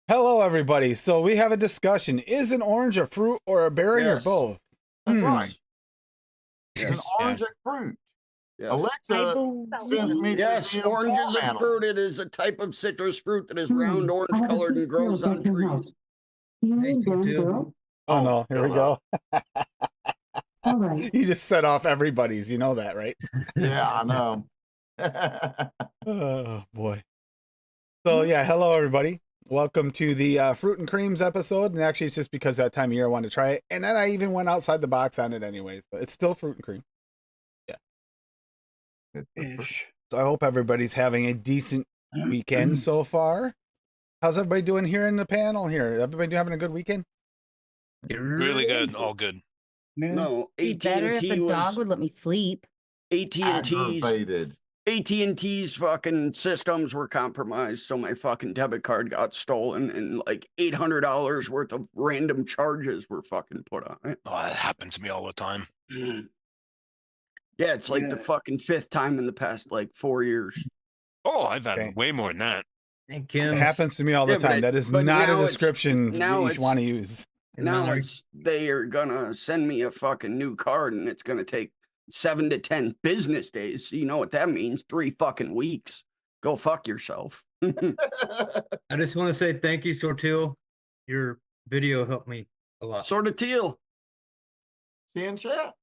Hello, everybody. So we have a discussion. Is an orange a fruit or a berry or Yes. both? That's right. It's Yes. an orange and fruit. Yes. Alexa sends me to Yes, the orange is a panel. fruit. It is a type of citrus fruit that is round, orange colored, and grows on trees. Oh no, here we go. All right. You just set off everybody's. You know that, right? Yeah, I know. Oh boy. So yeah, hello everybody. Welcome to the Fruit and Creams episode. And actually, it's just because that time of year I wanted to try it, and then I even went outside the box on it anyways. But it's still fruit and cream. So I hope everybody's having a decent weekend so far. How's everybody doing here in the panel here? Everybody having a good weekend? Really good. All good. No, Be better if AT&T the dog was would let me sleep. Aggravated. AT&T's fucking systems were compromised, so my fucking debit card got stolen, and like $800 worth of random charges were fucking put on it. Oh, that happens to me all the time. Yeah, it's like the fucking fifth time in the past like 4 years. Oh, I've had Okay. way more than that. Thank It you. happens to me all the Yeah, but time. it- That is but not a now it's- description now you it's- want to use. Now they are gonna send me a fucking new card, and it's gonna take 7 to 10 business days. So you know what that means? 3 fucking weeks. Go fuck yourself. I just want to say thank you, Sortil. Your video helped me a lot. Sort of teal. See in chat.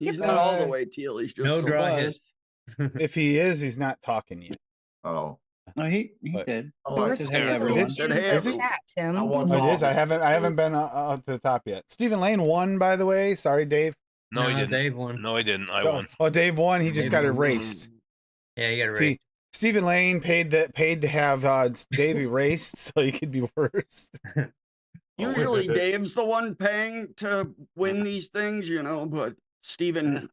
He's not all the way teal. He's just No so- dry hit. If he is, he's not talking yet. Oh, No, he But- did. I like Said it. hey Yeah. everyone. Did- Said, hey, Is everyone. chat, Tim. I want Oh, it is. I all. haven't been up to the top yet. Stephen Lane won, by the way. Sorry, Dave. No, he didn't. Dave won. No, he didn't. I Oh, won. oh, Dave won. He just Dave got won. erased. Yeah, you got it See, right. Stephen Lane paid to have Dave erased so he could be worse. Usually Dave's the one paying to win these things, but Steven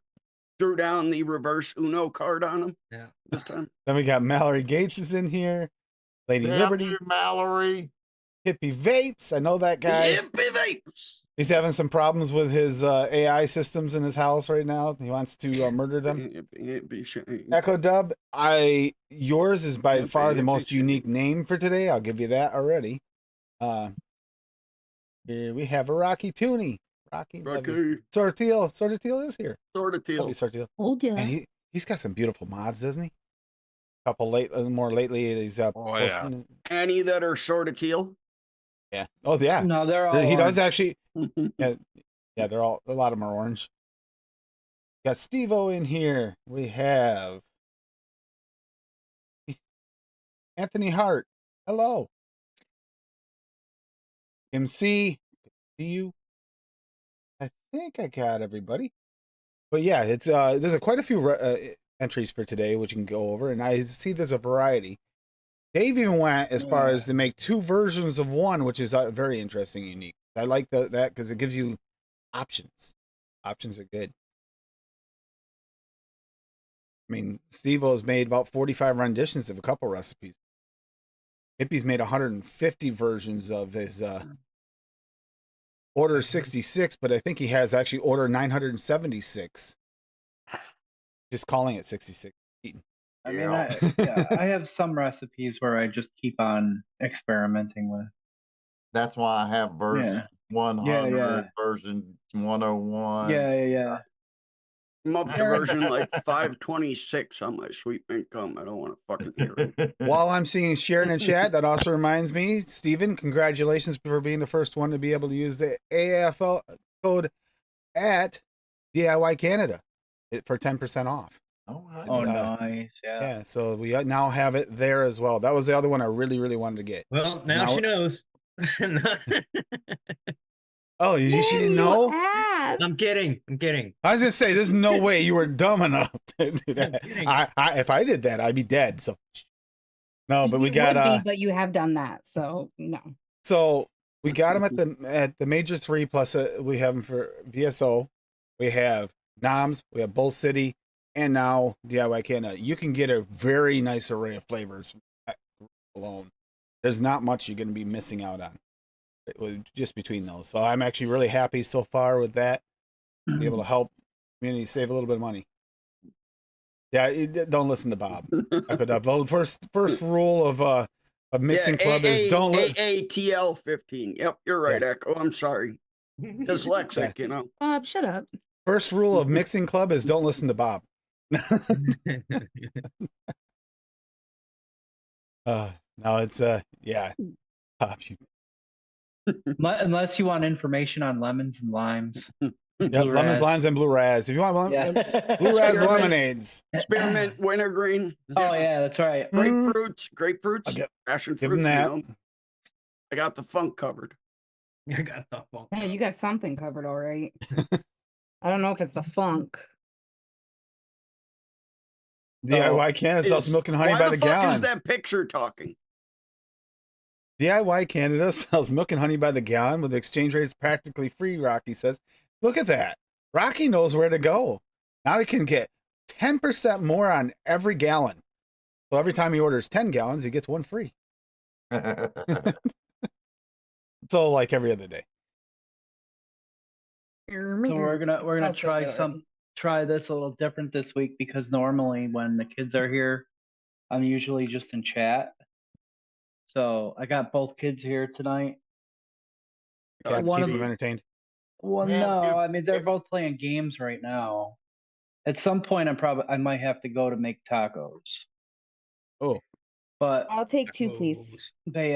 threw down the reverse Uno card on him Yeah. this time. Then we got Mallory Gates is in here. Lady Damn Liberty, you, Mallory. Hippie Vapes. I know that guy. Hippie vapes. He's having some problems with his AI systems in his house right now. He wants to murder them. Hippie shame. Echo Dub, yours is by Hippie, far the hippie most shame. unique name for today. I'll give you that already. Here we have a Rocky Tooney. Rocky. Rocky. Sortil is here. Sort of Love you, teal. Sortil. Told ya. And he's got some beautiful mods, doesn't he? Couple more lately. He's yeah. posting. Any that are sort of teal. Yeah. Oh yeah. No, they're all. He does orange. actually. Yeah, they're all, a lot of them are orange. Got Steve-O in here. We have Anthony Hart. Hello. MC. See you. I think I got everybody. But yeah, it's there's quite a few entries for today, which you can go over, and I see there's a variety. Dave even went as far as to make 2 versions of one, which is very interesting, and unique. I like that because it gives you options. Options are good. I mean, Steve-O's made about 45 renditions of a couple recipes. Hippie's made 150 versions of his Order 66, but I think he has actually Order 976. Just calling it 66. I mean, I have some recipes where I just keep on experimenting with. That's why I have version 100, yeah. version 101. Yeah. I'm up to version like 526 on my sweet pink gum. I don't want to fucking hear it. While I'm seeing Sharon in chat, that also reminds me, Steven, congratulations for being the first one to be able to use the AFL code at DIY Canada for 10% off. All right. Oh, nice. Yeah. Yeah, so we now have it there as well. That was the other one I really, really wanted to get. Well, now she knows. Oh, she didn't know? I'm kidding. I was gonna say, there's no way you were dumb enough to do that. kidding. If I did that, I'd be dead. So no, but we You got would be, but you have done that, so no. so we got them at the major 3 plus we have them for VSO. We have Noms, we have Bull City, and now DIY Canada. You can get a very nice array of flavors alone. There's not much you're going to be missing out on just between those. So I'm actually really happy so far with that. Be able to help community save a little bit of money. Yeah, don't listen to Bob. Well, the first rule of of Mixing yeah, Club is don't let AATL15. Yep, you're right, Echo. I'm sorry. Dyslexic, you know. Bob, shut up. first rule of Mixing Club is don't listen to Bob. No, it's yeah. Bob, you, Unless you want information on lemons and limes. yep, Blue lemons, raz. limes, and blue raz. If you want Yeah. blue raz Spearmint. lemonades, Spearmint, wintergreen. Oh yeah, that's right. Grapefruits, I'll passion give them fruits. that. You know. I got the funk covered. I got the phone. Yeah, you got something covered, all right. I don't know if it's the funk. DIY Canada sells milk and honey why by the the fuck gallon. is that picture talking? DIY Canada sells milk and honey by the gallon with exchange rates practically free, Rocky says. Look at that. Rocky knows where to go. Now he can get 10% more on every gallon. So every time he orders 10 gallons, he gets one free. So like every other day. So we're gonna try this a little different this week because normally when the kids are here, I'm usually just in chat. So I got both kids here tonight. Cats One keep of them them- entertained. Well, Yeah, no, dude. I mean they're both playing games right now. At some point, I might have to go to make tacos. Oh, But I'll take two, please. they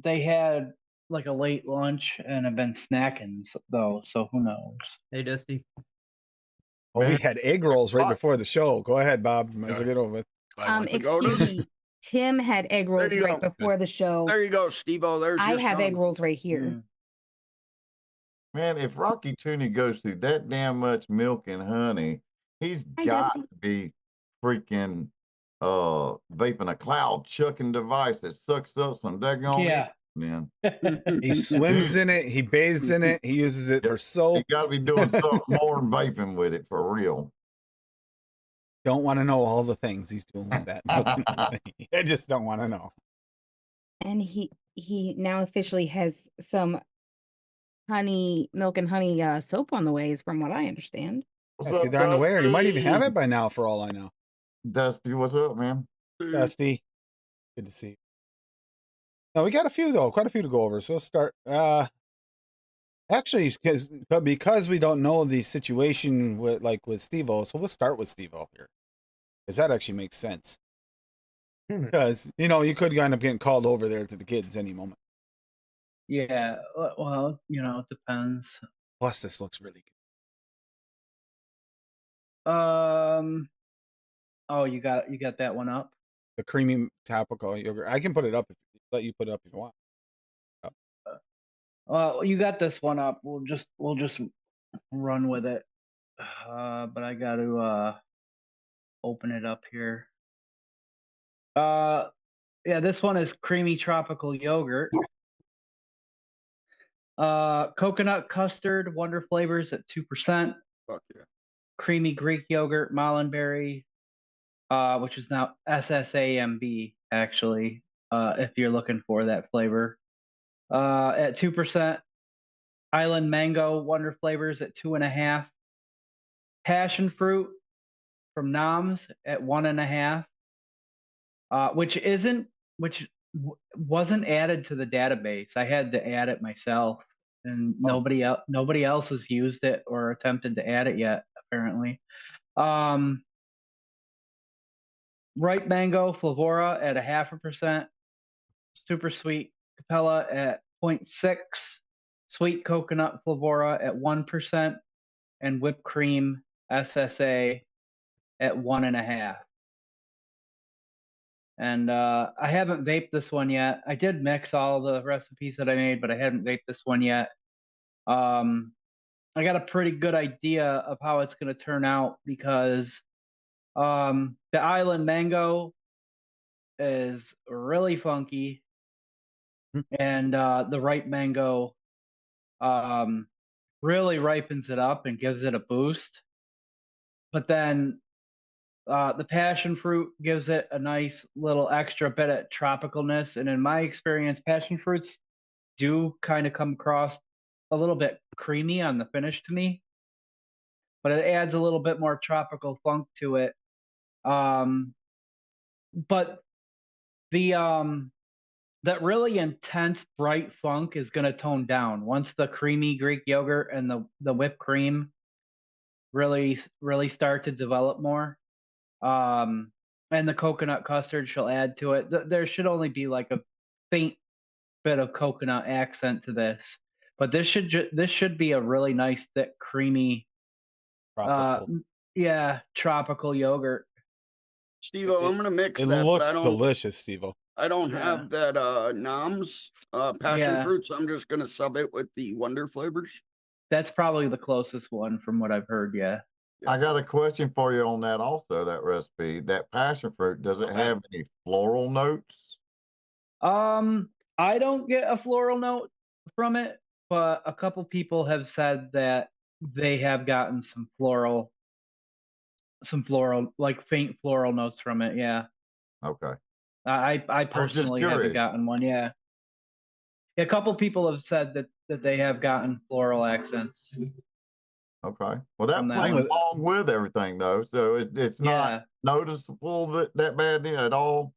had like a late lunch and have been snacking though, so who knows? Hey, Dusty. well, we Man. had egg rolls right before the show. Go ahead, Bob. Might as well get over with. I like Excuse me. Tim had egg rolls you right go. before the show. There you go, Steve-O. There's I your have son. egg rolls right here. Mm. Man, if Rocky Tooney goes through that damn much milk and honey, he's Hi, got Dusty. to be freaking vaping a cloud chucking device that sucks up some daggone Yeah. man. He swims in it. He bathes in it. He uses it for You soap. got to be doing something more than vaping with it for real. Don't want to know all the things he's doing with that milk and honey. I just don't want to know. And he now officially has some milk and honey soap on the ways, from what I understand. What's It's up, either on the way or you might even have Dusty? it by now, for all I know. Dusty, what's up, man? Dusty, good to see you. No, we got a few though, quite a few to go over. So let's start. Actually, because we don't know the situation with Steve-O, so we'll start with Steve-O here, because that actually makes sense. Because you could end up getting called over there to the kids any moment. Yeah, well, it depends. Plus, this looks really good. Oh, you got that one up? The creamy topical yogurt. I can put it up let you put it up if you want. Well, you got this one up. We'll just run with it. But I got to open it up here. Yeah, this one is creamy tropical yogurt. Coconut custard, Wonder Flavors at 2%. Fuck yeah. Creamy Greek yogurt, Marlinberry, which is now SSAMB, actually, if you're looking for that flavor. At 2%. Island Mango, Wonder Flavors at 2.5%. Passion Fruit from Noms at 1.5%. Which wasn't added to the database. I had to add it myself, and nobody else has used it or attempted to add it yet, apparently. Ripe Mango Flavora at 0.5%. Super Sweet Capella at 0.6%. Sweet Coconut Flavora at 1%. And Whipped Cream SSA at 1.5%. And I haven't vaped this one yet. I did mix all the recipes that I made, but I hadn't vaped this one yet. I got a pretty good idea of how it's going to turn out because the Island Mango is really funky, and the Ripe Mango really ripens it up and gives it a boost. But then the passion fruit gives it a nice little extra bit of tropicalness. And in my experience, passion fruits do kind of come across a little bit creamy on the finish to me, but it adds a little bit more tropical funk to it. But the that really intense bright funk is going to tone down once the creamy Greek yogurt and the whipped cream really start to develop more. And the coconut custard shall add to it. There should only be like a faint bit of coconut accent to this, but this should be a really nice, thick, creamy, Tropical. tropical yogurt. Steve-O, I'm gonna mix It that, but I looks don't. delicious, Steve-O. I don't Yeah. have that Noms passion Yeah. fruit, so I'm just gonna sub it with the Wonder flavors. That's probably the closest one from what I've heard. Yeah. I got a question for you on that also, that recipe. That passion fruit, does it Not bad. have any floral notes? I don't get a floral note from it, but a couple people have said that they have gotten some floral, like faint floral notes from it. Yeah. Okay. I just personally haven't curious. gotten one. Yeah. A couple people have said that they have gotten floral accents. Okay. Well, that On that plays one. along with everything though, so it's not Yeah. noticeable that bad at all.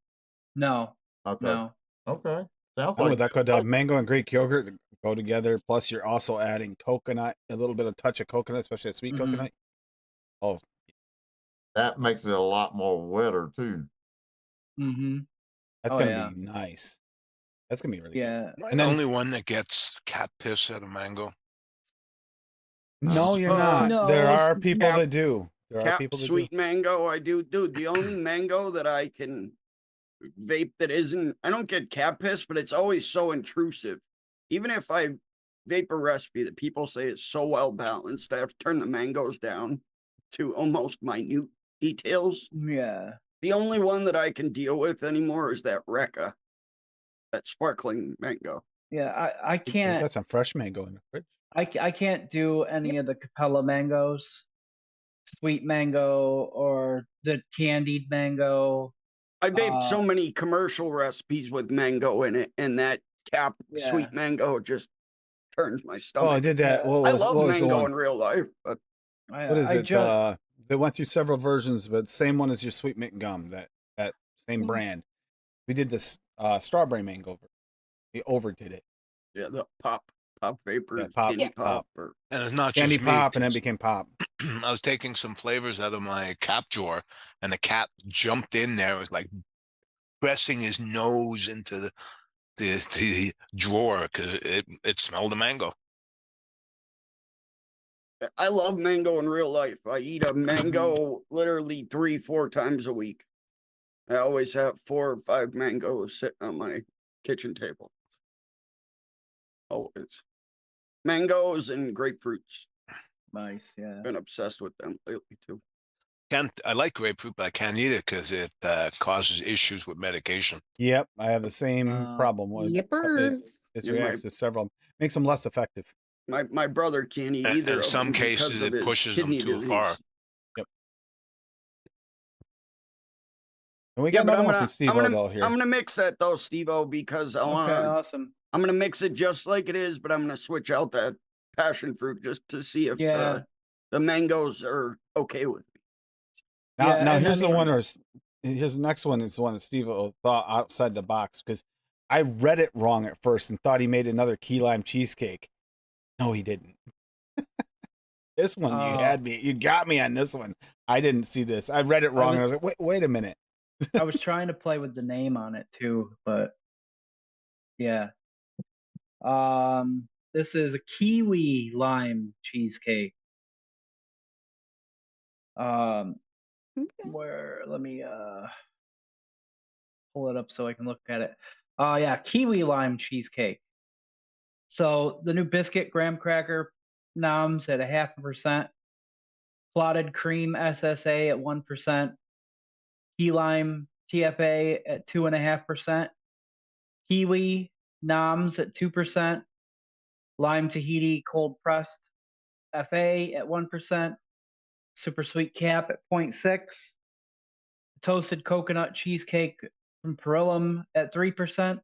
No. Okay. No. Okay. Sounds I'm like with that. Could mango and Greek yogurt go together? Plus, you're also adding coconut, a little bit of touch of coconut, especially a sweet Mhm. coconut. Oh, that makes it a lot more wetter too. Mm-hmm. that's Oh, gonna yeah. be nice. That's gonna be really good. Yeah. Am I And the then only one that gets cat piss out of mango? No, you're not. No, There it's- are people Cap- that do. There are Cap people that sweet do. mango, I do. Dude, the only mango that I can vape that isn't, I don't get cat piss, but it's always so intrusive. Even if I vape a recipe that people say is so well balanced, I have to turn the mangoes down to almost minute details. Yeah. The only one that I can deal with anymore is that Recca, that sparkling mango. Yeah. I We can't. got some fresh mango in the fridge. I can't do any of the Capella mangoes, sweet mango, or the candied mango. I vaped so Uh, many commercial recipes with mango in it, and that Cap Yeah. sweet mango just turns my Oh, I stomach. did that. Yeah. What I was love what was the mango one? in real life, but What is I it? just They went through several versions, but same one as your sweet mint gum. That same Mm. brand. We did this strawberry mango. We overdid it. yeah, the pop vapors, pop, candy yeah. pop, or And it's not Candy just me. pop, and then 'cause became pop. I was taking some flavors out of my cap drawer, and the cat jumped in there. It was like pressing his nose into the drawer because it smelled the mango. I love mango in real life. I eat a mango literally 3-4 times a week. I always have 4 or 5 mangoes sitting on my kitchen table. Always. Mangoes and grapefruits. nice. Yeah. Been obsessed with them lately too. I like grapefruit, but I can't eat it because it causes issues with medication. Yep, I have the same problem with it. Yippers. It Yeah, reacts to several, makes them less effective. My brother can't eat In either of some them because cases, of it his pushes them kidney too disease. far. And we Yeah, got but another one from Steve though here. I'm gonna mix that though, Steve-O, because I Okay. want Awesome. I'm gonna mix it just like it is, but I'm gonna switch out that passion fruit just to see if Yeah. the mangoes are okay with me. Now, Yeah, now and I here's the mean- one. Here's the next one. Is the one that Steve thought outside the box because I read it wrong at first and thought he made another key lime cheesecake. No, he didn't. This one you had me. You got me on this one. I didn't see this. I read it wrong. And I was like, wait a minute. I was trying to play with the name on it too, but yeah. This is a kiwi lime cheesecake. Okay. Where let me pull it up so I can look at it. Yeah, kiwi lime cheesecake. So the new biscuit graham cracker noms at 0.5%, clotted cream SSA at 1%, key lime TFA at 2.5%, kiwi noms at 2%, lime Tahiti cold pressed FA at 1%, super sweet cap at 0.6, toasted coconut cheesecake from Perillum at 3%,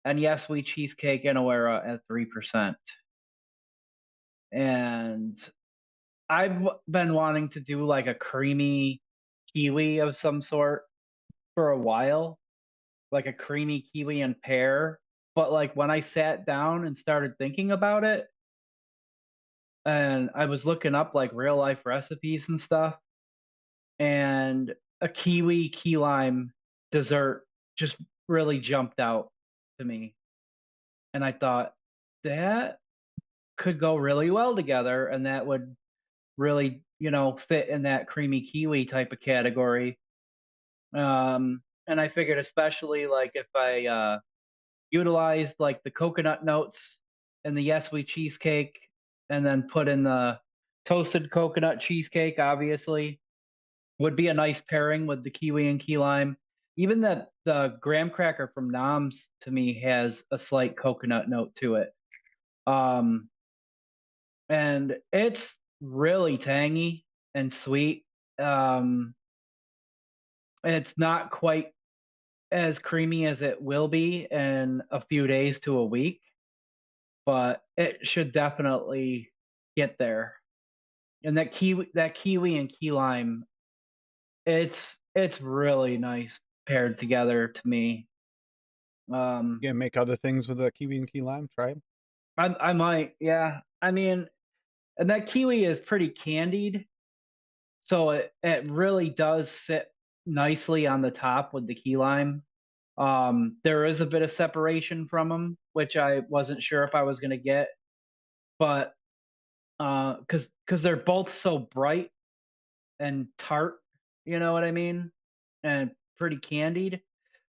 and Yes We Cheesecake Inawera at 3%. And I've been wanting to do like a creamy kiwi of some sort for a while. like a creamy kiwi and pear. But like when I sat down and started thinking about it, and I was looking up like real life recipes and stuff, and a kiwi key lime dessert just really jumped out to me. And I thought that could go really well together, and that would really, fit in that creamy kiwi type of category. And I figured, especially like if I utilized like the coconut notes in the Yes We cheesecake, and then put in the toasted coconut cheesecake, obviously, would be a nice pairing with the kiwi and key lime. Even the graham cracker from Nom's to me has a slight coconut note to it. Um, and it's really tangy and sweet. Um, and it's not quite as creamy as it will be in a few days to a week, but it should definitely get there. And that kiwi and key lime, it's really nice paired together to me. You gonna make other things with the kiwi and key lime? Try 'em? I might, yeah. I mean, and that kiwi is pretty candied, so it really does sit nicely on the top with the key lime. There is a bit of separation from them, which I wasn't sure if I was gonna get, but because they're both so bright and tart, you know what I mean, and pretty candied.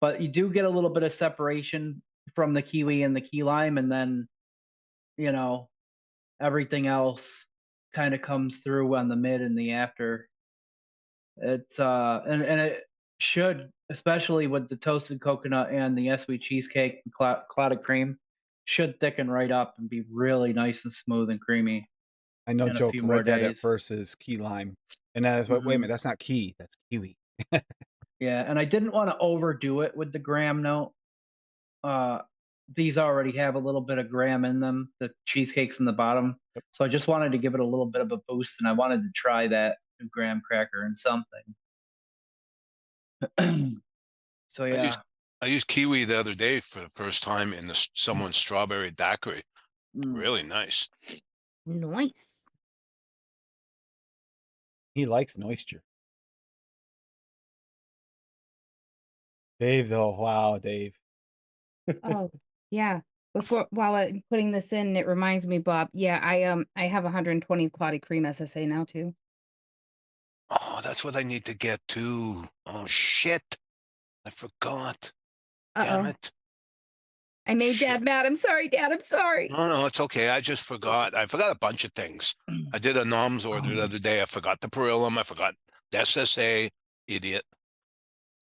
But you do get a little bit of separation from the kiwi and the key lime, and then you know everything else kind of comes through on the mid and the after. It's and it should, especially with the toasted coconut and the sweet cheesecake and clotted cream, should thicken right up and be really nice and smooth and creamy I know in a Joke few more read that at days. first as key lime, and I was like, wait a Mhm. minute, that's not key, that's kiwi. Yeah, and I didn't want to overdo it with the graham note. Uh, these already have a little bit of graham in them, the cheesecakes in the bottom. So I just wanted to give it a little bit of a boost, and I wanted to try that graham cracker and something. So I used yeah. I used kiwi the other day for the first time in someone's strawberry daiquiri. Mm. Really nice. Nice. He likes moisture. Dave, though, wow, Dave. Oh, yeah. While I'm putting this in, it reminds me, Bob. Yeah, I have 120 clotted cream SSA now too. Oh, that's what I need to get too. Oh shit. I forgot. Damn Uh-oh. it. I made Dad Shit. mad. I'm sorry, Dad. I'm sorry. No, it's okay. I just forgot. I forgot a bunch of things. I did a NOMS order the other day. I forgot the Perillum. I forgot the SSA. Idiot.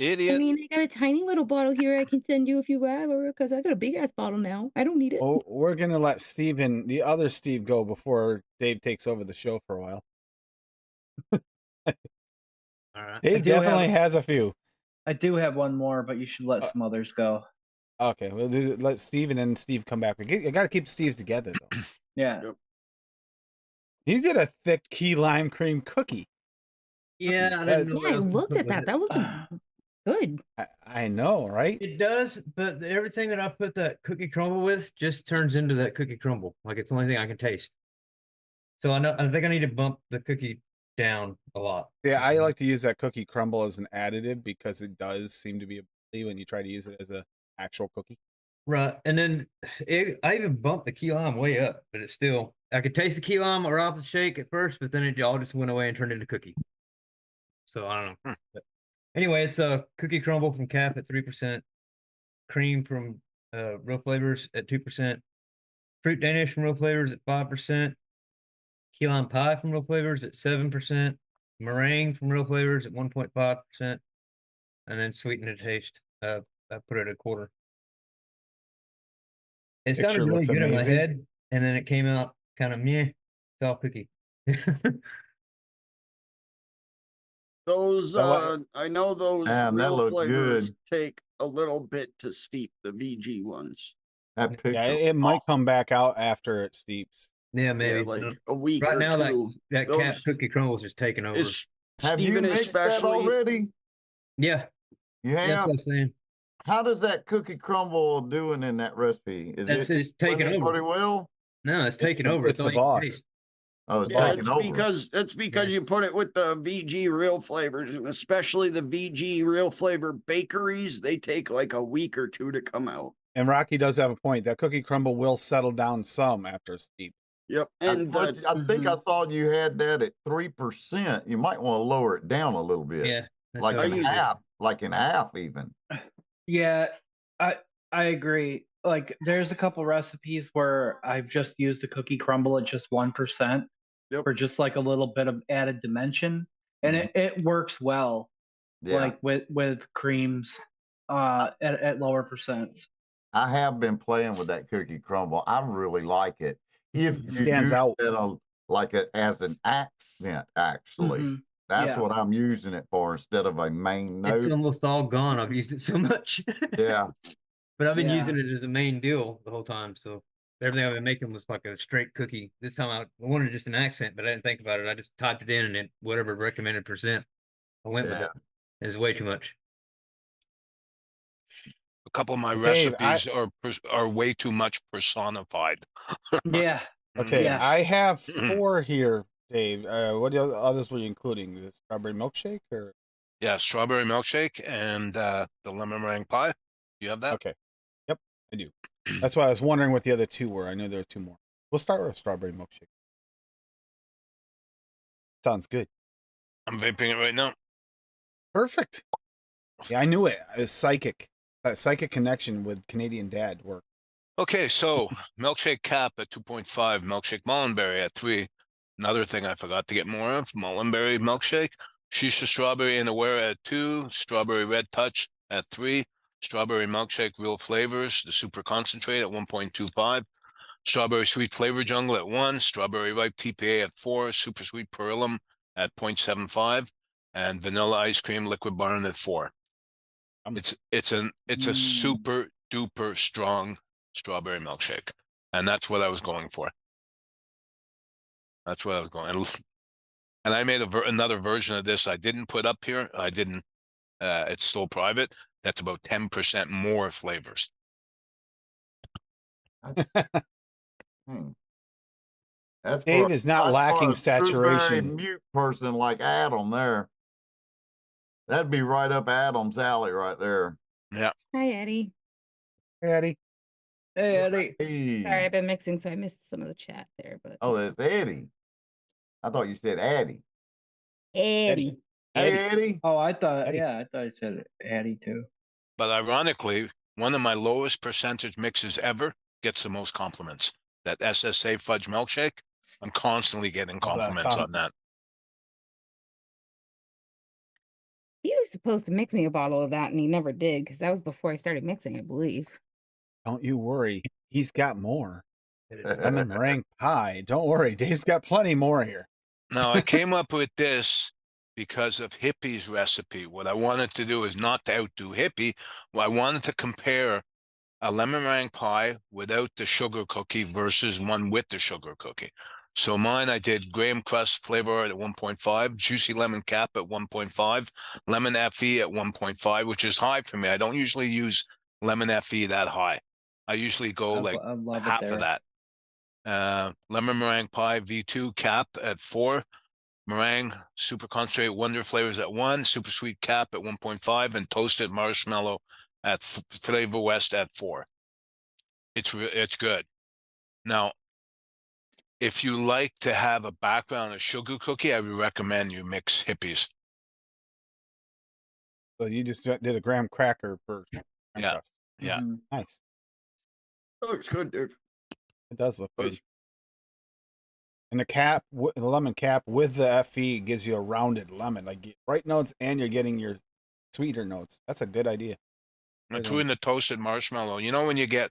I Idiot. mean, I got a tiny little bottle here I can send you if you want, because I got a big ass bottle now. I don't need it. Oh, we're gonna let Steven, the other Steve, go before Dave takes over the show for a while. All right. Dave definitely has a few. I do have one more, but you should let some others go. Okay, we'll let Steve and then Steve come back. You got to keep the Steves together, though. Yeah. Yep. He did a thick key lime cream cookie. Yeah, I That- didn't know. Yeah, what I else to looked put at with that. it. That looked good. I know, right? It does, but everything that I put that cookie crumble with just turns into that cookie crumble. Like it's the only thing I can taste. So I think I need to bump the cookie down a lot. Yeah, I like to use that cookie crumble as an additive because it does seem to be a when you try to use it as a actual cookie. Right, and then I even bumped the key lime way up, but it's still I could taste the key lime or off the shake at first, but then it all just went away and turned into cookie. So I don't know. But anyway, it's a cookie crumble from Cap at 3%, cream from Real Flavors at 2%, fruit Danish from Real Flavors at 5%, key lime pie from Real Flavors at 7%, meringue from Real Flavors at 1.5%, and then sweeten to taste. I put it at 1/4. It sounded Picture really looks good in my amazing. head, and then it came out kind of meh. It's all cookie. Those Now what- I know those Man, that real looked flavors good. take a little bit to steep, the VG ones. That picture. Yeah, it might come back out after it steeps. Yeah, maybe. Yeah, like a week Right or now, two. that Cap Those cookie crumble is just taking over. is Have you Steven mixed that especially. already? Yeah, You that's have? what I'm saying. How does that cookie crumble doing in that recipe? Is That's it just taking winning over. pretty well? No, it's taking the- over. it's It's all the you can boss. taste. Oh, it's Yeah, taking it's over. because you put it with the VG real flavors, and especially the VG real flavor bakeries, they take like a week or two to come out. And Rocky does have a point. That cookie crumble will settle down some after a steep. Yep, I and thought I think I Mhm. saw you had that at 3%. You might want to lower it down a little bit. Yeah. that's Like how in it is. half, like in half even. Yeah, I agree. Like, there's a couple recipes where I've just used the cookie crumble at just 1% Yep. for just like a little bit of added dimension, and it works well. Yeah. Like with creams, at lower percents. I have been playing with that cookie crumble. I really like it. If It you stands use out. it like it as an accent, actually. Mhm. That's Yeah. what I'm using it for instead of a main It's note. almost all gone. I've used it so much. Yeah. But I've been Yeah. using it as a main deal the whole time. So everything I've been making was like a straight cookie. This time I wanted just an accent, but I didn't think about it. I just typed it in and it whatever recommended percent. I went with Yeah. it. It's way too much. A couple of my Dave, recipes are way too much personified. Yeah. Okay, Yeah. I have 4 here, Dave. What others were you including? The strawberry milkshake or? Yeah, strawberry milkshake and the lemon meringue pie. You have that? Okay. Yep, I do. That's why I was wondering what the other 2 were. I knew there were 2 more. We'll start with strawberry milkshake. Sounds good. I'm vaping it right now. Perfect. Yeah, I knew it. It's psychic. That psychic connection with Canadian Dad worked. Okay, so milkshake cap at 2.5, milkshake mullenberry at 3. Another thing I forgot to get more of, mullenberry milkshake. Shisha strawberry and aware at 2, strawberry red touch at 3, strawberry milkshake real flavors, the super concentrate at 1.25, strawberry sweet flavor jungle at 1, strawberry ripe TPA at 4, super sweet perillum at 0.75, and vanilla ice cream liquid barn at 4. It's a super duper strong strawberry milkshake, and that's what I was going for. That's what I was going. And I made another version of this. I didn't put up here. I didn't. It's still private. That's about 10% more flavors. That's Dave for, is not that's for lacking a blueberry saturation. mute person like Adam there. That'd be right up Adam's alley right there. Yeah. Hi, Eddie. Hey, Eddie. Hey, Eddie. Hey. Sorry, I've been mixing, so I missed some of the chat there. But Oh, that's Eddie. I thought you said Addie. Eddie. Hey, Eddie. Eddie. Oh, I thought. Eddie. Yeah, I thought I said Eddie too. But ironically, one of my lowest percentage mixes ever gets the most compliments. That SSA fudge milkshake. I'm constantly getting compliments on that. He was supposed to mix me a bottle of that, and he never did because that was before I started mixing, I believe. Don't you worry. He's got more. It's Lemon meringue pie. Don't worry. Dave's got plenty more here. Now, I came up with this because of Hippie's recipe. What I wanted to do is not to outdo Hippie. Well, I wanted to compare a lemon meringue pie without the sugar cookie versus one with the sugar cookie. So mine, I did graham crust flavor at 1.5, juicy lemon cap at 1.5, lemon FE at 1.5, which is high for me. I don't usually use lemon FE that high. I usually go like I love it half there. of that. Lemon meringue pie V2 cap at 4, meringue super concentrate wonder flavors at 1, super sweet cap at 1.5, and toasted marshmallow at Flavor West at 4. It's good. Now, if you like to have a background of sugar cookie, I would recommend you mix Hippies. So you just did a graham cracker for graham Yeah. crust. Yeah. Mhm. Nice. Looks good, dude. It does look good. And the cap, the lemon cap with the FE gives you a rounded lemon, like bright notes, and you're getting your sweeter notes. That's a good idea. And threw in the toasted marshmallow. You know, when you get,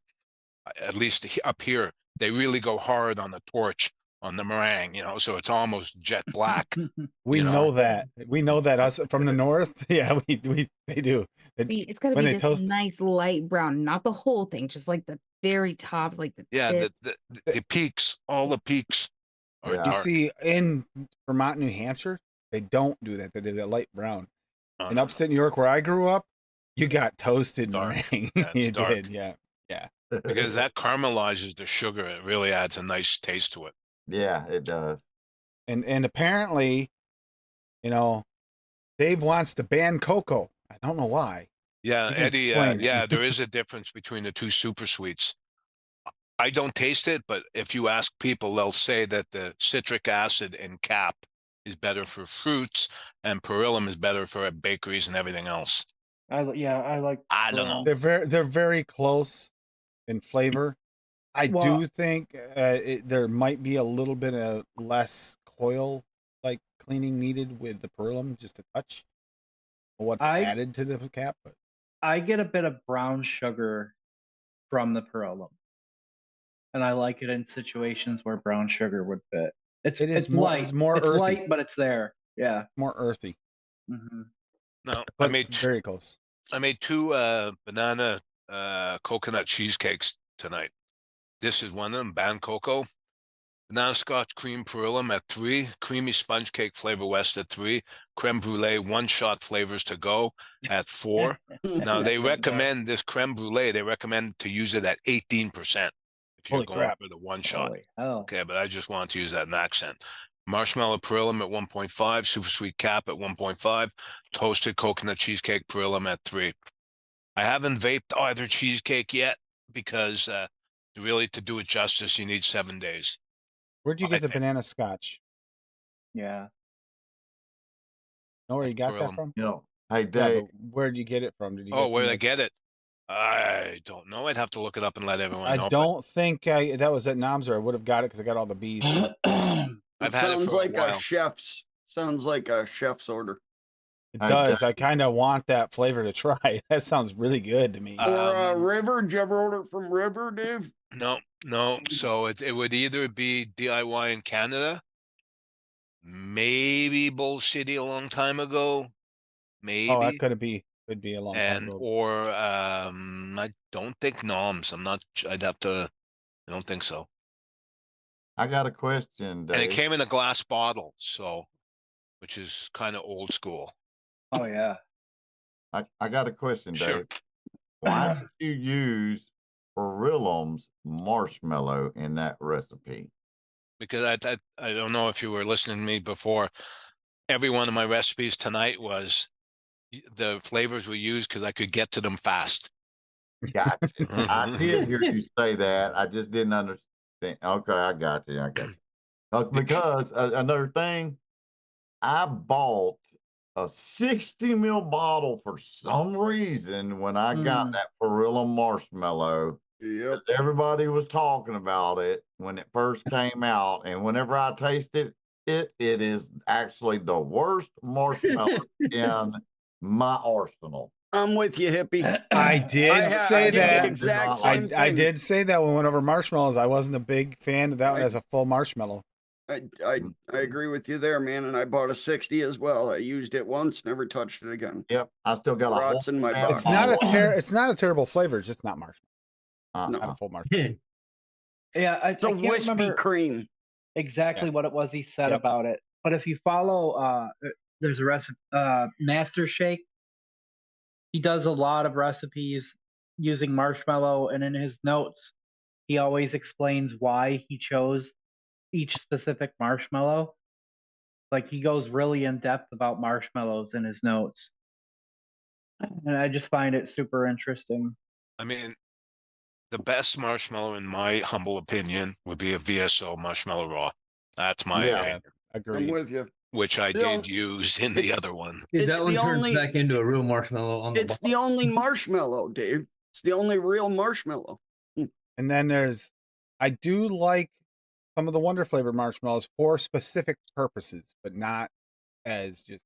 at least up here, they really go hard on the torch on the meringue, you know, so it's almost jet black. We you know? know that. We know that us from the north. Yeah, they do. See, it's got to when be they just toast- nice light brown, not the whole thing, just like the very tops, like the Yeah, tips. the peaks, all the peaks are Yeah. You dark. see, in Vermont, New Hampshire, they don't do that. They do that light brown. In No. upstate New York, where I grew up, You got toasted, Dark. meringue. Yeah, it's You dark. did, yeah. Because that caramelizes the sugar. It really adds a nice taste to it. Yeah, it does. And apparently, you know, Dave wants to ban cocoa. I don't know why. Yeah, You can Eddie. explain it. Yeah, there is a difference between the two super sweets. I don't taste it, but if you ask people, they'll say that the citric acid in Cap is better for fruits, and Perillum is better for bakeries and everything else. I like. I don't know. They're very close in flavor. I Well- do think there might be a little bit of less coil like cleaning needed with the Perillum, just a touch. What's added to the Cap, but I get a bit of brown sugar from the Perillum, and I like it in situations where brown sugar would fit. It's light. It's more it's earthy. light, but it's there. Yeah. More earthy. Mm-hmm. No, But very close. I made two banana coconut cheesecakes tonight. This is one of them, Ban Cocoa. Banana scotch cream Perillum at 3, creamy sponge cake flavor west at 3, creme brulee 1-shot flavors to go at 4. Now they recommend this creme brulee. They recommend to use it at 18% if you're Holy going crap. for the 1-shot. Holy hell. Okay, but I just want to use that in accent. Marshmallow Perillum at 1.5, super sweet Cap at 1.5, toasted coconut cheesecake Perillum at 3. I haven't vaped either cheesecake yet because really to do it justice, you need 7 days. Where'd you I get the think. banana scotch? Yeah. Know where you got Perillum. that from? You know, hey Yeah, Dave, but where'd you get it from? Did you Oh, get where from did I get it? I don't know. I'd have to look it up and let everyone I know. don't think that was at Nom's, or I would have got it because I got all the bees. I've It had it sounds for like a while. sounds like a chef's order. It Hey, does. Dave. I kind of want that flavor to try. That sounds really good to me. Or River. Did you ever order from River, Dave? No. So it would either be DIY in Canada, maybe Bull City a long time ago, maybe, Oh, that could be a long time and ago. or I don't think Noms. I'm not. I'd have to. I don't think so. I got a question, And it Dave. came in a glass bottle, so which is kind of old school. Oh yeah. I got a question, Sure. Dave. Why did you use Perillum's marshmallow in that recipe? Because I don't know if you were listening to me before. Every one of my recipes tonight was the flavors we used because I could get to them fast. Gotcha. I did hear you say that. I just didn't understand. Okay, I got you. Because another thing, I bought a 60 ml bottle for some reason when I got that Perillum marshmallow. Yep. Everybody was talking about it when it first came out, and whenever I tasted it, it is actually the worst marshmallow in my arsenal. I'm with you, hippie. I did I say did the that. exact I- same I thing. did say that when we went over marshmallows. I wasn't a big fan of that one as a full marshmallow. I agree with you there, man. And I bought a 60 as well. I used it once, never touched it again. Yep, I still got a Rots whole in my bag box. It's not a bottle. it's not a terrible flavor. It's just not marshmallow. No. Not a full marshmallow. Yeah, I It's a can't wispy remember cream. exactly what it was he said Yep. about it. But if you follow there's a recipe Master Shake. He does a lot of recipes using marshmallow, and in his notes, he always explains why he chose each specific marshmallow. Like he goes really in depth about marshmallows in his notes. And I just find it super interesting. I mean, the best marshmallow, in my humble opinion, would be a VSO marshmallow raw. That's my Yeah. opinion, I'm Agreed. with you. which I The did only- use in the other one. Yeah, It's that one the turns only- back into a real marshmallow on the It's the only marshmallow, Dave. It's the only real marshmallow. And then I do like some of the Wonder Flavor marshmallows for specific purposes, but not as just.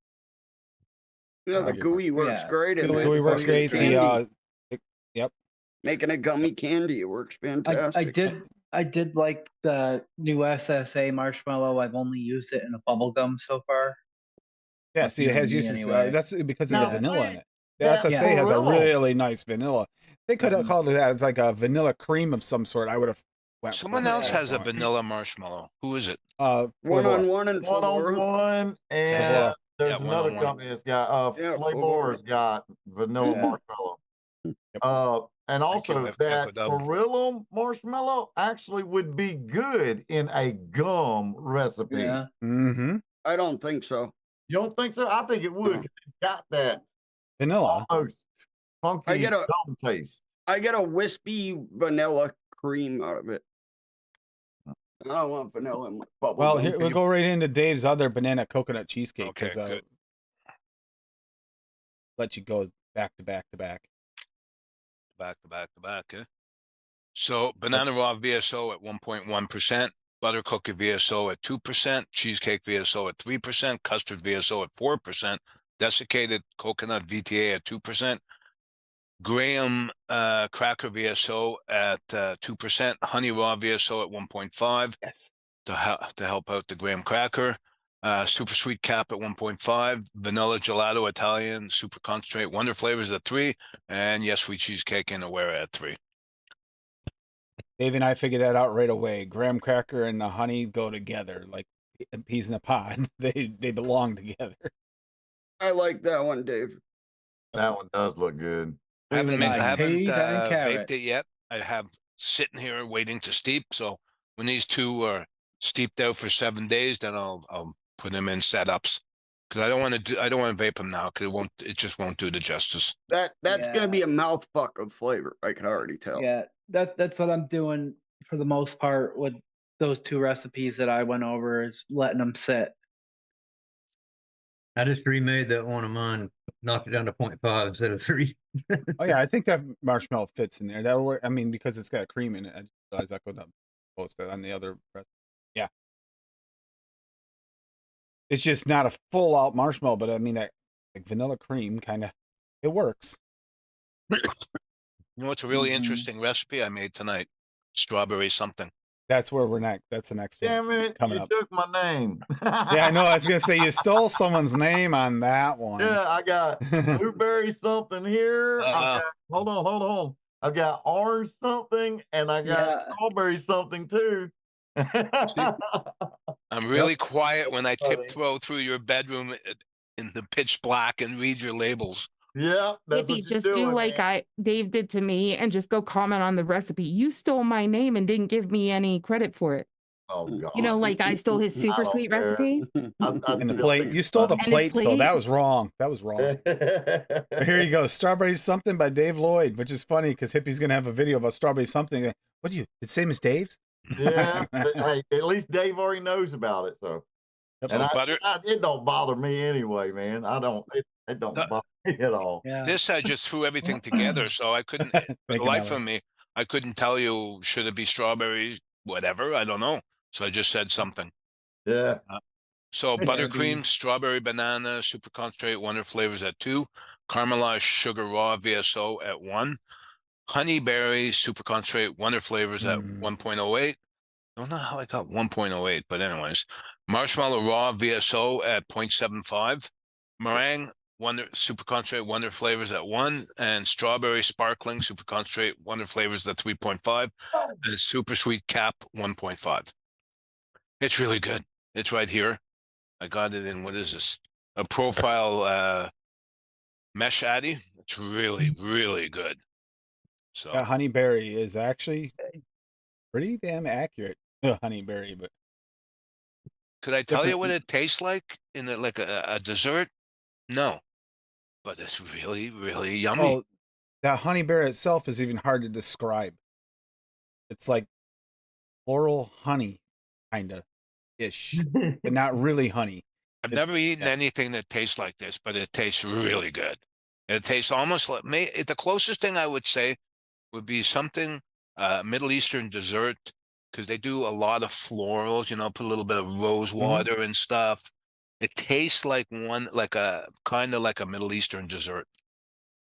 You know, the Regular. gooey works Yeah, great. in gooey it. Gooey works Fucking great. candy. Yep. Making a gummy candy, it works fantastic. I did like the new SSA marshmallow. I've only used it in a bubble gum so far. Yeah. That's See, it has me uses. anyway. That's because of Now, the vanilla in wait, it. The that SSA has a Perillum. really nice vanilla. They could have Mhm. called it that like a vanilla cream of some sort. I would have went. Someone for it else at that has a point. vanilla marshmallow. Who is it? One Flora. on one and Flora. One-on-one and Flora. there's Yeah, another 101. company that's got Yeah, Flavor's Flavor. got vanilla Yeah. marshmallow. And Thank you, also Echo that Dub. Gorilla marshmallow actually would be good in a gum recipe. Yeah. Mm-hmm. I don't think so. You don't think so? I think it would. 'Cause it's got that Vanilla. almost funky get a- gum taste. I get a wispy vanilla cream out of it. I don't want vanilla in my bubble Well, gum. here we'll go right into Dave's other banana coconut cheesecake Okay, because good. let you go back to back to back. Back to back to back. Eh? So banana raw VSO at 1.1%, butter cookie VSO at 2%, cheesecake VSO at 3%, custard VSO at 4%, desiccated coconut VTA at 2%, graham cracker VSO at 2%, honey raw VSO at 1.5 Yes. to help out the graham cracker. Super sweet cap at 1.5, vanilla gelato Italian, super concentrate, wonder flavors at 3, and yes, sweet cheesecake and aware at 3. Dave and I figured that out right away. Graham cracker and the honey go together like peas in a pod. They belong together. I like that one, Dave. That one does look good. I haven't, Believe it or I not, haven't peas and vaped carrot. it yet. I have sitting here waiting to steep. So when these two are steeped out for 7 days, then I'll put them in setups because I don't want to vape them now because it just won't do the justice. That's gonna Yeah. be a mouth fuck of flavor. I can already tell. Yeah, that's what I'm doing for the most part with those two recipes that I went over, is letting them sit. I just remade that one of mine, knocked it down to 0.5 instead of 3. Oh yeah, I think that marshmallow fits in there. That'll work. I mean, because it's got cream in it. I just realized I could have posted on the other recipe. Yeah. It's just not a full out marshmallow, but I mean that like vanilla cream kind of it works. You know what's a really Mhm. interesting recipe I made tonight? Strawberry something. That's where we're next. That's the next one Damn it, coming you up. took my name. Yeah, I know. I was gonna say you stole someone's name on that one. Yeah, I got blueberry something here. Hold on. I've got orange something and I got Yeah. strawberry something too. I'm really quiet That's when I funny. tiptoe through your bedroom in the pitch black and read your labels. Yeah, that's Hippie, what you're just doing. do like man. Dave did to me and just go comment on the recipe. You stole my name and didn't give me any credit for it. Oh God. You know, like I stole his super don't sweet care. recipe And the plate. You stole the and his plate, so plate. that was wrong. That was wrong. But here you go. Strawberry something by Dave Lloyd, which is funny because Hippie's gonna have a video about strawberry something. What do you? It's same as Dave's. Yeah, but, hey, at least Dave already knows about it. So, Yep. and butter. it don't bother me anyway, man. I don't. It don't The- bother me at all. Yeah. This I just threw everything together, so I couldn't. For the Thinking life out of me, I couldn't tell you should it be strawberries, whatever. I don't know. So I just said something. Yeah. So Yeah, buttercream, strawberry, banana, super concentrate, wonder flavors at 2, caramelized sugar raw VSO at 1, honeyberry, super concentrate, wonder flavors at 1.08. I don't know how I got 1.08, but anyways, marshmallow raw VSO at 0.75, meringue, wonder super concentrate, wonder flavors at 1, and strawberry sparkling, super concentrate, wonder flavors at 3.5, and super sweet cap 1.5. It's really good. It's right here. I got it in, what is this? A profile mesh addy. It's really, really good. So That honeyberry is actually pretty damn accurate. Honeyberry, but could I tell you what different- it tastes like in like a dessert? No, but it's really, really yummy. oh, that honeyberry itself is even hard to describe. It's like floral honey, kind of ish, but not really honey. I've never it's- eaten yeah. anything that tastes like this, but it tastes really good. It tastes almost like the closest thing I would say would be something Middle Eastern dessert because they do a lot of florals, put a little bit of rose water and stuff. It tastes like a kind of like a Middle Eastern dessert.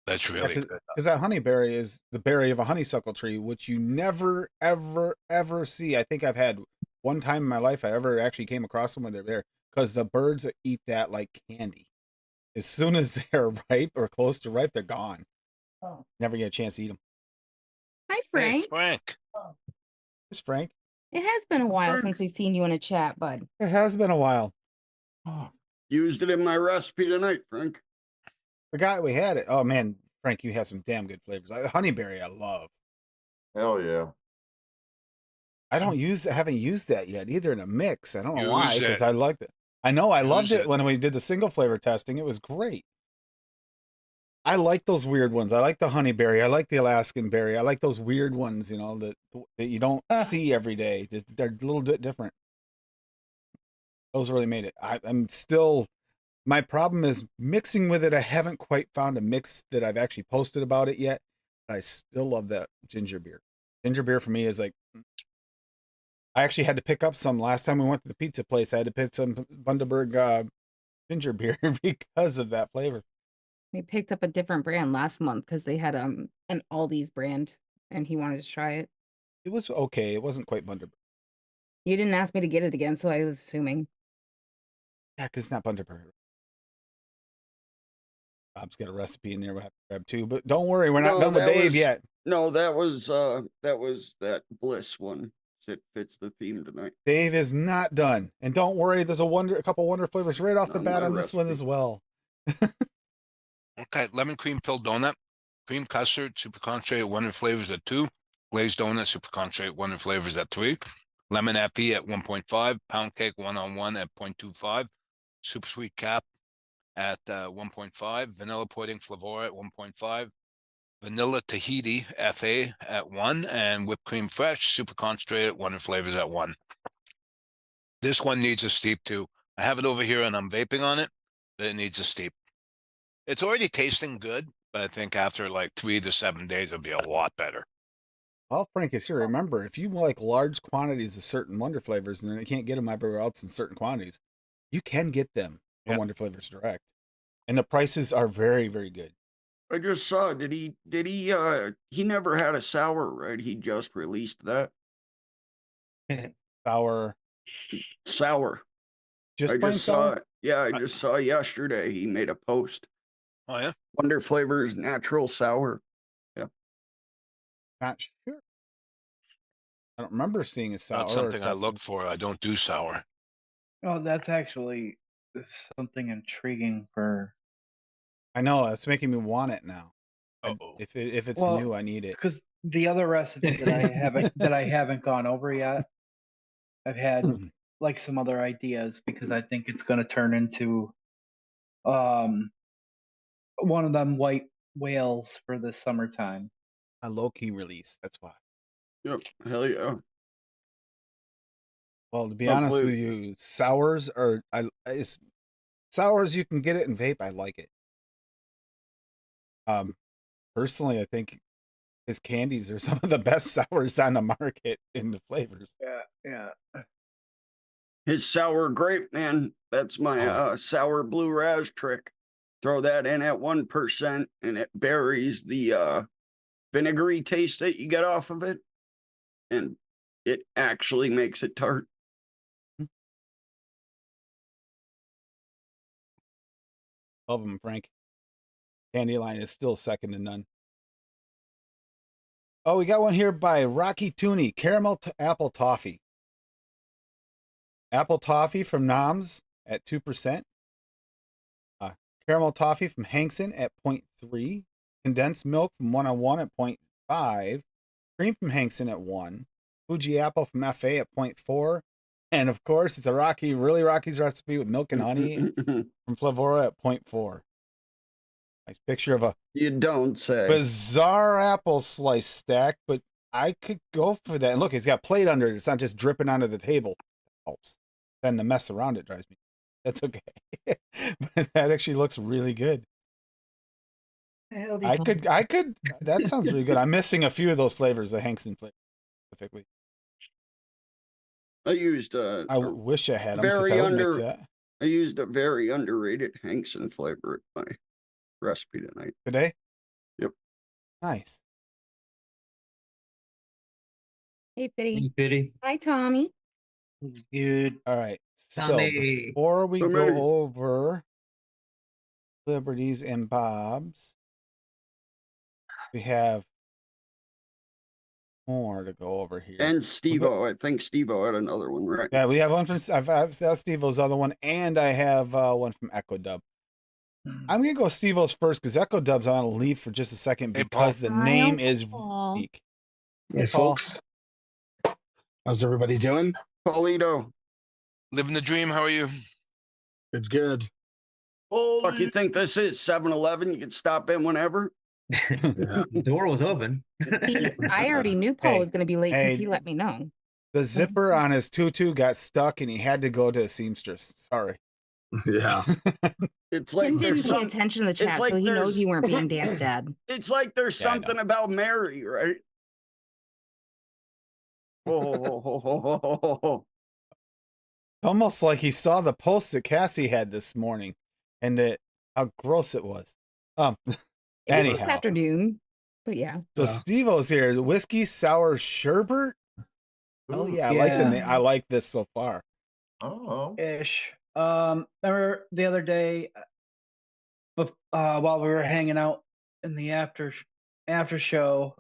That's really good. Because that honeyberry is the berry of a honeysuckle tree, which you never, ever, ever see. I think I've had one time in my life I ever actually came across them when they're there because the birds eat that like candy. As soon as they're ripe or close to ripe, they're gone. Oh. Never get a chance to eat them. Hi, Hey, Frank. Frank. It's Frank. It has been a while Frank. since we've seen you in a chat, bud. It has been a while. Oh, Used it in my recipe tonight, Frank. Forgot we had it. Oh man, Frank, you have some damn good flavors. Honeyberry, I love. Hell yeah. I haven't used that yet either in a mix. I don't know why, Use because it. I liked it. I know I loved Use it it. when we did the single flavor testing. It was great. I like those weird ones. I like the honeyberry. I like the Alaskan berry. I like those weird ones, you know, that you don't see every day. They're a little bit different. Those really made it. I'm still. My problem is mixing with it. I haven't quite found a mix that I've actually posted about it yet. But I still love that ginger beer. Ginger beer for me is like. I actually had to pick up some last time we went to the pizza place. I had to pick some Bundaberg ginger beer because of that flavor. We picked up a different brand last month because they had an Aldi's brand, and he wanted to try it. It was okay. It wasn't quite Bundaberg. You didn't ask me to get it again, so I was assuming. Yeah, because it's not Bundaberg. Bob's got a recipe in there. We'll have to grab two. But don't worry, we're not No, done with that Dave was- yet. No, that was that Bliss one that fits the theme tonight. Dave is not done. And don't worry, there's a couple wonder flavors right off the On bat my on this one recipe. as well. Okay, lemon cream filled donut, cream custard, super concentrated, wonder flavors at 2, glazed donut, super concentrated, wonder flavors at 3, lemon FE at 1.5, pound cake 1-on-1 at 0.25, super sweet cap at 1.5, vanilla pudding flavora at 1.5, vanilla Tahiti FA at 1, and whipped cream fresh, super concentrated, wonder flavors at 1. This one needs a steep too. I have it over here and I'm vaping on it, but it needs a steep. It's already tasting good, but I think after like 3 to 7 days, it'll be a lot better. Well, Frank is here. Remember, if you like large quantities of certain wonder flavors and you can't get them everywhere else in certain quantities, you can get them from Yeah. Wonder Flavors Direct. And the prices are very, very good. I just saw. Did he? He never had a sour, right? He just released that Sour. sour. Just I plain just saw sour? it. Yeah, I just saw yesterday. He made a post. Oh yeah, Wonder Flavors Natural Sour. Not sure. I don't remember seeing a sour. that's or something I testing. look for. I don't do sour. Oh, that's actually something intriguing for I know that's making me want it now. And Uh-oh. if it's Well, new, I need it. because the other recipe that I haven't gone over yet, I've had like some other ideas because I think it's going to turn into one of them white whales for the summertime. A low key release. That's why. Yep. Hell yeah. Well, to be honest Hopefully- with you, sours are sours. You can get it in vape. I like it. Personally, I think his candies are some of the best sours on the market in the flavors. Yeah. His sour grape, man. That's my sour blue raz trick. Throw that in at 1%, and it buries the vinegary taste that you get off of it, and it actually makes it tart. Love them, Frank. Candy line is still second to none. Oh, we got one here by Rocky Tooney, caramel apple toffee. Apple toffee from Noms at 2%. Caramel toffee from Hankson at 0.3. Condensed milk from 1-on-1 at 0.5. Cream from Hankson at 1. Fuji apple from FA at 0.4. And of course, it's a Rocky's recipe with milk and honey from Flavora at 0.4. Nice picture of a You don't say. bizarre apple slice stack, but I could go for that. And look, it's got plate under it. It's not just dripping onto the table. That helps. Then the mess around it drives me. That's okay. But that actually looks really good. I could. That sounds really good. I'm missing a few of those flavors, the Hankson flavor specifically. I used I wish I had them because very I would mix under- that I used a very underrated Hankson flavor in my recipe tonight. today. Yep. Nice. Hey, Fitty. Pity. Hi, Tommy. Good. All right. So Tommy. before we Tommy. go over Liberties and Bob's, we have more to go over here. And Steve-O. I think Steve-O had another one, right? Yeah, we have one from I've Steve-O's other one, and I have one from Echo Dub. I'm gonna go Steve-O's first because Echo Dub's on a leave for just a second Hey, Paul. because the Hi, name Uncle is Paul. unique. Hey, Hey, Paul. folks. How's everybody doing? Polito. Living the dream. How are you? Good, good. Fuck, you think this is 7-Eleven? You can stop in whenever? Yeah. The door was open. I already knew Paul Hey, was going to be late because hey. he let me know. The zipper on his tutu got stuck, and he had to go to a seamstress. Sorry. Yeah. It's Tim like didn't there's pay some, attention to the chat, like so he knows there's- you weren't being Dad's dad. it's like there's Yeah, I know. something about Mary, right? Oh, Almost like he saw the post that Cassie had this morning, and how gross it was. It was this Anyhow, afternoon, but yeah. so Yeah. Steve-O's here. Whiskey sour sherbet. Oh yeah, I like the Yeah. name. I like this so far. Oh, Ish. Remember the other day, while we were hanging out in the after show,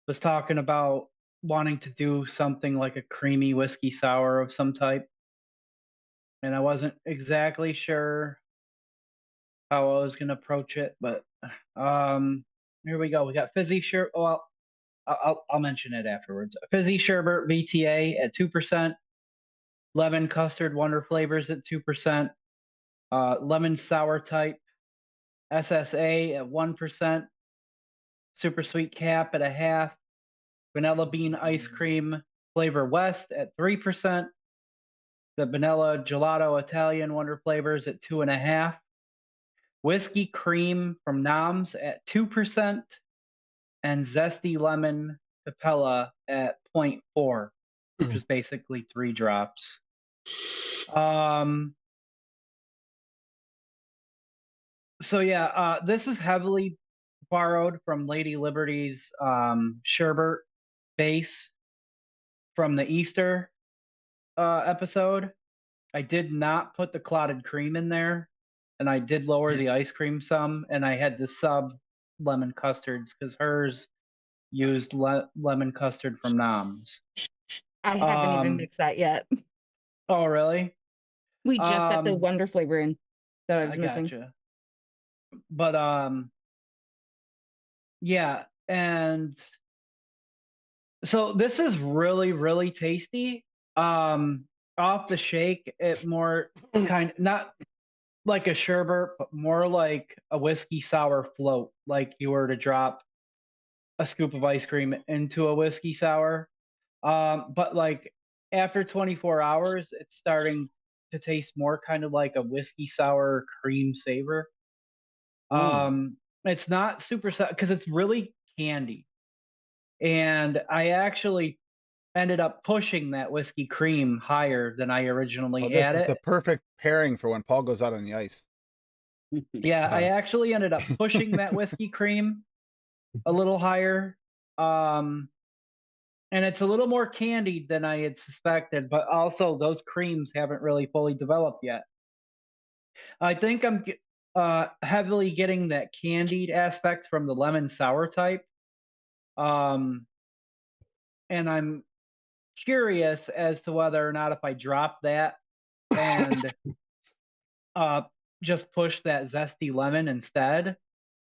was talking about wanting to do something like a creamy whiskey sour of some type, and I wasn't exactly sure how I was going to approach it, but here we go. We got fizzy sherbet. Well, I'll mention it afterwards. Fizzy sherbet VTA at 2%. Lemon custard wonder flavors at 2%. Lemon sour type SSA at 1%. Super sweet cap at 0.5%. Vanilla bean ice cream flavor West at 3%. The vanilla gelato Italian wonder flavors at 2.5%. Whiskey cream from Noms at 2%. And zesty lemon Capella at 0.4, which is basically 3 drops. So yeah, this is heavily borrowed from Lady Liberty's sherbet base from the Easter episode. I did not put the clotted cream in there, and I did lower the ice cream some, and I had to sub lemon custards because hers used lemon custard from Noms. I haven't even mixed that yet. Oh, really? We just got the wonder flavor in that I was missing. Gotcha. But yeah, and so this is really, really tasty. Off the shake, it more kind of not like a sherbet, but more like a whiskey sour float, like you were to drop a scoop of ice cream into a whiskey sour. But like after 24 hours, it's starting to taste more kind of like a whiskey sour cream savor. It's not super because it's really candy, and I actually ended up pushing that whiskey cream higher than I originally had That's it. the perfect pairing for when Paul goes out on the ice. Yeah, I actually ended up pushing that whiskey cream a little higher. And it's a little more candied than I had suspected, but also those creams haven't really fully developed yet. I think I'm heavily getting that candied aspect from the lemon sour type. And I'm curious as to whether or not if I drop that and just push that zesty lemon instead,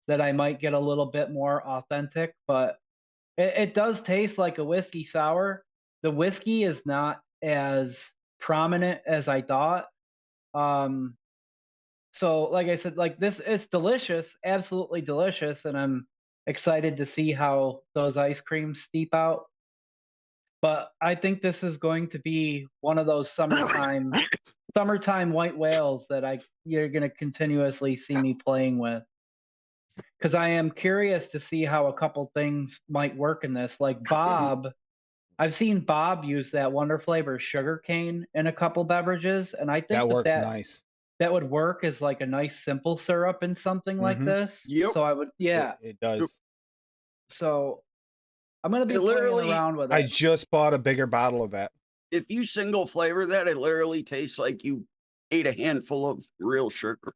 that I might get a little bit more authentic. But it does taste like a whiskey sour. The whiskey is not as prominent as I thought. So like I said, like this, it's delicious, absolutely delicious, and I'm excited to see how those ice creams steep out. But I think this is going to be one of those summertime white whales that you're going to continuously see me playing with. Because I am curious to see how a couple things might work in this. Like Bob, I've seen Bob use that Wonder Flavor sugarcane in a couple beverages, and I think That works nice. that would work as like a nice simple syrup in something like this. Yep. So I would, yeah. It does. So I'm gonna be playing literally- around with it. I just bought a bigger bottle of that. If you single flavor that, it literally tastes like you ate a handful of real sugar.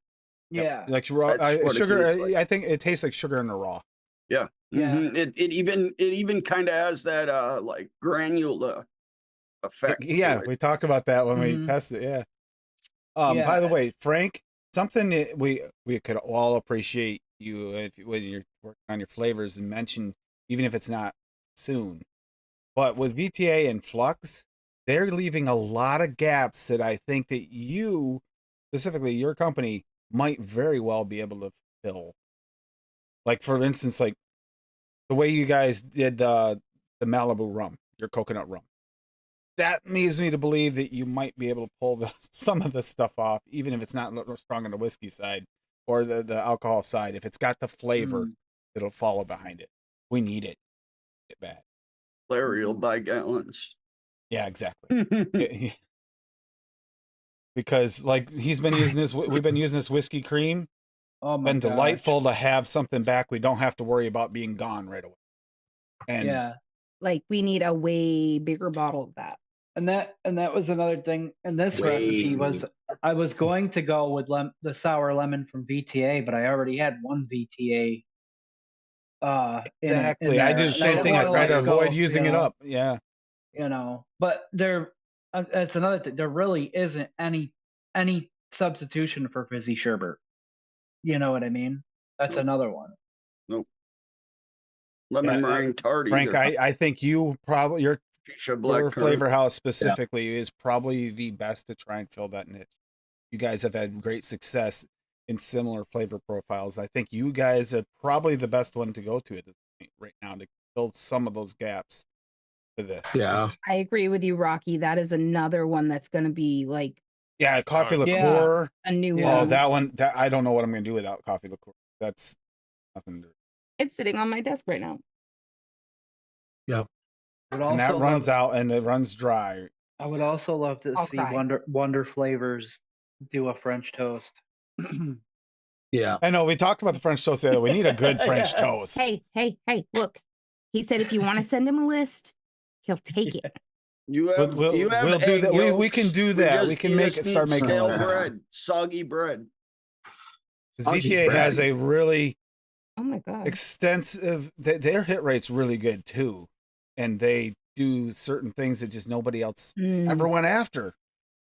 yeah. Like raw That's what it sugar. tastes like. I think it tastes like sugar in the raw. Yeah. Yeah. It even kind of has that like granular effect. Yeah, to it. we talked about that when we Mhm. tested. Yeah. Yeah. By the way, Frank, something that we could all appreciate you when you're working on your flavors and mention, even if it's not soon. But with VTA and Flux, they're leaving a lot of gaps that I think that you, specifically your company, might very well be able to fill. Like for instance, like the way you guys did the Malibu rum, your coconut rum. That leads me to believe that you might be able to pull some of this stuff off, even if it's not strong on the whiskey side or the alcohol side. If it's got the flavor, it'll follow behind it. We need it. Get bad. Larry will buy gallons. Yeah, exactly. Because like he's been using this, we've been using this whiskey cream. Oh my Been gosh. delightful to have something back. We don't have to worry about being gone right away. And Yeah. Like we need a way bigger bottle of that. And that was another thing. And this recipe was I was going to go with the sour lemon from VTA, but I already had one VTA. exactly. In I there, do the and same didn't thing. I wanna try let to it avoid go, using you it know, up. Yeah. You know, but that's another thing. There really isn't any substitution for fizzy sherbet. You know what I mean? That's Nope. another one. Nope. Lemon meringue tart Frank, either. I think you probably your Black flavor house specifically is probably the best to try and fill that niche. You guys have had great success in similar flavor profiles. I think you guys are probably the best one to go to at this point right now to fill some of those gaps to this. Yeah. I agree with you, Rocky. That is another one that's going to be like Yeah, coffee Sorry. liqueur. a new Yeah. Oh, one. that one. That I don't know what I'm gonna do without coffee liqueur. That's nothing to do. It's sitting on my desk right now. Would And that also runs love, out and it runs dry. I would also love to I'll see cry. Wonder Flavors do a French toast. Yeah. I know we talked about the French toast. We need a good French Yeah. toast. Hey, look. He said if you want to send him a list, he'll take it. You have We'll you have do egg that. We can yolks. do that. We can you make just it. Start need making stale those. bread, soggy bread. Because Soggy VTA has bread. a really Oh my god. extensive. Their hit rate's really good too, and they do certain things that just nobody else ever went after,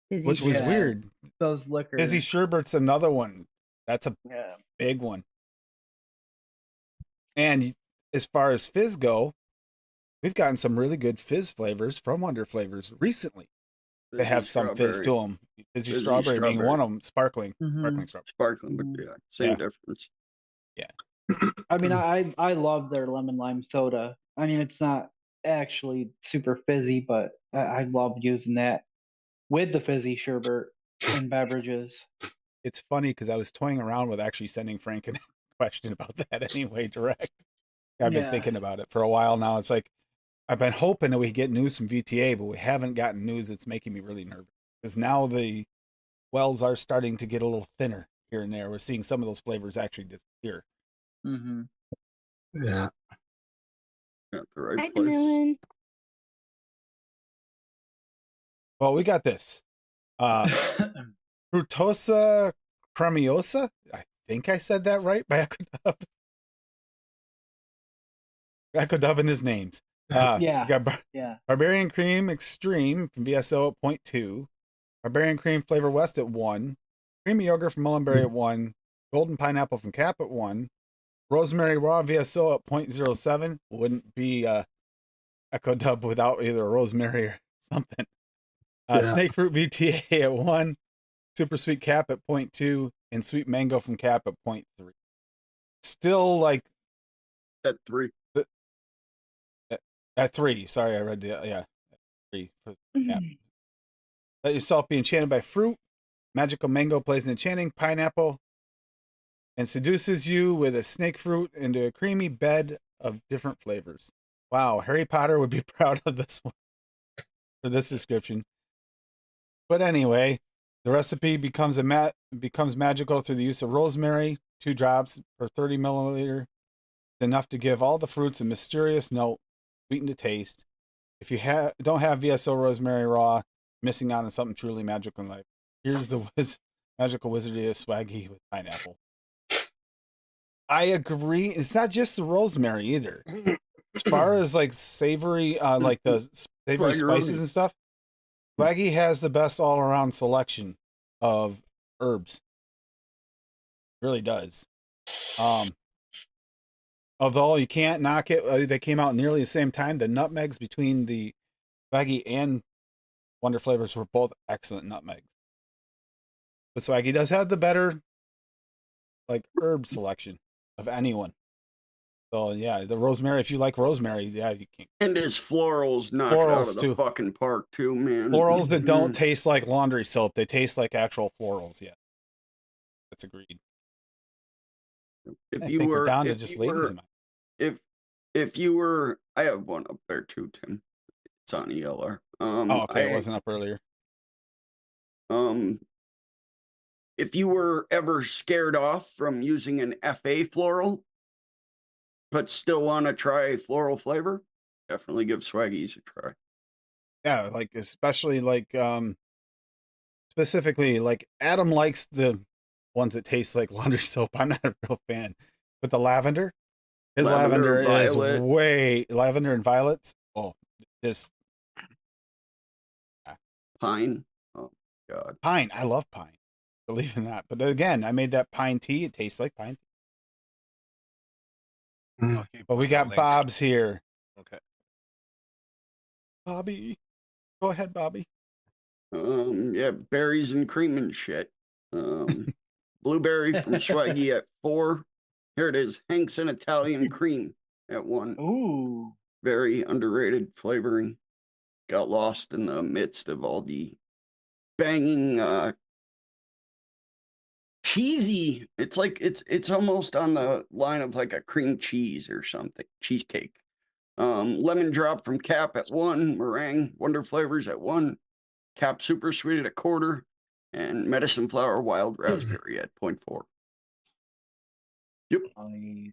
Fizzy which was Yeah. weird. Those liquors. Fizzy sherbet's another one. That's a Yeah. big one. And as far as fizz go, we've gotten some really good fizz flavors from Wonder Flavors recently. They have some fizz to them. Fizzy strawberry being one of them. Sparkling strawberry. Sparkling, but yeah, same difference. I mean, I love their lemon lime soda. I mean, it's not actually super fizzy, but I love using that with the fizzy sherbet in beverages. It's funny because I was toying around with actually sending Frank a question about that anyway, direct. I've been Yeah. thinking about it for a while now. It's like I've been hoping that we get news from VTA, but we haven't gotten news that's making me really nervous. Because now the wells are starting to get a little thinner here and there. We're seeing some of those flavors actually disappear. Mm-hmm. Yeah. Got the right Hi, place. Camillin. Well, we got this. Frutosa Cremiosa. I think I said that right by Echodub in his names. Yeah. We got Yeah. Barbarian Cream Extreme from VSO at 0.2. Barbarian Cream Flavor West at 1. Creamy Yogurt from Mullenberry at 1. Golden Pineapple from Cap at 1. Rosemary Raw VSO at 0.07. Wouldn't be Echo Dub without either a rosemary or something. Snake Fruit VTA at 1. Super Sweet Cap at 0.2. And Sweet Mango from Cap at 0.3. Still like At 3. at 3. Sorry, I read the 3. Yeah. Let yourself be enchanted by fruit. Magical mango plays an enchanting pineapple and seduces you with a snake fruit into a creamy bed of different flavors. Wow, Harry Potter would be proud of this one for this description. But anyway, the recipe becomes magical through the use of rosemary, 2 drops per 30 milliliter. It's enough to give all the fruits a mysterious note, sweeten to taste. If you don't have VSO rosemary raw, missing out on something truly magical in life. Here's the magical wizardry of swaggy with pineapple. I agree. It's not just the rosemary either. As far as like savory, like the savory spices Swaggeroni. and stuff, Swaggy has the best all around selection of herbs. Really does. Although you can't knock it, they came out nearly the same time. The nutmegs between the Swaggy and Wonder Flavors were both excellent nutmegs. But Swaggy does have the better like herb selection of anyone. So yeah, the rosemary. If you like rosemary, yeah, you can. And his florals knock it out Florals of the too. fucking park too, man. Florals that don't Mhm. taste like laundry soap. They taste like actual florals. Yeah, that's agreed. If I you think we're were, down to if just you ladies. were, In my... if you were, I have one up there too, Tim. It's on ELR. Oh, okay, it wasn't up earlier. If you were ever scared off from using an FA floral, but still want to try floral flavor, definitely give Swaggies a try. Yeah, like especially like specifically like Adam likes the ones that taste like laundry soap. I'm not a real fan, but the lavender, his lavender, is violet, way lavender and violets. Oh, just pine. Oh God. pine. I love pine. Believe it or not, but again, I made that pine tea. It tastes like pine. I'll keep But we putting the got links. Bob's here. Okay. Bobby, go ahead, Bobby. Yeah, berries and cream and shit. Blueberry from Swaggy at 4. Here it is, Hanks and Italian cream at 1. Ooh. Very underrated flavoring. Got lost in the midst of all the banging cheesy. It's like it's almost on the line of like a cream cheese or something. Cheesecake. Lemon drop from Cap at 1, meringue, Wonder Flavors at 1, Cap super sweet at 1/4, and medicine flower wild raspberry at 0.4. Yep. Nice.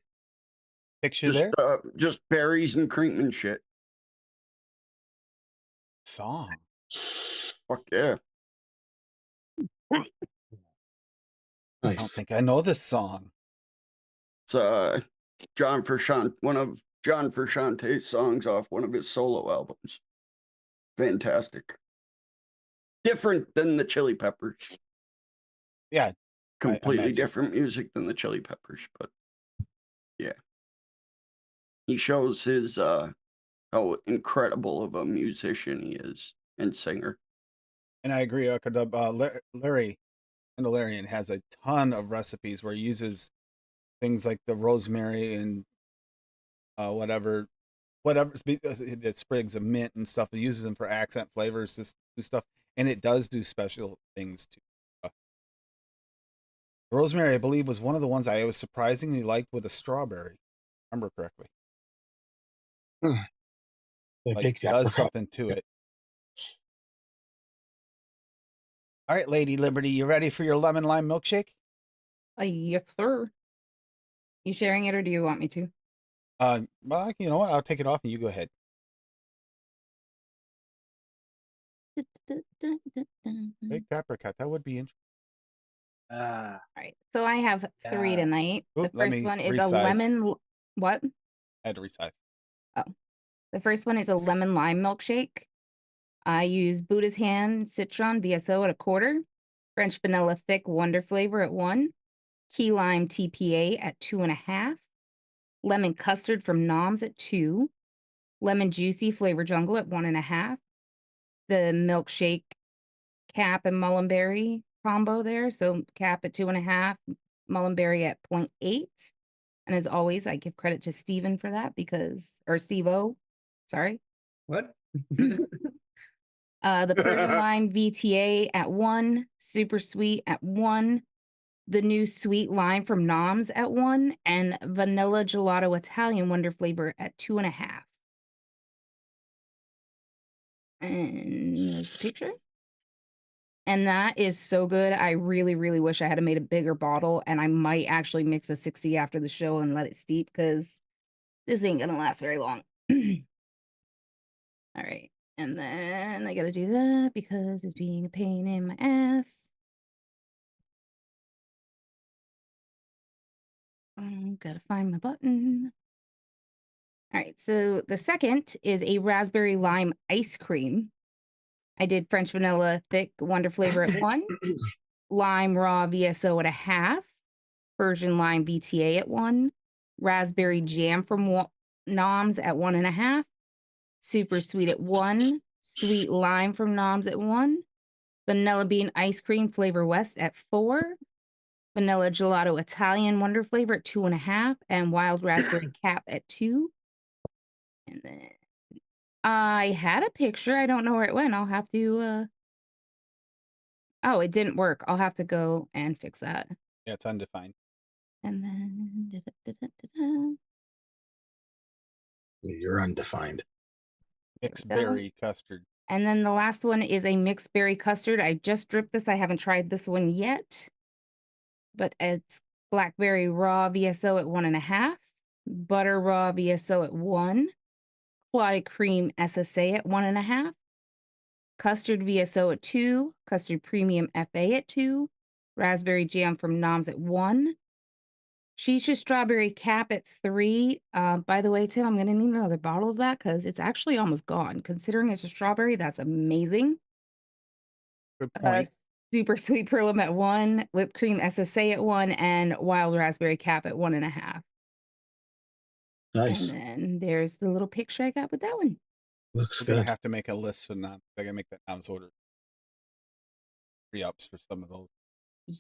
Picture there. Just berries and cream and shit. Song. Fuck yeah. I don't Nice. think I know this song. It's John Frusciante, one of John Frusciante's songs off one of his solo albums. Fantastic. Different than the Chili Peppers. Yeah, Completely imagine. different music than the Chili Peppers, but yeah. He shows his how incredible of a musician he is and singer. And I agree. Larry Candelaria has a ton of recipes where he uses things like the rosemary and whatever the sprigs of mint and stuff. He uses them for accent flavors, this do stuff, and it does do special things too. Rosemary, I believe, was one of the ones I was surprisingly liked with a strawberry. If I remember correctly, They like take that does for help. something to it. All right, Lady Liberty, you ready for your lemon lime milkshake? Yes, sir. You sharing it or do you want me to? Well, you know what? I'll take it off and you go ahead. Baked apricot, that would be interesting. Ah. All right. So I have 3 Yeah. tonight. Oop, The let first me one is a resize. lemon. What? I had to resize. The first one is a lemon lime milkshake. I use Buddha's Hand Citron VSO at 1/4, French vanilla thick Wonder Flavor at 1, key lime TPA at 2.5, lemon custard from Noms at 2, lemon juicy Flavor Jungle at 1.5, the milkshake Cap and Mullenberry combo there. So Cap at 2.5, Mullenberry at 0.8. And as always, I give credit to Steven for that or Steve-O, sorry. What? The Persian lime VTA at 1, super sweet at 1, the new sweet lime from Noms at 1, and vanilla gelato Italian Wonder Flavor at 2.5. And there's the picture. And that is so good. I really, really wish I had made a bigger bottle, and I might actually mix a 60 after the show and let it steep because this ain't gonna last very long. All right. And then I gotta do that because it's being a pain in my ass. Gotta find my button. All right, so the second is a raspberry lime ice cream. I did French vanilla thick wonder flavor at 1, lime raw VSO at 1/2, Persian lime VTA at 1, raspberry jam from Noms at 1.5, super sweet at 1, sweet lime from Noms at 1, vanilla bean ice cream flavor West at 4, vanilla gelato Italian wonder flavor at 2.5, and wild raspberry cap at 2. And then I had a picture. I don't know where it went. I'll have to. Oh, it didn't work. I'll have to go and fix that. Yeah, it's undefined. And then. You're undefined. Mixed There we go. berry custard. And then the last one is a mixed berry custard. I just dripped this. I haven't tried this one yet. But it's blackberry raw VSO at 1.5, butter raw VSO at 1, clotted cream SSA at 1.5, custard VSO at 2, custard premium FA at 2, raspberry jam from Noms at 1, shisha strawberry cap at 3. By the way, Tim, I'm going to need another bottle of that because it's actually almost gone. Considering it's a strawberry, that's amazing. Good point. Super sweet Perlim at 1, whipped cream SSA at 1, and wild raspberry cap at 1.5. Nice. And then there's the little picture I got with that one. Looks We're gonna good. have to make a list for Noms. I gotta make that Noms order. Pre-ups for some of those.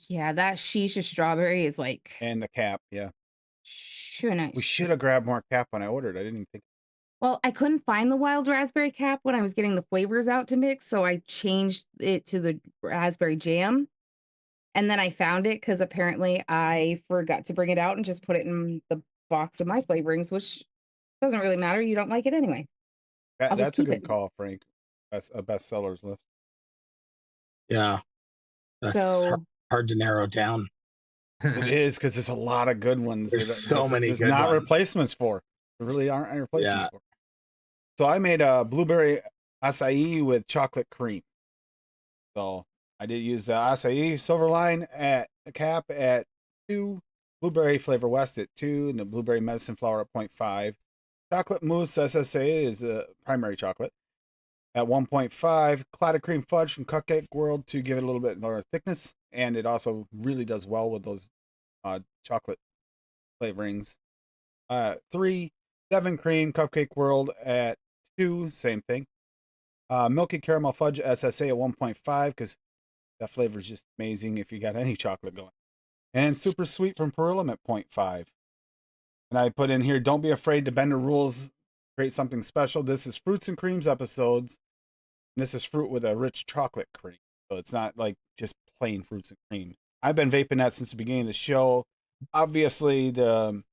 Yeah, that shisha strawberry is like And the cap, yeah. sure nice. We should have grabbed more cap when I ordered. I didn't even think. Well, I couldn't find the wild raspberry cap when I was getting the flavors out to mix, so I changed it to the raspberry jam. And then I found it because apparently I forgot to bring it out and just put it in the box of my flavorings, which doesn't really matter. You don't like it anyway. I'll just That's a keep good it. call, Frank. That's a bestsellers list. Yeah. That's So hard to narrow down. It is because there's a lot of good ones. There's that so many there's good not ones. replacements for. There really aren't any replacements Yeah. for. So I made a blueberry acai with chocolate cream. So I did use the acai silver line at the cap at 2, blueberry flavor West at 2, and the blueberry medicine flower at 0.5. Chocolate mousse SSA is the primary chocolate at 1.5. Clotted cream fudge from Cupcake World to give it a little bit more thickness, and it also really does well with those chocolate flavorings. 3, Devon Cream Cupcake World at 2, same thing. Milky Caramel Fudge SSA at 1.5 because that flavor is just amazing if you got any chocolate going. And Super Sweet from Perlim at 0.5. And I put in here, don't be afraid to bend the rules, create something special. This is Fruits and Creams episodes. And this is fruit with a rich chocolate cream. So it's not like just plain fruits and cream. I've been vaping that since the beginning of the show. Obviously, the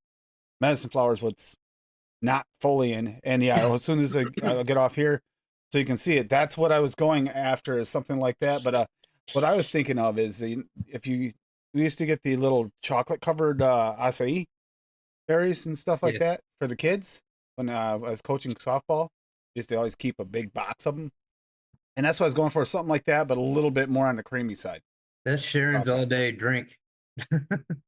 medicine flower is what's not fully in. And yeah, as soon as I'll get off here so you can see it, that's what I was going after, is something like that. But what I was thinking of is if we used to get the little chocolate covered acai berries and stuff like that for the kids when I was coaching softball. Used to always keep a big box of them. And that's what I was going for, something like that, but a little bit more on the creamy side. That's Sharon's all day drink.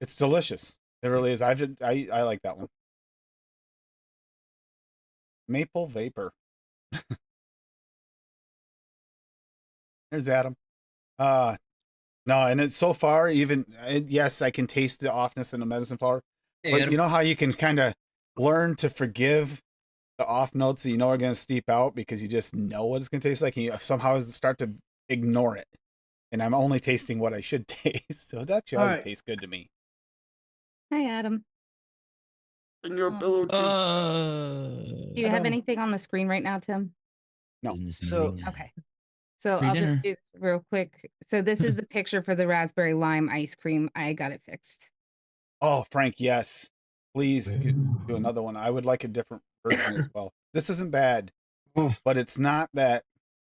It's delicious. It really is. I like that one. Maple vapor. There's Adam. No, and it's so far, yes, I can taste the offness in the medicine flower. But you know how you can kind of learn to forgive the off notes that you know are going to steep out because you just know what it's going to taste like, and you somehow start to ignore it. And I'm only tasting what I should taste, so it actually already tastes good to me. Hi, Adam. And your pillow cheeks. Do you have anything on the screen right now, Tim? No. Business So- meeting. Okay. So Free I'll dinner. just do this real quick. So this is the picture for the raspberry lime ice cream. I got it fixed. Oh, Frank, yes. Please do another one. I would like a different version as well. This isn't bad, but it's not that.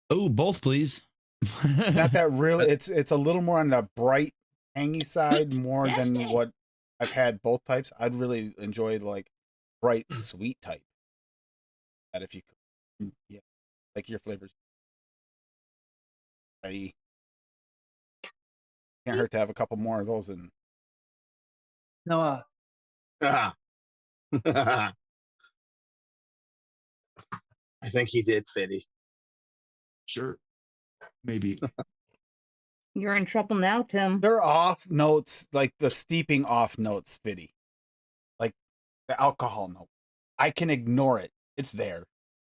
Oh, both, please. It's not that really. It's a little more on the bright, tangy side more than what I've had both types. I'd really enjoy like bright, sweet type. That if you could, yeah, like your flavors. I can't hurt to have a couple more of those in. No, Ah. I think he did, Fitty. Sure. Maybe. You're in trouble now, Tim. They're off notes, like the steeping off notes, Fitty. Like the alcohol note. I can ignore it. It's there,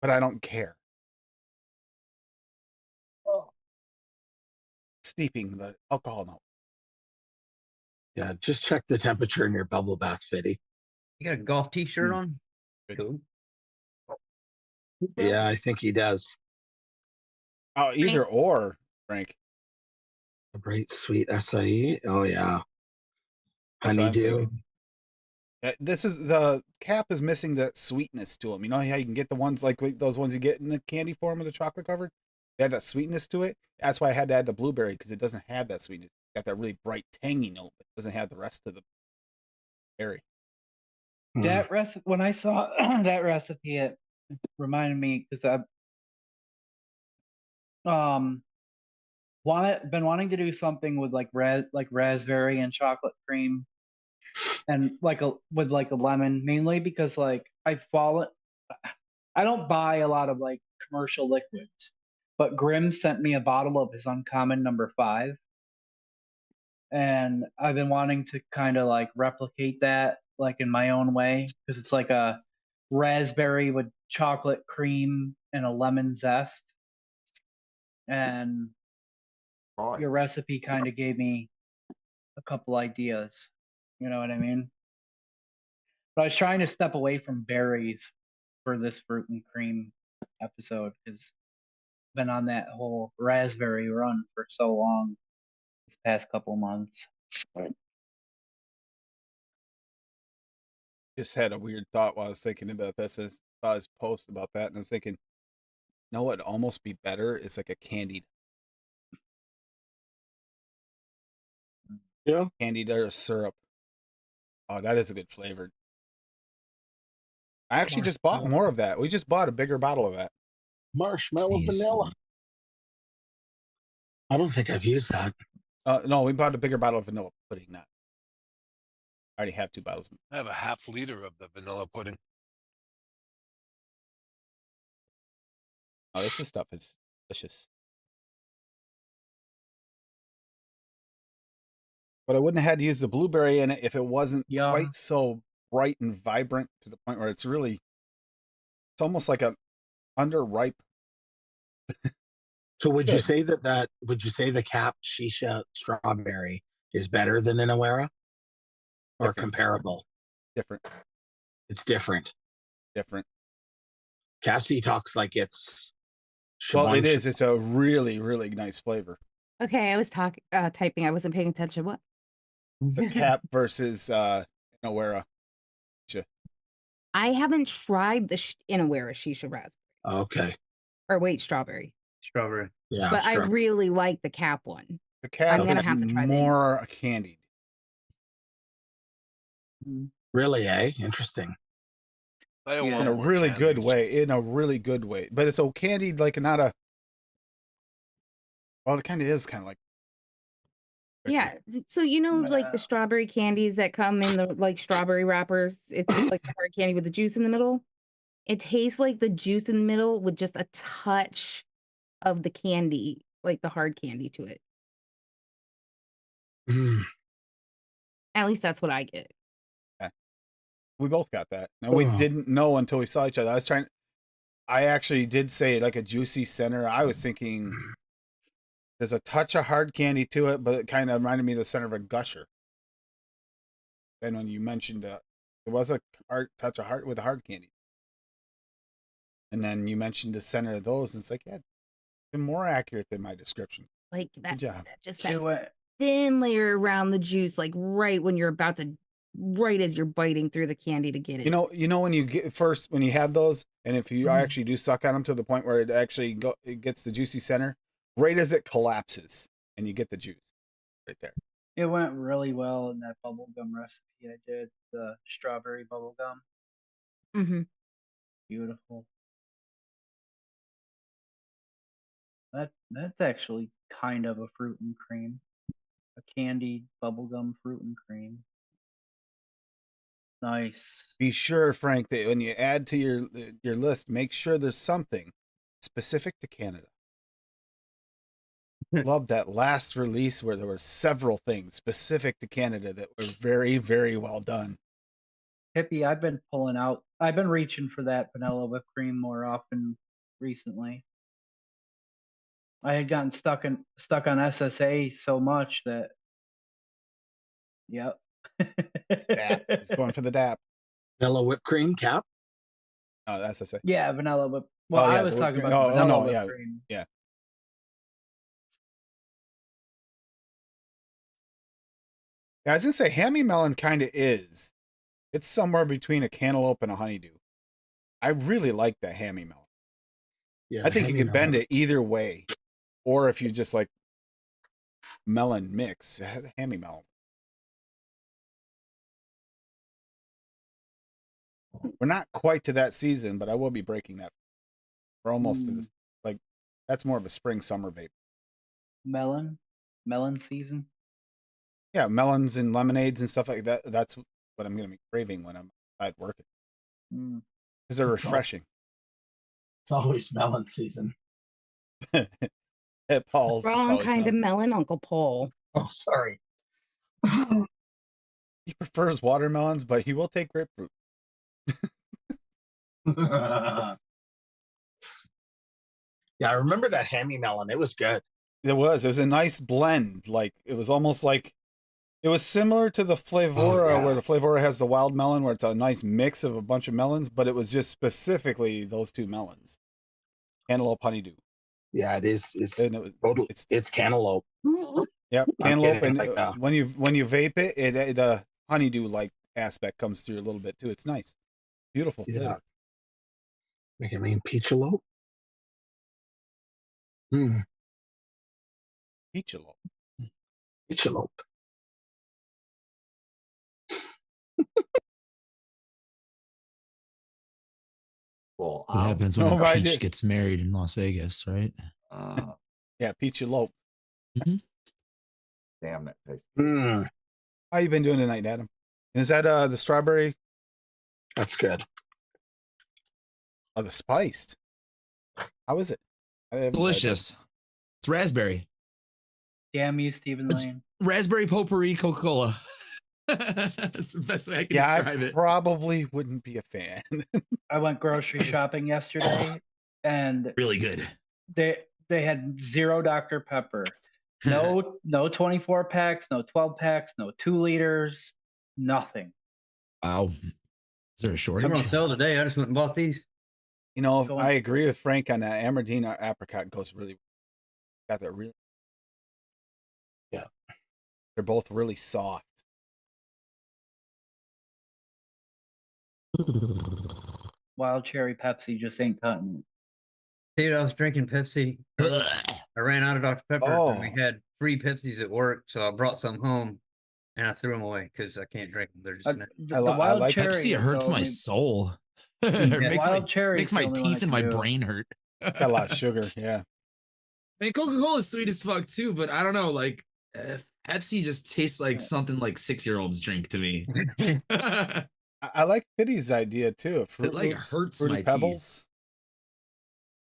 but I don't care. Steeping the alcohol note. Yeah, just check the temperature in your bubble bath, Fitty. You got a golf T-shirt Hmm. on? Good. Cool. Yeah, I think he does. Oh, either or, Frank. A bright, sweet acai. Oh, yeah. That's what I'm Honeydew. thinking. This is the cap is missing that sweetness to them. You know how you can get the ones like those ones you get in the candy form of the chocolate covered? They have that sweetness to it. That's why I had to add the blueberry because it doesn't have that sweetness. It's got that really bright tangy note, but it doesn't have the rest of the berry. Hmm. That recipe, when I saw that recipe, it reminded me because I've been wanting to do something with like raspberry and chocolate cream, and with a lemon, mainly because like I don't buy a lot of like commercial liquids, but Grimm sent me a bottle of his Uncommon number 5, and I've been wanting to kind of like replicate that like in my own way because it's like a raspberry with chocolate cream and a lemon zest, and your Price. recipe kind of gave me a couple ideas. You know what I mean? But I was trying to step away from berries for this fruit and cream episode because I've been on that whole raspberry run for so long this past couple months. Just had a weird thought while I was thinking about this. I saw his post about that, and I was thinking, you know what would almost be better is like a candied Yeah. or syrup. Oh, that is a good flavor. I actually just bought more of that. We just bought a bigger bottle of that. Marshmallow Jeez. vanilla. I don't think I've used that. No, we bought a bigger bottle of vanilla pudding. Not. I already have 2 bottles. I have a half liter of the vanilla pudding. Oh, this stuff is delicious. But I wouldn't have had to use the blueberry in it if it wasn't Yum. quite so bright and vibrant to the point where it's almost like a underripe. So would you Good. say would you say the cap shisha strawberry is better than Inawera? Or Different. comparable? Different. It's different. Cassie talks like it's Well, it Shibang is. It's a really, really nice flavor. Okay, I was typing. I wasn't paying attention. What? The cap versus Inawera. I haven't tried the Inawera shisha raspberry. Okay. Or wait, strawberry. Strawberry. Yeah. But I really like the cap one. The cap I'm gonna is have to try that. more candied. Really, eh? Interesting. I don't Yeah. want In a more really good candies. way. In a really good way. But it's so candied, like not a. Well, it kind of is kind of like. Yeah. So like the strawberry candies that come in the like strawberry wrappers. It's like the hard candy with the juice in the middle. It tastes like the juice in the middle with just a touch of the candy, like the hard candy to it. Mm. At least that's what I get. We both got that. And we Oh. didn't know until we saw each other. I actually did say like a juicy center. I was thinking there's a touch of hard candy to it, but it kind of reminded me of the center of a gusher. Then when you mentioned there was a touch of heart with a hard candy. And then you mentioned the center of those, and it's like, yeah, been more accurate than my description. Like that, job. just It that went, thin layer around the juice, like right when you're about to, right as you're biting through the candy to get it. You know when when you have those, and if you actually do suck on them to the point where it gets the juicy center, right as it collapses, and you get the juice right there. it went really well in that bubblegum recipe I did, the strawberry bubblegum. Mm-hmm. Beautiful. That's actually kind of a fruit and cream. A candied bubblegum fruit and cream. Nice. Be sure, Frank, that when you add to your list, make sure there's something specific to Canada. Love that last release where there were several things specific to Canada that were very, very well done. Hippie, I've been reaching for that vanilla whipped cream more often recently. I had gotten stuck on SSA so much that, yep. DAP. He's going for the DAP. Vanilla whipped cream cap. Oh, that's SSA. Yeah, vanilla whipped. Well, Oh, yeah, I was the whipped talking cream. about the Oh, vanilla no, whipped yeah, cream. yeah. Yeah, I was gonna say hammy melon kind of is. It's somewhere between a cantaloupe and a honeydew. I really like that hammy melon. Yeah, I think you hammy could bend melon. it either way, or if you just like melon mix, hammy melon. We're not quite to that season, but I will be breaking that. We're almost to this. Like, that's more of a spring summer vape. Melon season. Yeah, melons and lemonades and stuff like that. That's what I'm gonna be craving when I'm outside working Mm. because they're It's all- refreshing. It's always melon season. At Paul's, it's Wrong always kind of melon. melon, Uncle Paul. Oh, sorry. He prefers watermelons, but he will take grapefruit. Yeah, I remember that hammy melon. It was good. It was a nice blend. Like it was almost like it was similar to the Flavora, yeah. where the Flavora has the wild melon, where it's a nice mix of a bunch of melons, but it was just specifically those two melons, cantaloupe, honeydew, Yeah, it is. It's and it was total. It's cantaloupe. yep, I'm cantaloupe, kidding, and like that. when you vape it, it honeydew like aspect comes through a little bit too. It's nice, beautiful Yeah. flavor. Make it mean peachalope. Peachalope. Peachalope. Well, What happens when No a peach idea. gets married in Las Vegas, right? Yeah, peachalope. damn that tastes. How you been doing tonight, Adam? Is that the strawberry? That's good. Oh, the spiced. How is it? I haven't tried that. Delicious. It's raspberry. Damn you, Stephen It's- Lane. Raspberry potpourri Coca-Cola. That's the best way I can Yeah, describe I it. probably wouldn't be a fan. I went grocery shopping yesterday, and Really good. they had 0 Dr. Pepper, no 24 packs, no 12 packs, no 2 liters, nothing. Wow. Is there a They're shortage? on sale today. I just went and bought these. You know, Going I for agree with Frank on that. Amardine apricot goes really. Got that really. Yeah. They're both really soft. Wild cherry Pepsi just ain't cutting it. Dude, I was drinking Pepsi. I ran out of Dr. Pepper, and we Oh. had free Pepsis at work, so I brought some home, and I threw them away because I can't drink them. They're just The I wild like cherry. Pepsi, it hurts though, my maybe- soul. Yeah, It makes wild my, cherry makes is my the only one teeth I and my can do. brain hurt. Got a lot of sugar. Yeah. I mean, Coca-Cola is sweet as fuck too, but I don't know, like Pepsi just tastes like Yeah. something like 6-year-olds drink to me. I like Pitty's idea too. Fruit like, Loops, hurts Fruity my teeth. Pebbles.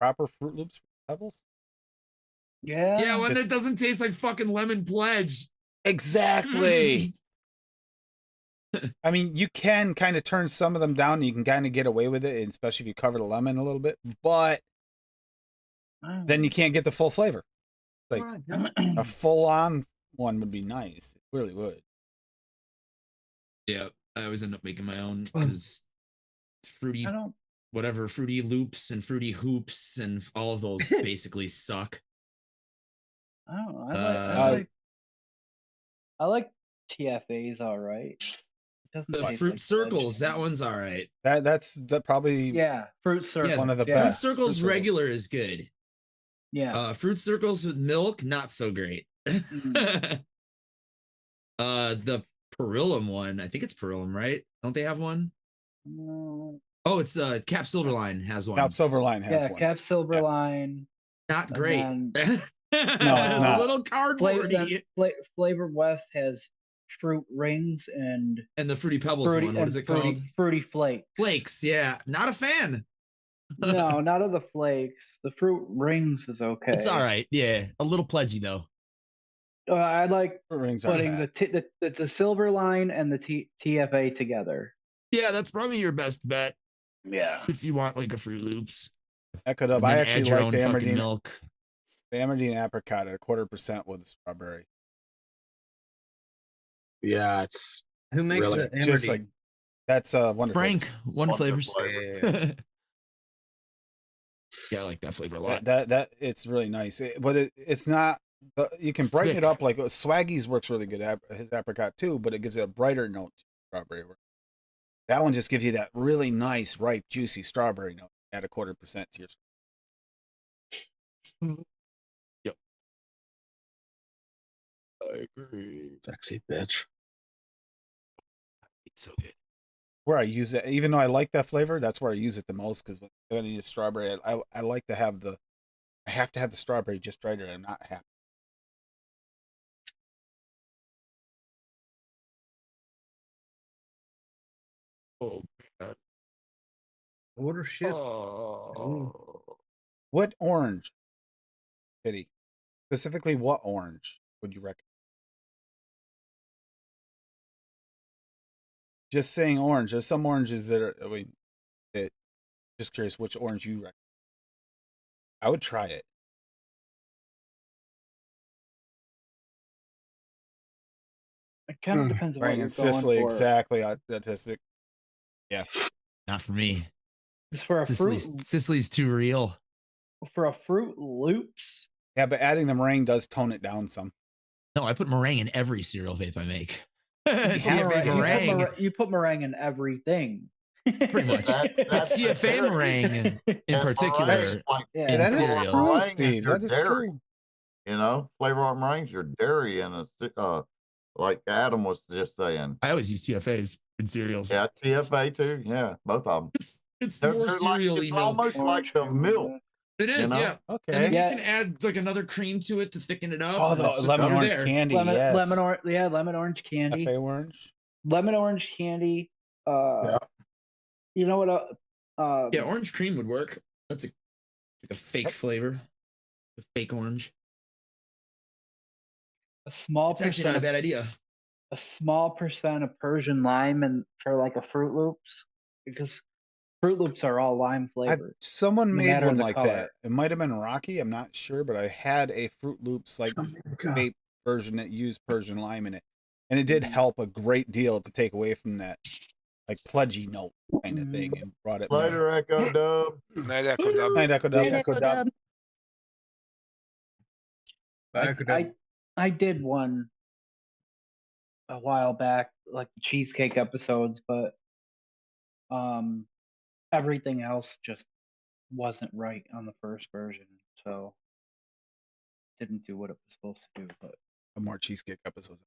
Proper Fruit Loops Pebbles. Yeah. Yeah, one that Just- doesn't taste like fucking lemon pledge. Exactly. I mean, you can kind of turn some of them down. And you can kind of get away with it, especially if you cover the lemon a little bit. But then you can't get the full flavor. Like a full-on one would be nice. It really would. Yeah, I always end up making my own because fruity, I don't. whatever, fruity loops and fruity hoops and all of those basically suck. I don't know. Uh, I like TFA's all right. It doesn't The taste fruit like circles, fudge. that one's all right. That's probably Yeah, fruit circle. Yeah, one of the yeah. Fruit best. circles Fruit Circles. regular is good. Yeah. Fruit circles with milk, not so great. Mm. The Perillum one, I think it's Perillum, right? Don't they have one? No. Oh, it's Cap Silverline has one. Cap Silverline has Yeah, one. Cap Silverline. Not And great. then- No, it's a not. little cardboardy. Flavor West has fruit rings and the Fruity Pebbles one. What is it called? Fruity Flakes. Flakes. Yeah, not a fan. No, not of the flakes. The fruit rings is okay. It's all right. Yeah, a little pledgy though. I like Fruit rings aren't putting bad. it's a silver line and the TFA together. Yeah, that's probably your best bet Yeah. if you want like a Fruit Loops. Echoed up. And I then actually add your like own the fucking Amerdine, milk. the Amerdine apricot at 1/4% with the strawberry. Yeah, it's Who makes Really? the Just like Amerdine? that's Wonder Frank, Flavors. one Wonder flavors. Flavors. Yeah, I like that flavor a lot. That it's really nice, but it's not. You can brighten it Thick. up like Swaggy's works really good. His apricot too, but it gives it a brighter note. To strawberry. That one just gives you that really nice, ripe, juicy strawberry note at 1/4% to your. Yep. I agree. sexy bitch. It's so good. Where I use it, even though I like that flavor, that's where I use it the most because when I need a strawberry, I like to have I have to have the strawberry just right, or I'm not happy. Oh, God. Order ship. Oh. What orange? Pity. Specifically, what orange would you recommend? Just saying orange. There's some oranges that are. Just curious which orange you recommend. I would try it. It kind of depends on what Right you're in Sicily, going for. exactly. Autistic. Yeah. Not for me. It's for a Sicily's too real. Fruit Loops. Yeah, but adding the meringue does tone it down some. No, I put meringue in every cereal vape I make. You TFA put meringue. You put meringue in everything. Pretty much. That's But the TFA dairy. meringue in And particular. meringues, like, Yeah. in That is cereals. true, Meringue is Steve. your That is dairy. true. You know, flavor art meringues are dairy and like Adam was just saying. I always use TFAs in cereals. Yeah, TFA too. Yeah, both of them. It's They're more like, cereal-y it's milk. almost like the milk. It is, know? yeah. Okay. And then Yeah. you can add like another cream to it to thicken it up. Oh, and the it's just lemon over orange there. candy. Yes. lemon orange candy. Cafe orange. Lemon orange candy. Yeah. You know what? Yeah, orange cream would work. That's like a fake flavor. A fake orange. a small It's actually not a percent. bad idea. A small percent of Persian lime and for like a Fruit Loops, because Fruit Loops are all lime flavored. Someone no made matter one the like color. that. It might have been Rocky. I'm not sure, but I had a Fruit Loops like vape version that used Persian lime in it, and it did help a great deal to take away from that like pledgy note kind of thing, and brought it back. Later, Echo Dub. Night, Echo Dub. Night, Echo Dub. Night, Echo Dub. I did one a while back, like the cheesecake episodes, but everything else just wasn't right on the first version, so didn't do what it was supposed to do. But More cheesecake episodes.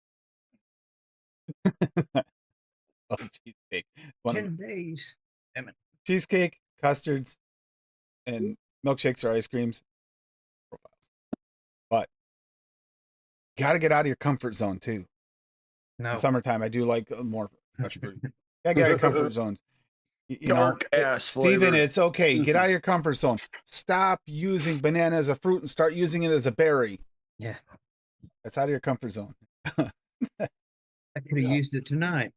Oh, cheesecake. One of 10 days. Damn it. cheesecake, custards, and milkshakes or ice creams. Profiles. But got to get out of your comfort zone too. No. In summertime, I do like more fresh fruit. Gotta get out of your comfort zones. You Dark know, ass Steven, flavor. it's okay. Get out of your comfort zone. Stop using banana as a fruit and start using it as a berry. Yeah. That's out of your comfort zone. I could have used it tonight.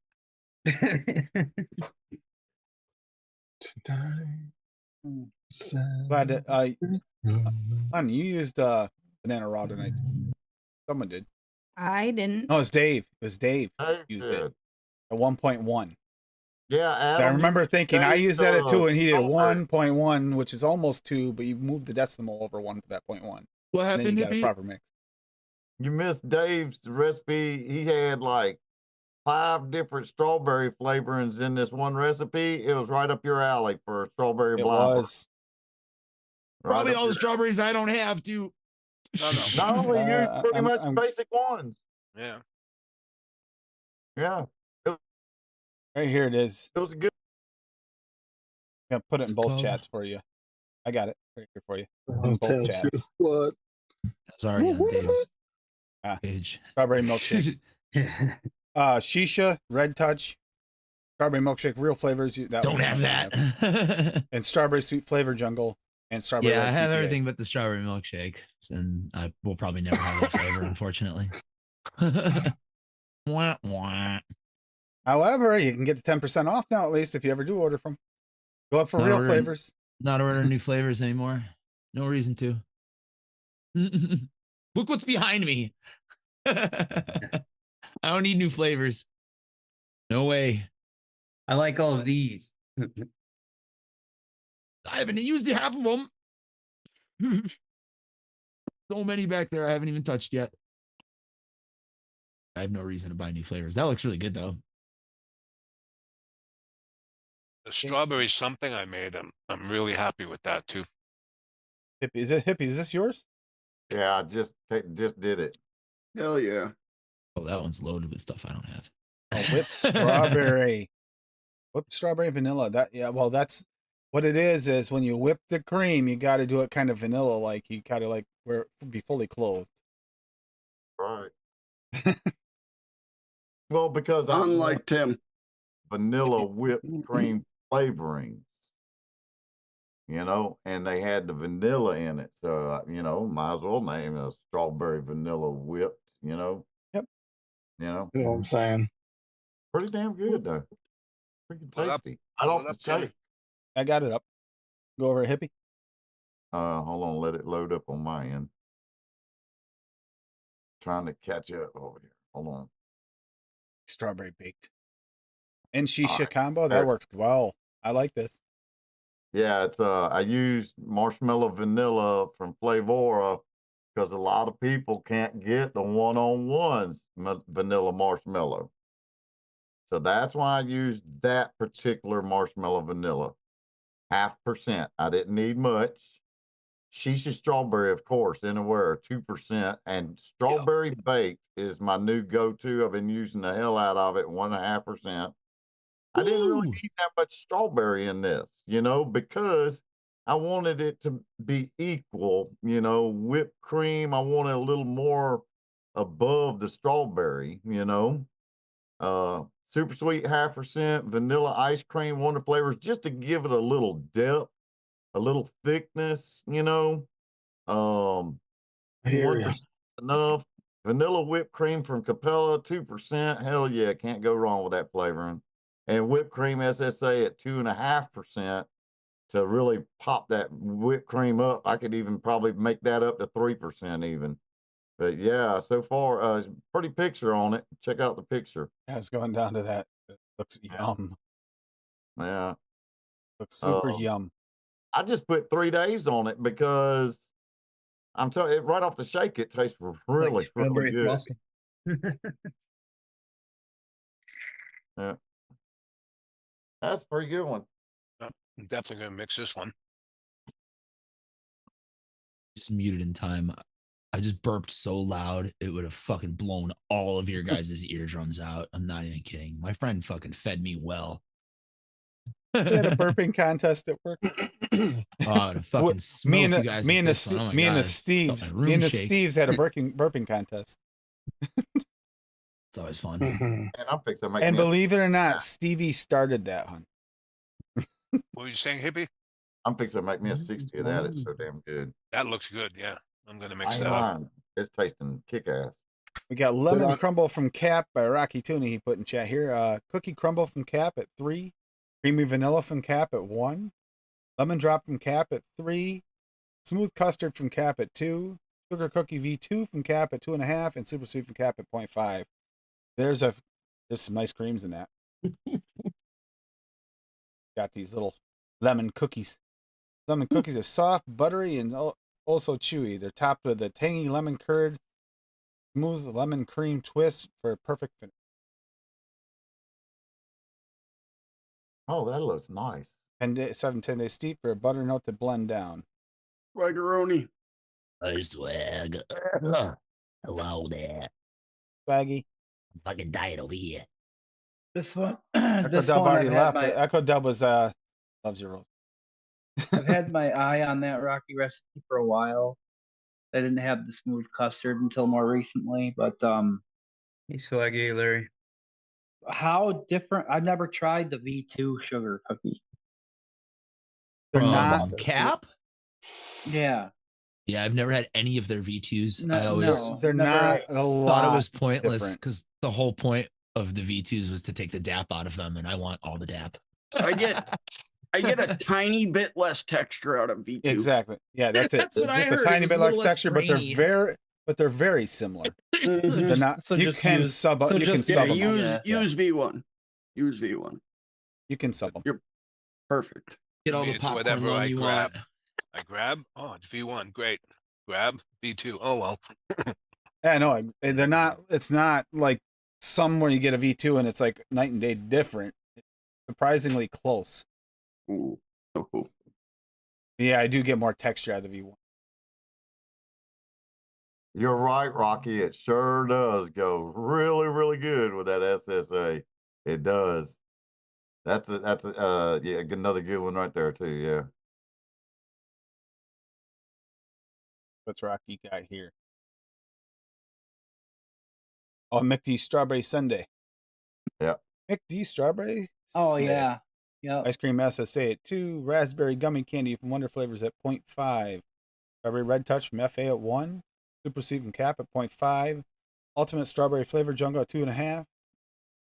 Glad Lon, you used banana raw tonight. Someone did. I didn't. No, it's Dave. It was Dave Dave used did. it at 1.1. Yeah, Adam, I remember thinking I Dave, used that at 2 and he did strawberry. 1.1, which is almost 2, but you moved the decimal over 1 for that 0.1. What And then happened you to got a me? proper mix. You missed Dave's recipe. He had like 5 different strawberry flavorings in this one recipe. It was right up your alley for a strawberry It blind. was. Probably up all the your- strawberries I don't have to. No, we used pretty much I'm- basic ones. Yeah. Yeah, Right here it is. it was good. I'm going to put it in What's it both called? chats for you. I got it right here for you. I'll both tell you chats. what. That was already on Dave's Ah. page. Strawberry milkshake. Shisha, Red Touch, Strawberry Milkshake, Real Flavors. That Don't was the have one I that. and Strawberry Sweet Flavor Jungle and Strawberry Yeah, I Red have TPA. everything but the strawberry milkshake, and I will probably never have that flavor, unfortunately. Wah, wah. However, you can get the 10% off now, at least if you ever do order from. Go up for Not Real ordering- Flavors. Not ordering new flavors anymore. No reason to. Look what's behind me. I don't need new flavors. No way. I like all of these. I haven't used half of them. So many back there I haven't even touched yet. I have no reason to buy new flavors. That looks really good though. The strawberry something I made, I'm really happy with that too. Hippie, is it Hippie? Is this yours? Yeah, I just did it. Hell yeah. Oh, that one's loaded with stuff I don't have. Oh, whipped strawberry. Whipped strawberry vanilla. Well, that's what it is when you whip the cream, you got to do it kind of vanilla like. You got to be fully clothed. Right. Well, because I Unlike Tim. vanilla whipped cream flavorings, and they had the vanilla in it. So, might as well name it a strawberry vanilla whipped, Yep. You know what I'm saying? Pretty damn good, though. Pretty Pull it up. tasty. Pull Right it off up, the Tim. shake. I got it up. Go over Hippie. Hold on, let it load up on my end. Trying to catch up over here. Hold on. Strawberry baked. And shisha right. combo. That There. works well. I like this. Yeah, it's I used marshmallow vanilla from Flavora because a lot of people can't get the one-on-ones vanilla marshmallow. So that's why I used that particular marshmallow vanilla. 0.5%. I didn't need much. Shisha strawberry, of course, anywhere 2%. And strawberry baked is my new go-to. I've been using the hell out of it, 1.5%. I didn't really Ooh. need that much strawberry in this, because I wanted it to be equal, whipped cream. I wanted a little more above the strawberry, super sweet 0.5%, vanilla ice cream, wonder flavors, just to give it a little depth, a little thickness, I hear 1% ya. enough. Vanilla whipped cream from Capella, 2%. Hell yeah, can't go wrong with that flavoring. And whipped cream SSA at 2.5% to really pop that whipped cream up. I could even probably make that up to 3% even. But yeah, so far, it's a pretty picture on it. Check out the picture. Yeah, it's going down to that. It looks yum. Yeah. Looks super Um, yum. I just put 3 days on it because I'm telling you, right off the shake, it tastes Like really, really strawberry good. frosting. Yeah. That's a pretty good one. I'm definitely gonna mix this one. Just muted in time. I just burped so loud it would have fucking blown all of your guys' eardrums out. I'm not even kidding. My friend fucking fed me well. We had a burping contest at work. Oh, I would have fucking smoked you guys. Me and the Oh my me and the God, it felt Steves. my Me room and the shake. Steves had a burping contest. It's always fun. And I'm fixing to make And me a, believe it or not, Stevie started that one. What were you saying, Hippie? I'm fixing to make me a 60 of that. It's so damn good. That looks good. Yeah, I'm gonna mix I that up. mind. It's tasting kick ass. We got lemon Rock- crumble from Cap by Rocky Tuna. He put in chat here. Cookie crumble from Cap at 3. Creamy vanilla from Cap at 1. Lemon drop from Cap at 3. Smooth custard from Cap at 2. Sugar cookie V2 from Cap at 2.5, and super sweet from Cap at 0.5. There's some nice creams in that. Got these little lemon cookies. Lemon cookies are soft, buttery, and also chewy. They're topped with a tangy lemon curd, smooth lemon cream twist for a perfect finish. Oh, that looks nice. 10 day steep for a butter note to blend down. Swaggeroni. I swag. Hello there. Swaggy. I'm fucking dying over here. This one, Echo this Dub one, already I've had left, my, but Echo Dub was loves your rolls. I've had my eye on that Rocky recipe for a while. I didn't have the smooth custard until more recently, but Hey, Swaggy, Larry. how different? I've never tried the V2 sugar cookie. They're From not. Cap. Yeah. Yeah, I've never had any of their V2s. No, I always no, They're never not ate- a lot. thought it was pointless different. because the whole point of the V2s was to take the DAP out of them, and I want all the DAP. I get a tiny bit less texture out of V2. Exactly. Yeah, that's it. That's what I Just heard. a It tiny was bit a little less less texture, but grainy. they're very similar. Mhm. They're not. So you just can use- sub. so You can just- Yeah, sub them. use Yeah. use V1. Use V1. You can sub them. Perfect. Get all Me, the it's popcorn whatever lung I you grab. want. I grab. Oh, it's V1. Great. Grab V2. Oh well. Yeah, no, they're not. It's not like some where you get a V2 and it's like night and day different. It's surprisingly close. Ooh. Oh. Yeah, I do get more texture out of the V1. You're right, Rocky. It sure does go really, really good with that SSA. It does. That's yeah, another good one right there too. Yeah. What's Rocky got here? Oh, McD Strawberry Sundae. Yeah. McD Strawberry. Oh Sundae. yeah. Yep. Ice cream SSA at 2. Raspberry gummy candy from Wonder Flavors at 0.5. Strawberry Red Touch from FA at 1. Super Sweet from Cap at 0.5. Ultimate Strawberry Flavor Jungle at 2.5.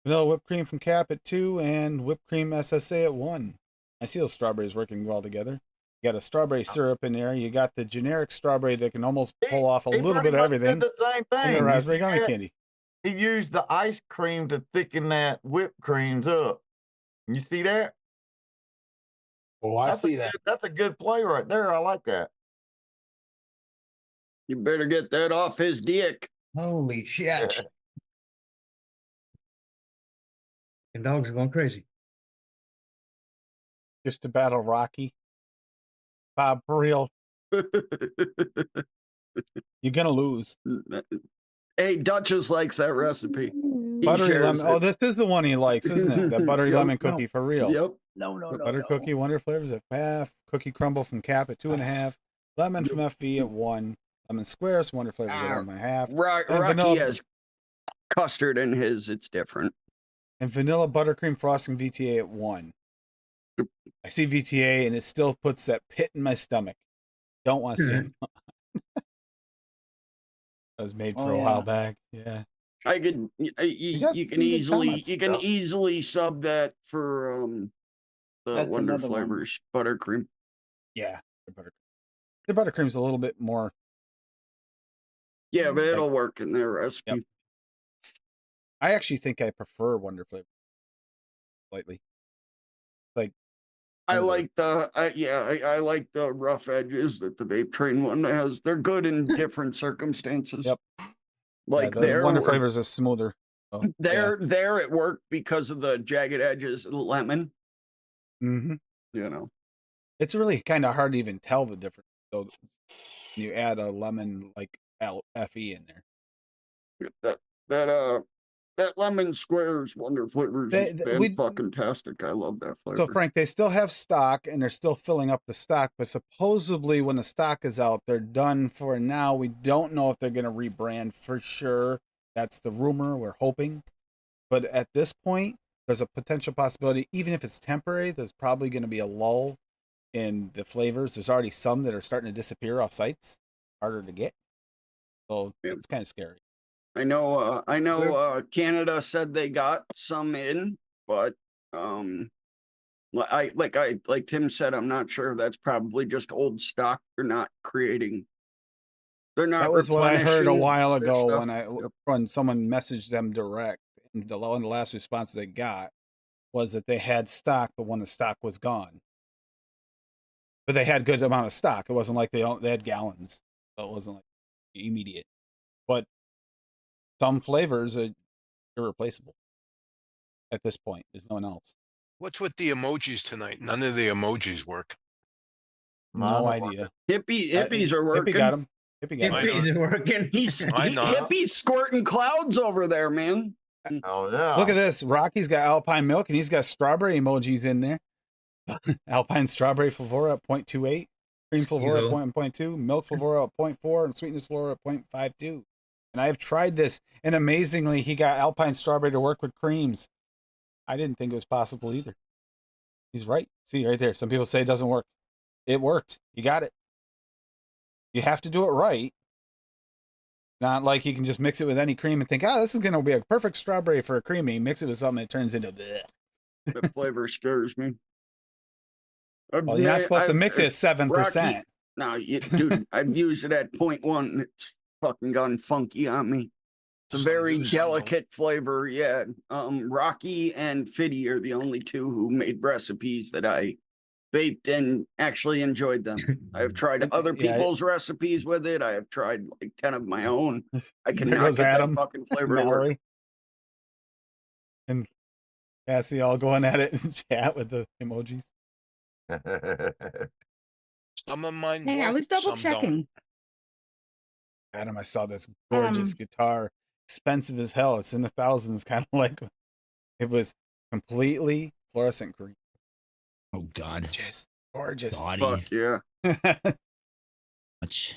Vanilla Whipped Cream from Cap at 2. And Whipped Cream SSA at 1. I see those strawberries working well together. You got a strawberry syrup in there. You got the generic strawberry that can almost pull off a He little pretty bit of much everything. did the same And thing. the You raspberry see gummy that? candy. He used the ice cream to thicken that whipped creams up. You see that? Oh, I see that. That's a good play right there. I like that. You better get that off his dick. Holy shit. And dogs are going crazy. Just to battle Rocky. Bob, for real, you're gonna lose. Hey, Duchess likes that recipe. He Buttery shares lemon. Oh, it. this is the one he likes, isn't it? The buttery Yep. lemon cookie for real. Yep. No. Butter cookie, Wonder Flavors at half. Cookie crumble from Cap at 2.5. Lemon from FV at 1. Lemon squares, Wonder Flavors at 1.5. And Rocky vanilla- has custard in his. It's different. And vanilla buttercream frosting VTA at 1. I see VTA and it still puts that pit in my stomach. Don't want to see him. That was made for a while back. Yeah. I could. got You some can good easily. comments. You can Yep. easily sub that for the That's Wonder another one. Flavors buttercream. Yeah. The buttercream's a little bit more. Yeah, but it'll work in their recipe. Yep. I actually think I prefer Wonder Flavor slightly. Like, I Wonder- like I like the rough edges that the vape train one has. They're good in different circumstances. Yep. Like the there, Wonder Flavors is smoother. So, there it worked because of the jagged edges of the lemon. Mm-hmm. You know, It's really kind of hard to even tell the difference. So you add a lemon like FE in there. that lemon squares Wonder Flavors They- is we- fucking tastic. I love that flavor. So Frank, they still have stock and they're still filling up the stock, but supposedly when the stock is out, they're done for now. We don't know if they're going to rebrand for sure. That's the rumor. We're hoping. But at this point, there's a potential possibility, even if it's temporary, there's probably going to be a lull in the flavors. There's already some that are starting to disappear off sites, harder to get. So Yeah. it's kind of scary. I know Canada said they got some in, but like Tim said, I'm not sure. That's probably just old stock. They're not creating. They're not. That was what I heard a replenishing while their ago stuff. when someone messaged them direct. And one of the last responses they got was that they had stock, but when the stock was gone. But they had good amount of stock. It wasn't like they had gallons, so it wasn't like immediate. But some flavors are irreplaceable at this point. There's no one else. What's with the emojis tonight? None of the emojis work. No Mine are idea. Hippies are working. Hippie got him. Hippie got Why him. not? Hippies are working. Why not? Hippie's squirting clouds over there, man. Oh yeah. Look at this. Rocky's got Alpine milk and he's got strawberry emojis in there. Alpine strawberry flavora at 0.28, cream flavora at 1.2, milk flavora at 0.4, and sweetness flavora at 0.52. And I've tried this, and amazingly, he got Alpine strawberry to work with creams. I didn't think it was possible either. He's right. See right there. Some people say it doesn't work. It worked. You got it. You have to do it right. Not like you can just mix it with any cream and think, oh, this is going to be a perfect strawberry for a creamy. Mix it with something, it turns into bleh. The flavor scares me. Well, you're not supposed to mix it at 7%. No, dude, I've used it at 0.1. It's fucking gone funky on me. It's a Some very do, some don't. delicate flavor. Yeah. Rocky and Fiddy are the only two who made recipes that I vaped and actually enjoyed them. I've tried other Yeah, people's recipes with it. I have tried like 10 of my own. I There cannot goes get Adam, that fucking flavor to work. Mallory, and Cassie all going at it in chat with the emojis. Some of mine Hey, I work, was double some don't. checking. Adam, I saw this gorgeous guitar, expensive as hell. It's in the thousands, kind of like it was completely fluorescent green. Oh God. Gorgeous, gorgeous. Gaudy. Fuck yeah. Much.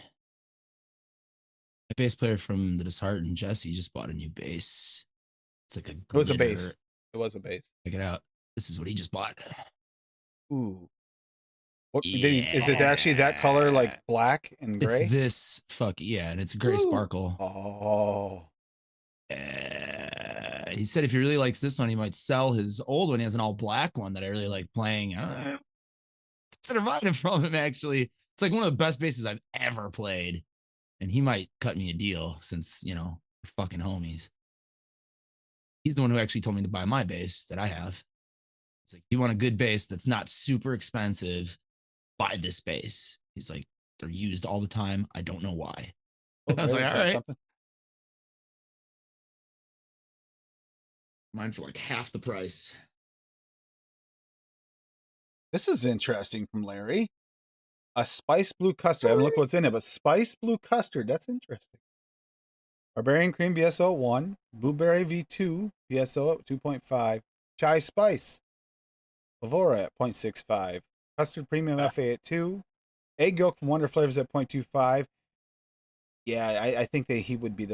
My bass player from the Disheartened, Jesse, just bought a new bass. It's like a glitter. It was a bass. It was a bass. Check it out. This is what he just bought. Ooh. What, is it actually that color, like black and gray? It's this fuck yeah, and it's gray Ooh. sparkle. Oh. He said if he really likes this one, he might sell his old one. He has an all black one that I really like playing. Consider buying it from him. Actually, it's like one of the best basses I've ever played, and he might cut me a deal since we're fucking homies. He's the one who actually told me to buy my bass that I have. It's like, you want a good bass that's not super expensive? Buy this bass. He's like, they're used all the time. I don't know why. Oh, I was like, there's all right. something. Mine for like half the price. This is interesting from Larry. A spice blue custard. I haven't looked what's in it, but spice blue custard. That's interesting. Barbarian cream VSO at 1. Blueberry V2 VSO at 2.5. Chai spice. Lavora at 0.65. Custard premium FA at 2. Egg yolk from Wonder Flavors at 0.25. Yeah, I think that he would be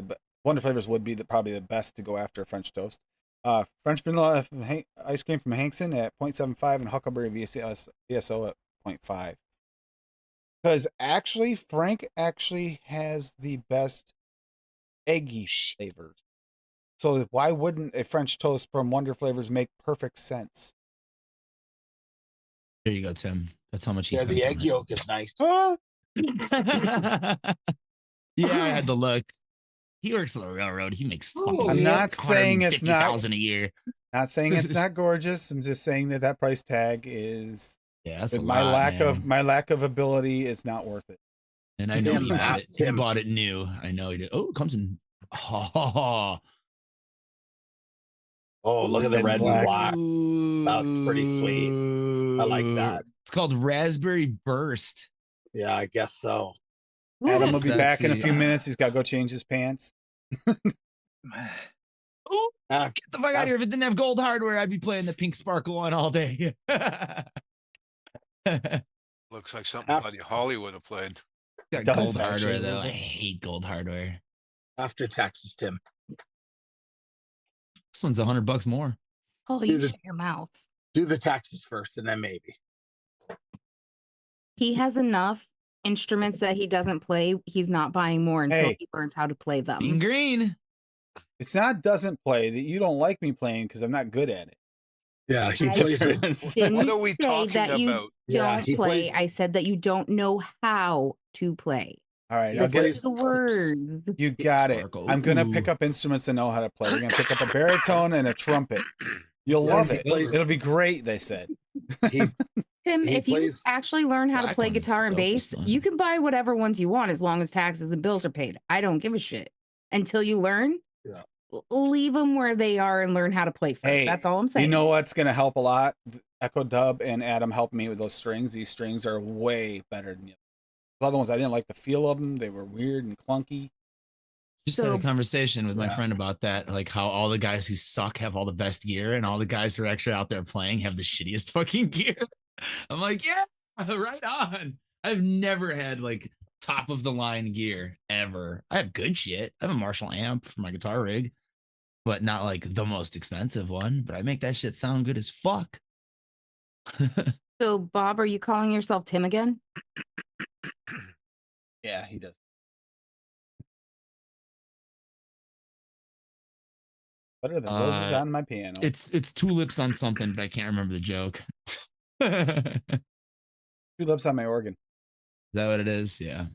Wonder Flavors would be probably the best to go after French toast. French vanilla ice cream from Hankson at 0.75 and Huckleberry VSO at 0.5. Because actually, Frank actually has the best eggy flavors. So why wouldn't a French toast from Wonder Flavors make perfect sense? There you go, Tim. That's how much he's Yeah, the egg yolk is nice. Huh? Yeah, I had to look. He works on the railroad. He makes fucking I'm not saying it's not 150,000 a year. Not saying it's not gorgeous. I'm just saying that price tag is Yeah, that's my lack man. of my lack of ability is not worth it. And I know Tim, he bought it. He Tim. bought it new. I know he did. Oh, it comes in. Oh, Look at the red and black. That's pretty sweet. I like that. It's called Raspberry Burst. Yeah, I guess so. Adam will be back in a Sexy. few minutes. He's got to go change his pants. Ooh, get the fuck out of here. If it didn't have gold hardware, I'd be playing the pink sparkle one all day. Looks like something Buddy Holly would have played. Got Does gold actually hardware a though. little I bit. hate gold hardware. After taxes, Tim. This one's $100 more. Oh, you Dude, shut your mouth. Do the taxes first, and then maybe. He has enough instruments that he doesn't play. He's not buying more until Hey. he learns how to play them. Being green. It's not doesn't play that you don't like me playing because I'm not good at it. Yeah, he I plays it. Difference. Didn't What are we say talking that you about? Yeah, don't he play. plays- I said that you don't know how to play. All right, He I'll Listen get plays- it. to the words. You got it. Sparkle. I'm gonna pick Ooh. up instruments that know how to play. We're gonna pick up a baritone and a trumpet. You'll Yeah, love he it. plays- It'll be great. They said. He, Tim, He if you plays- actually learn how to Black play one's guitar and the bass, dopest one. you can buy whatever ones you want as long as taxes and bills are paid. I don't give a shit. Until you learn, Yeah. leave them where they are and learn how to play first. Hey, That's all I'm saying. You know what's gonna help a lot? Echo Dub and Adam helped me with those strings. These strings are way better than the other ones. I didn't like the feel of them. They were weird and clunky. Just had So- a conversation with my Yeah. friend about that, like how all the guys who suck have all the best gear, and all the guys who are actually out there playing have the shittiest fucking gear. I'm like, yeah, right on. I've never had like top of the line gear ever. I have good shit. I have a Marshall amp for my guitar rig. but not like the most expensive one. But I make that shit sound good as fuck. So, Bob, are you calling yourself Tim again? Yeah, he does. What are the roses on my piano? It's tulips on something, but I can't remember the joke. Tulips on my organ. Is that what it is? Yeah.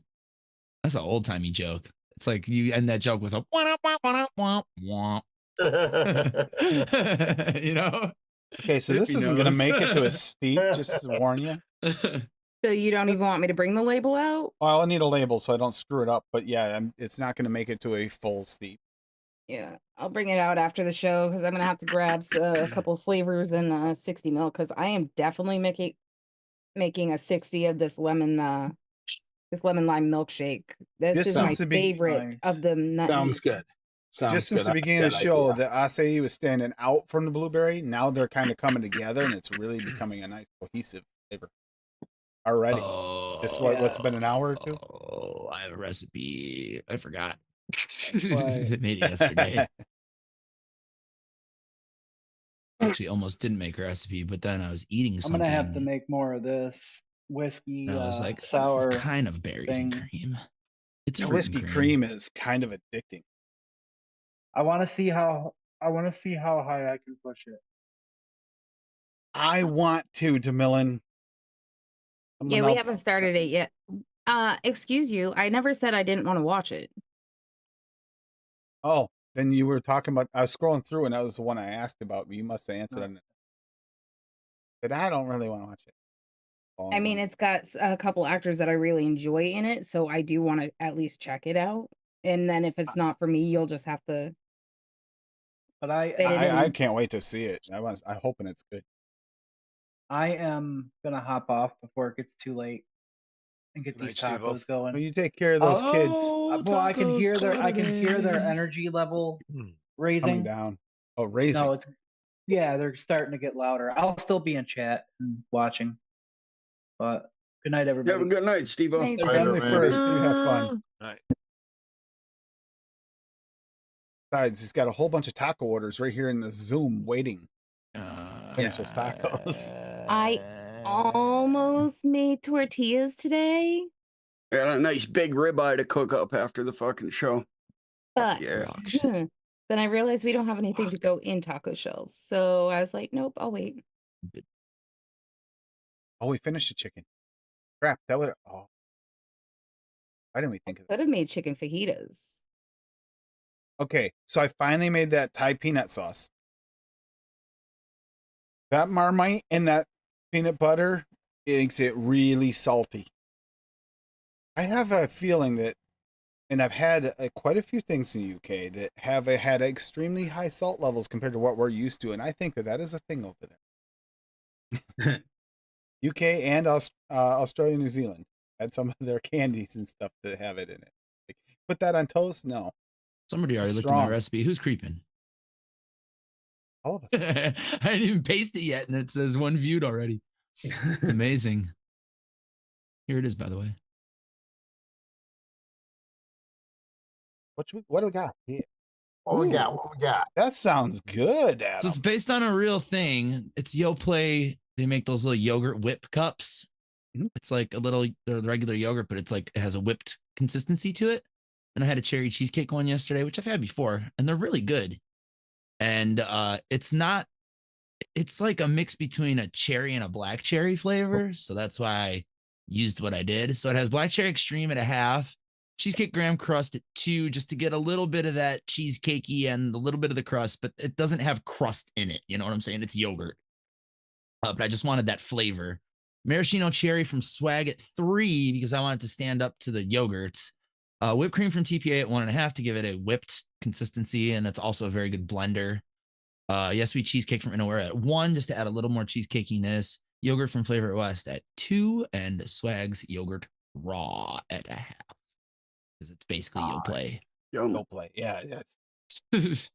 That's an old timey joke. It's like you end that joke with a wah, wah, wah, wah, wah. You know? Okay, so this If he isn't going to knows. make it to a steep, just to warn you. So you don't even want me to bring the label out? Well, I'll need a label so I don't screw it up. But yeah, it's not going to make it to a full steep. Yeah, I'll bring it out after the show because I'm gonna have to grab a couple flavors and 60 ml because I am definitely making a 60 of this lemon lime milkshake. This is my seems to be favorite of the Sounds good. Sounds Just since good. the I like beginning of the that show, idea. the acai was standing out from the blueberry. Now they're kind of coming together, and it's really becoming a nice cohesive flavor. Already, just what's been an hour or two. Oh, I have a recipe. I forgot. why- I made it yesterday. Actually, almost didn't make a recipe, but then I was eating I'm something. gonna have to make more of this whiskey and I was like, sour. this is kind of berries and thing. cream. It's The fruit whiskey and cream is kind of addicting. I want to see how high I can push it. I want to, Demillen. Yeah, we haven't started it yet. Excuse you, I never said I didn't want to watch it. Oh, then you were talking about. I was scrolling through, and that was the one I asked about. But you must have answered on it. But I don't really want to watch it. I mean, it's got a couple actors that I really enjoy in it, so I do want to at least check it out. And then if it's not for me, you'll just have to. But I can't wait to see it. I'm hoping it's good. I am gonna hop off before it gets too late and get these Night, tacos Steve-o. going. Well, you take care of those kids Well, I can hear their energy level coming raising. down. Oh, raising. No, they're starting to get louder. I'll still be in chat and watching. But good night, everybody. Have a good night, Steve-o. Thanks. Family man. first. You have fun. Right. Besides, he's got a whole bunch of taco orders right here in the Zoom waiting. Finish those tacos. I almost made tortillas today, Got a nice big ribeye to cook up after the fucking show. but Yeah. then I realized we don't have anything to go in taco shells. So I was like, nope, I'll wait. Oh, we finished the chicken. Crap, that would. Oh, why didn't we think of that? Could have made chicken fajitas. Okay, so I finally made that Thai peanut sauce. That Marmite and that peanut butter makes it really salty. I have a feeling that, and I've had quite a few things in the UK that have had extremely high salt levels compared to what we're used to, and I think that is a thing over there. UK and Australia, New Zealand had some of their candies and stuff that have it in it. Like, put that on toast? No. Somebody already looked at my recipe. Who's creeping? All of us. I didn't even paste it yet, and it says 1 viewed already. It's amazing. Here it is, by the way. What do we got here? What we got? That sounds good, Adam. So it's based on a real thing. It's Yoplait. They make those little yogurt whip cups. Mhm. It's like the regular yogurt, but it's like it has a whipped consistency to it. And I had a cherry cheesecake one yesterday, which I've had before, and they're really good. And it's like a mix between a cherry and a black cherry flavor. So that's why I used what I did. So it has black cherry extreme at 1/2, cheesecake graham crust at 2, just to get a little bit of that cheesecakey and a little bit of the crust, but it doesn't have crust in it. You know what I'm saying? It's yogurt. But I just wanted that flavor. Maraschino cherry from Swag at 3 because I wanted to stand up to the yogurt. Whipped cream from TPA at 1.5 to give it a whipped consistency, and it's also a very good blender. Yes Sweet cheesecake from Inaware at 1 just to add a little more cheesecakiness. Yogurt from Flavor West at 2, and Swag's yogurt raw at 1/2 because it's basically Yoplait. Yoplait, yeah. That's...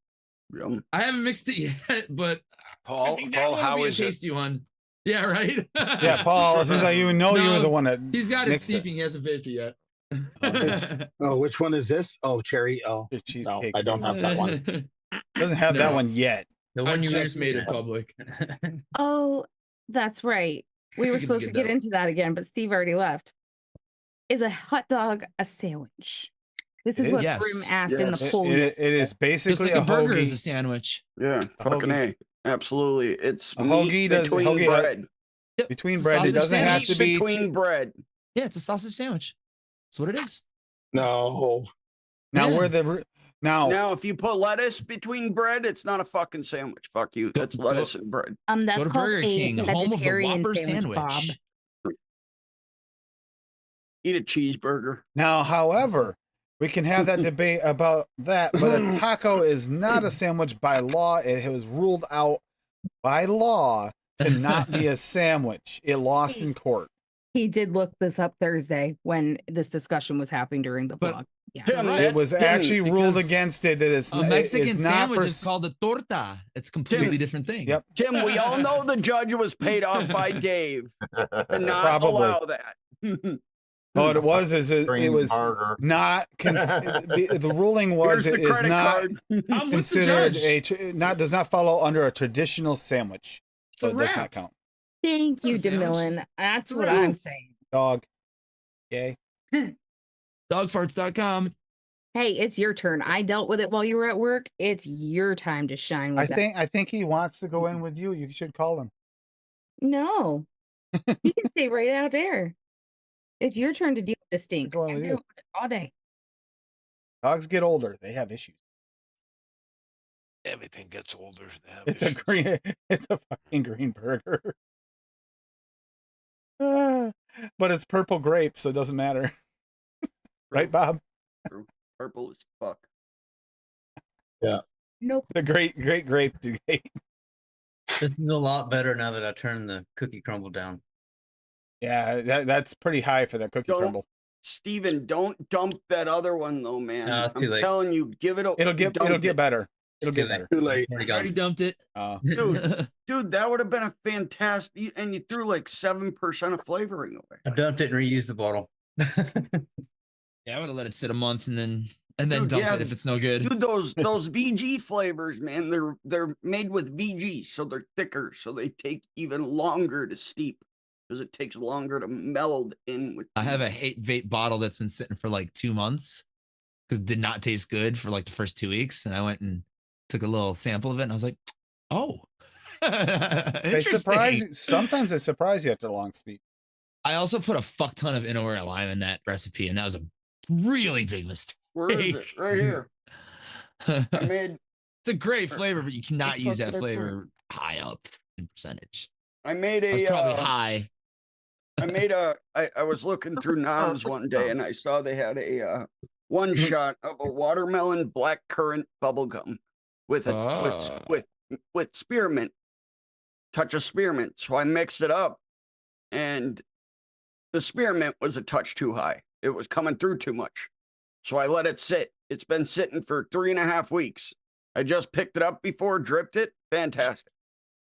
Yum. I haven't mixed it yet, but Paul, how is it? Tasty one. Yeah, right. Yeah, Paul. Since you know you were the one that he's got it mixed steeping. He hasn't baked it yet. Oh, which one is this? Oh, cherry. Oh, The cheesecake. no, I don't have that one. Doesn't have that No. one yet. The I one you just made it mentioned. public. Oh, that's right. We were Gonna supposed to get get that. into that again, but Steve already left. Is a hot dog a sandwich? This It is what is. Brim Yes. asked in the Yes. poll. It yesterday. is Just basically like a a burger is a hoagie. sandwich. Yeah, A fucking hoagie. A. Absolutely. It's A meat hoagie does- between hoagie has- bread. Yep. Between It's a bread, it sausage doesn't have sandwich. to Meat be. between bread. Yeah, it's a sausage sandwich. That's what it is. No. Now Yeah. where the now Now, if you put lettuce between bread, it's not a fucking sandwich. Fuck you. Go- That's go- lettuce and bread. That's Go to called Burger a King, home of the vegetarian Whopper sandwich, Bob. sandwich. Eat a cheeseburger. now, however, we can have that debate about that, but a taco is not a sandwich by law. It was ruled out by law to not be a sandwich. It lost in court. He did look this up Thursday when this discussion was happening during the But- blog. Yeah. Tim, Right. It was Tim, actually ruled because against it. It is A it Mexican is not sandwich for- is called a torta. It's a completely different thing. Yep. Tim, we all know the judge was paid off by Dave to not Probably. allow that. What it was is it Green was burger. not the ruling was Here's the it is credit not card. I'm with the considered judge. does not follow under a traditional sandwich. It's So a it does not wrap. count. Thank you, It's not a sandwich. DeMillan. That's It's a what wrap. I'm saying. Dog. Yay. Dogfarts.com. Hey, it's your turn. I dealt with it while you were at work. It's your time to shine with that. I think he wants to go in with you. You should call him. No, you can stay right out there. It's your turn to deal with the stink. Going I with deal you. with it all day. Dogs get older. They have issues. Everything gets older. They have It's a issues. green it's a fucking green burger. But it's purple grape, so it doesn't matter. Right, Bob? Purple as fuck. Nope. The great grape debate. This is a lot better now that I turned the cookie crumble down. Yeah, that's pretty high for that cookie Don't- crumble. Steven, don't dump that other one though, man. No, it's too I'm late. telling you, give it a It'll get dump it. better. It'll It's get too better. Too late. Already Already gone. dumped it. Dude, that would have been a fantastic, and you threw like 7% of flavoring away. I dumped it and reused the bottle. Yeah, I would have let it sit a month and then Dude, dump yeah. it if it's no good. Dude, those VG flavors, man, they're made with VG, so they're thicker, so they take even longer to steep because it takes longer to meld in with. I have a hate vape bottle that's been sitting for like 2 months because it did not taste good for like the first 2 weeks. And I went and took a little sample of it and I was like, oh, They surprise interesting. you. Sometimes they surprise you after a long steep. I also put a fuck ton of Inawera lime in that recipe, and that was a really big mistake. Where is it? Right here. I it's made a great flavor, but you cannot the use fuck that did I put? flavor high up in percentage. I made I was a probably high. I was looking through Noms one day and I saw they had a one shot of a watermelon black currant bubble gum with a Ah. with spearmint, touch of spearmint. So I mixed it up and the spearmint was a touch too high. It was coming through too much. So I let it sit. It's been sitting for 3.5 weeks. I just picked it up before, dripped it. Fantastic.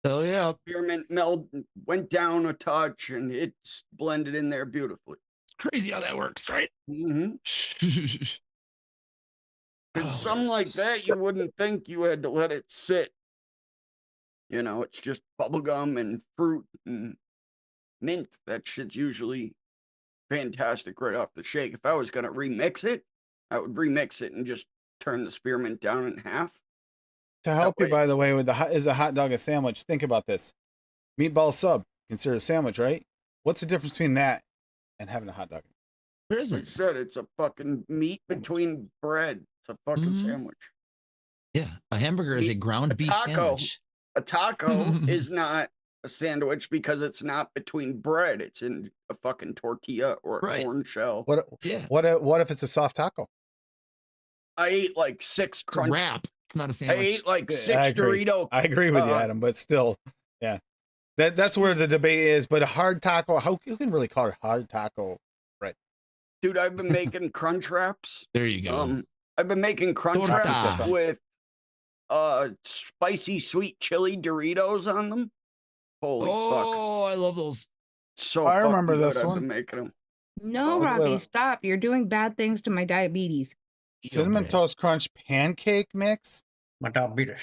Hell yeah. Spearmint meld went down a touch and it's blended in there beautifully. Crazy how that works, right? Mm-hmm. And Oh, some where's like this? that, you wouldn't think you had to let it sit. You know, it's just bubblegum and fruit and mint. That shit's usually fantastic right off the shake. If I was going to remix it, I would remix it and just turn the spearmint down in half. To help you, way by the way, with is a hot dog a sandwich? Think about this. Meatball sub, considered a sandwich, right? What's the difference between that and having a hot dog? Where Like is I it? said, it's a fucking meat between bread. It's a fucking Mhm. sandwich. Yeah, a hamburger is a ground a beef taco. sandwich. A taco is not a sandwich because it's not between bread. It's in a fucking tortilla or a Right. corn shell. What Yeah, what if it's a soft taco? I ate like 6 it's a crunch. wrap. It's not a I sandwich. ate like Yeah, 6 I agree. Dorito. I agree with you, Uh, Adam, but still, yeah. That's where the debate is. But a hard taco, how you can really call it hard taco? Dude, I've been making crunch wraps. There you go. I've been making crunch Torta. wraps with spicy sweet chili Doritos on them. Holy fuck. Oh, I love those. So I remember fucking good this I've one. been making them. No, Oh, wait, Robbie, wait. stop. You're doing bad things to my diabetes. Yo, Cinnamon bread. Toast Crunch pancake mix. My dog beat us.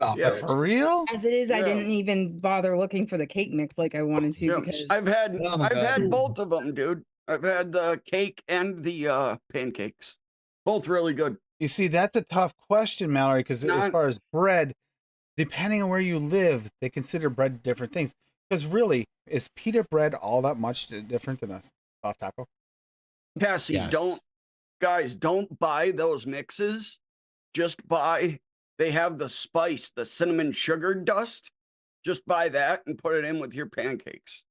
Stop Yeah. it. For real? As it is, I Yeah. didn't even bother looking for the cake mix like I wanted to Yeah, because I've had Oh my I've God. had both of them, dude. I've had the cake and the pancakes. Both really good. You see, that's a tough question, Mallory, because as Not- far as bread, depending on where you live, they consider bread different things. Because really, is pita bread all that much different than a soft taco? Cassie, Yes. don't buy those mixes. Just buy. They have the spice, the cinnamon sugar dust. Just buy that and put it in with your pancakes.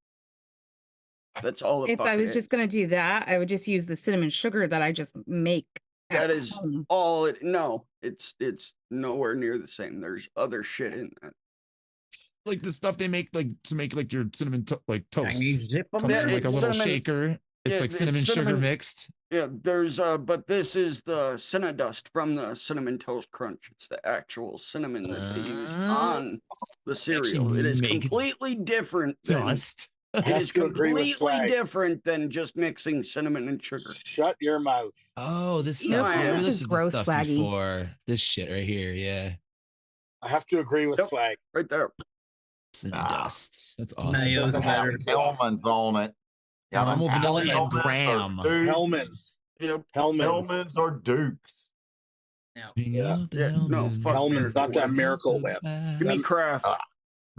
That's all the if fuck I it was is. just gonna do that, I would just use the cinnamon sugar that I just make. That at is home. all it. No, it's nowhere near the same. There's other shit in that. Like the stuff they make like to make like your cinnamon like toast. You zip 'em Comes Yeah, in like a it's little cinnamon- shaker. It's yeah, like it's cinnamon sugar cinnamon- mixed. Yeah, there's but this is the Cinnadust from the Cinnamon Toast Crunch. It's the actual cinnamon that they use on the cereal. It is make completely different than Dust. I it have is to agree with completely Swag. different than just mixing cinnamon and sugar. Shut your mouth. Oh, this No, stuff. Yeah, we this looked is at this gross, stuff Swaggy. before. This shit right here. Yeah. I have to agree with Yep. Swag. Right there. Cinnamon Ah. dust. That's It awesome. Mayo. doesn't better. happen too often. Hellman's on it. Caramel, vanilla, and Hellman's or graham. Dukes. Hellman's. Yep. Hellman's. Hellman's or Dukes. Bring Yeah. out the Yeah, no, Hellmans. fuck Hellman's, Miracle not that Whip. Miracle Whip. Give me Them- Kraft.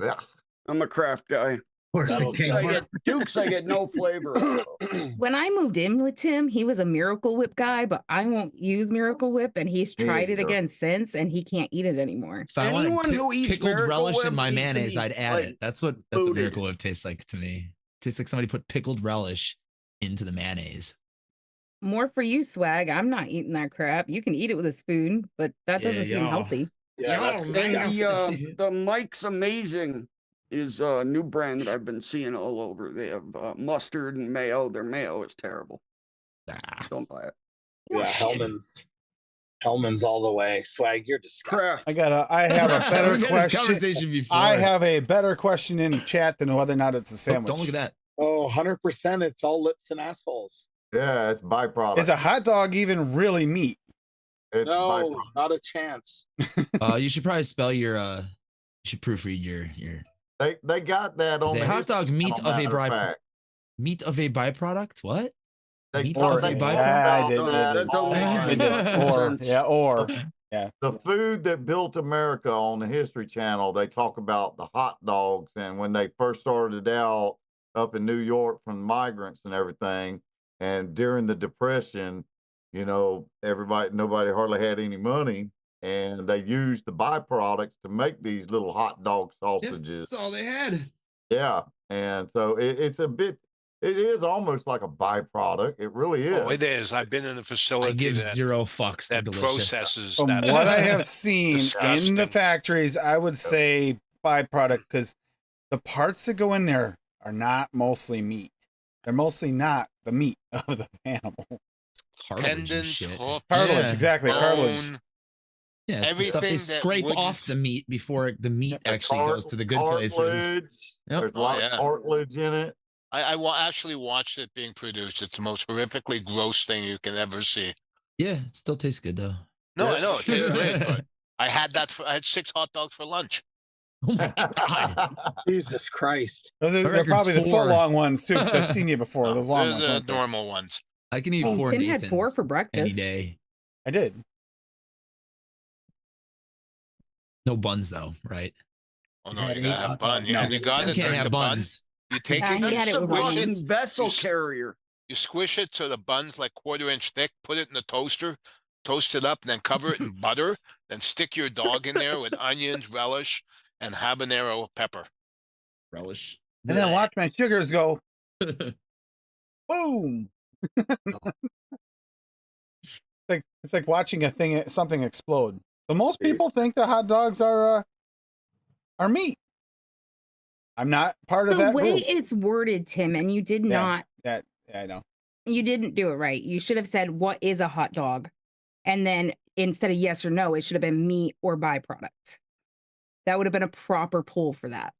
Yeah. I'm a Kraft guy. Of course, That'll they Dukes, tell I can't. get Dukes. I get no flavor. out of. When I moved in with Tim, he was a Miracle Whip guy, but I won't use Miracle Whip, and he's Me tried it either. again since, and he can't eat it anymore. If I wanted Anyone who eats pickled Miracle relish Whip in my needs to mayonnaise, be, I'd add like, it. That's what booted. Miracle Whip tastes like to me. Tastes like somebody put pickled relish into the mayonnaise. More for you, Swag. I'm not eating that crap. You can eat it with a spoon, but that Yeah, doesn't seem y'all. healthy. Yeah, that's And disgusting. the Mike's Amazing is a new brand that I've been seeing all over. They have mustard and mayo. Their mayo is terrible. Ah, Don't buy it. Yeah, Hellman's. Hellman's all the way. Swag, you're disgusting. Kraft. I have a better We've had this question. conversation before. I have a better question in chat than whether or not it's a Oh, sandwich. don't look at that. Oh, 100%. It's all lips and assholes. Yeah, it's byproduct. Is a hot dog even really meat? It's No, byproduct. not a chance. You should probably spell your you should proofread your They got that on Is a the hot History dog meat Channel, of a matter of byproduct? fact. Meat of a byproduct? What? They Meat talk of a they byproduct? talk about I did- that don't make on any Or sense. yeah, or the food that built America on the History Channel. They talk about the hot dogs and when they first started out up in New York from migrants and everything. And during the Depression, you know, nobody hardly had any money, and they used the byproducts to make these little hot dog sausages. That's all they had. Yeah, and so it's a bit. It is almost like a byproduct. It really is. Oh, it is. I've been in a I facility give that, zero fucks. They're that delicious. processes from that. what I have seen in Disgusting. the factories, I would say byproduct because the parts that go in there are not mostly meat. They're mostly not the meat of the animal. Cartilage and Tendons, shit. hooks, Cartilage, Yeah. exactly. Cartilage. bone. Yeah, it's the stuff they Everything that scrape off wouldn't- the meat before the meat The actually goes to the good places. cartilage. Yep. There's a Oh, lot yeah. of cartilage in it. Actually watched it being produced. It's the most horrifically gross thing you can ever see. Yeah, it still tastes good though. No, I Yes. know it tastes great, but I had I had 6 hot dogs for lunch. Oh my god. Jesus Christ. They're record's probably the 4. foot long ones too, because I've seen you before. No, Those long they're ones. the aren't they? normal ones. I can eat Oh, 4 Tim Nathans had 4 for breakfast. any day. I did. No buns though, right? Oh no, Had you eight gotta have hot bun. dogs. Yeah, No, you got Tim it. can't during have the bun. buns. You take Yeah, it, he had you it with squish onions. it, Vessel You s- carrier. you squish it so the bun's like 1/4 inch thick, put it in the toaster, toast it up, and then cover it in butter, then stick your dog in there with onions, relish, and habanero pepper. Relish. And then watch my sugars go boom. It's like watching something explode. So most people think that hot dogs are meat. I'm not part of The that way group. it's worded, Tim, and you did Yeah. not, Yeah, I know. you didn't do it right. You should have said, what is a hot dog? And then instead of yes or no, it should have been meat or byproduct. That would have been a proper poll for that.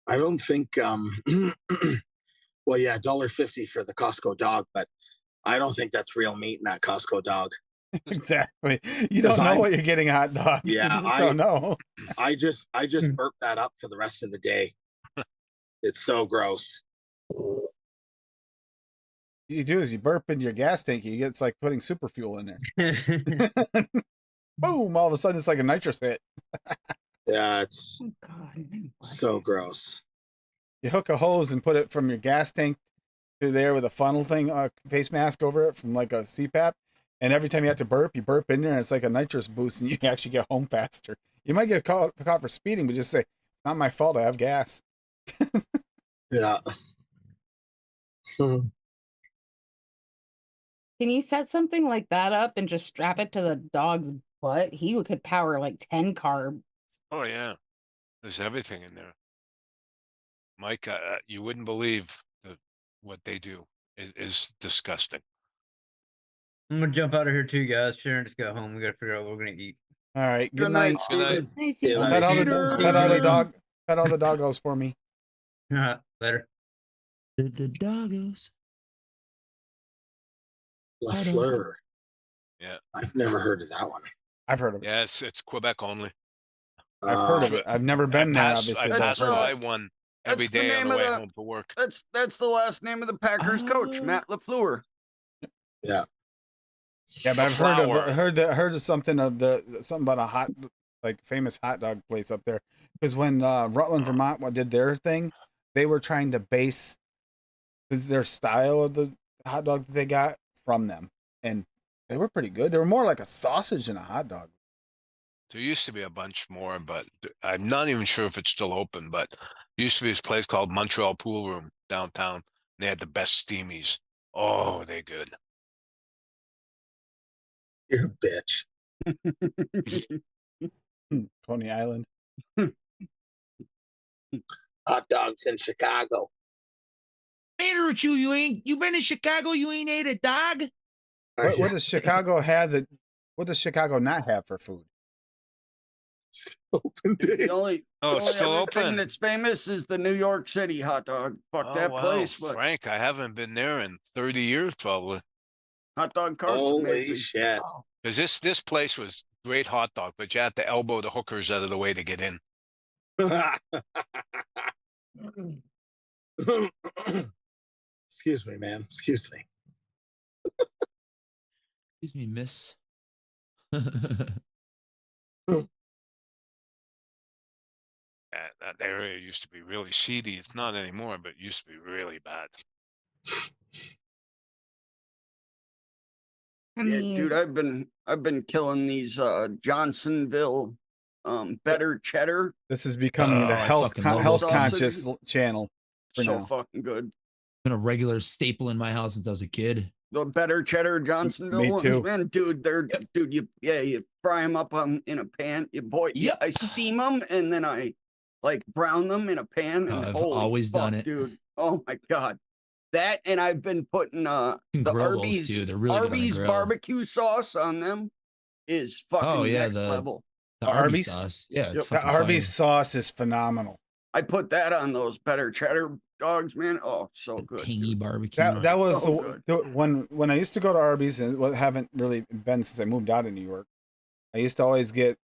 I don't think well, yeah, $1.50 for the Costco dog, but I don't think that's real meat in that Costco dog. Exactly. You don't know what you're getting, hot dog. Yeah, You just don't know. I just burp that up for the rest of the day. It's so gross. You do is you burp in your gas tank. It's like putting super fuel in there. Boom! All of a sudden, it's like a nitrous hit. Yeah, it's Oh God. so gross. You hook a hose and put it from your gas tank to there with a funnel thing, face mask over it from like a CPAP. And every time you have to burp, you burp in there, and it's like a nitrous boost, and you can actually get home faster. You might get caught for speeding, but just say, "It's not my fault. I have gas." Yeah. Can you set something like that up and just strap it to the dog's butt? He could power like 10 carbs. Oh yeah, there's everything in there. Mike, you wouldn't believe what they do. It is disgusting. I'm gonna jump out of here too, guys. Sharon just got home. We gotta figure out what we're gonna eat. All right. Good Good night, night. Steven. Nice Yeah, to Pet all the Peter. pet all the doggos for me. Later. The doggos. Lafleur. Yeah. I've never heard of that one. I've heard of it. Yeah, it's Quebec only. I've heard of it. I've never been there, obviously. I but I've pass heard of by it. one every That's the day on name the of way the- home to work. That's the last name of the Packers coach, Oh. Matt LaFleur. Yeah. Yeah, but A I've flower. heard of something about a famous hot dog place up there. Because when Rutland, Vermont did their thing, they were trying to base their style of the hot dog that they got from them, and they were pretty good. They were more like a sausage than a hot dog. There used to be a bunch more, but I'm not even sure if it's still open. But there used to be this place called Montreal Pool Room downtown. They had the best steamies. Oh, they good. You're a bitch. Coney Island. Hot dogs in Chicago. Matter with you, you been in Chicago, you ain't ate a dog? What does Chicago have that? What does Chicago not have for food? Open The day. only, Oh, the it's only still other thing open. that's famous is the New York City hot dog. Fuck Oh, that wow. place, but Frank, I haven't been there in 30 years probably. hot dog cart's Holy amazing. shit. Because this place was great hot dog, but you had to elbow the hookers out of the way to get in. Excuse me, man. Excuse me. Excuse me, miss. That area used to be really seedy. It's not anymore, but it used to be really bad. I Yeah, mean, dude, I've been killing these Johnsonville better cheddar. This is becoming Oh, the I health fucking love health those conscious channel. For So now. fucking good. Been a regular staple in my house since I was a kid. The better cheddar Johnsonville Me ones, too. man, dude. They're dude. You fry them up in a pan. Yep. I steam them and then I like brown them in a pan. And I've holy always done fuck, it. dude. Oh my god, that and I've been putting You can the grill those Arby's too. They're really good on the Arby's grill. barbecue sauce on them is fucking Oh, yeah, next the- level. The Arby's Arby's? sauce. Yeah, it's Yep. The fucking Arby's fire. sauce is phenomenal. I put that on those better cheddar dogs, man. Oh, so The good. tangy dude. barbecue. That was So when I used to go to Arby's, and haven't really been since I moved out of New York. I used to always get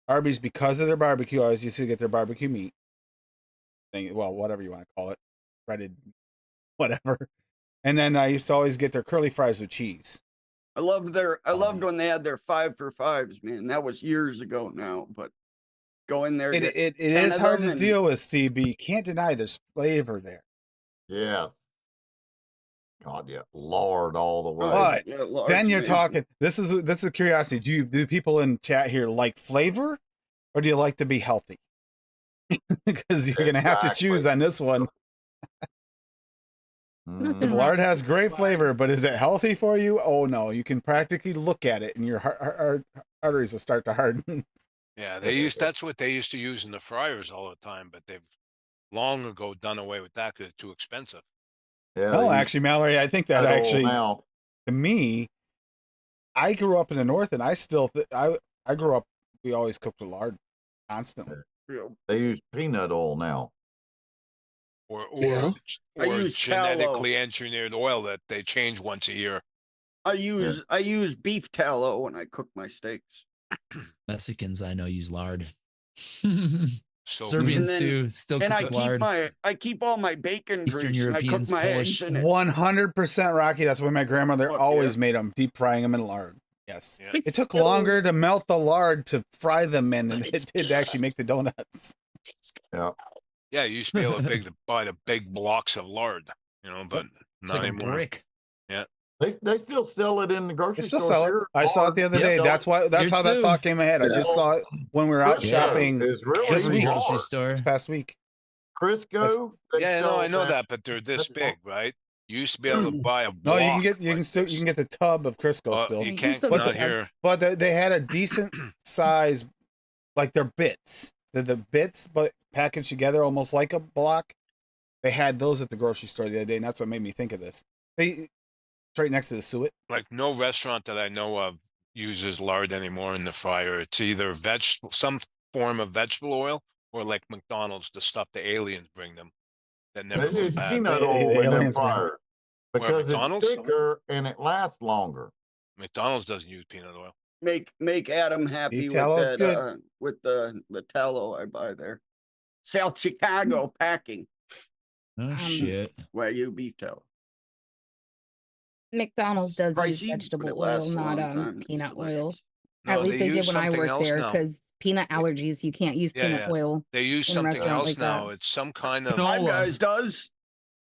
Arby's because of their barbecue. I always used to get their barbecue meat thing. Well, whatever you want to call it, breaded, whatever. And then I used to always get their curly fries with cheese. I loved when they had their 5 for 5s, man. That was years ago now, but go in there. It get it 10 is of hard them to and- deal with, Steve. But you can't deny there's flavor there. Yes. God, yeah. Lord all the way. But Yeah, large then you're amazing. talking. This is a curiosity. Do people in chat here like flavor, or do you like to be healthy? Because you're gonna have to choose Exactly. on this one. Because Mhm. lard has great flavor, but is it healthy for you? Oh no, you can practically look at it, and your arteries will start to harden. Yeah, that's what they used to use in the fryers all the time, but they've long ago done away with that because it's too expensive. Yeah, No, they use actually, Mallory, I think that that oil actually, now. to me, I grew up in the north, and I still I grew up. We always cooked with lard constantly. Yeah. They use peanut oil now. Or Yeah. I use tallow. genetically engineered oil that they change once a year. I use beef tallow when I cook my steaks. Mexicans I know use lard. So Serbians And then- too. Still And cook with lard. I keep all my bacon Eastern grease and I cook Europeans, my Polish. eggs in it. 100% Rocky. That's why my grandmother Fuck always yeah. made them, deep frying them in lard. Yes. Yeah. It's It took still- longer to melt the lard to fry them in than But it it's did to actually make the donuts. Yeah. Yeah, you used to be able to buy the big blocks of lard, but It's not like a anymore. brick. They still sell it in the They grocery still store. sell it. here. I saw it the other Yep. day. That's Here how that too. thought came ahead. I just Yeah. saw it when we were out Crisco shopping is really this Every week. grocery hard. store. this past week. Crisco. they Yeah, no, sell I know that, but they're this That's big, right? You used to be able to buy a No, block. you can get like this. the tub of Crisco Oh, still. you You can't still get not the here. tubs. But they had a decent size, like their bits. The bits, but packaged together almost like a block. They had those at the grocery store the other day, and that's what made me think of this. It's right next to the suet. Like no restaurant that I know of uses lard anymore in the fryer. It's either some form of vegetable oil, or like McDonald's, the stuff the aliens bring them that never go It's bad. peanut The oil in them aliens, man. fryers because it's McDonald's? thicker and it lasts longer. McDonald's doesn't use peanut oil. Make Adam happy Beef with tallow is that good. with the tallow I buy there. South Chicago packing Oh shit. Wagyu beef tallow. McDonald's does use Pricey, but vegetable it oil, lasts a not long time. It's peanut oil. delicious. At No, least they did use when I something worked else there now. because peanut allergies. You can't use Yeah, peanut yeah. oil. They use in a something restaurant else like now. that. It's some kind of No, Five Guys does.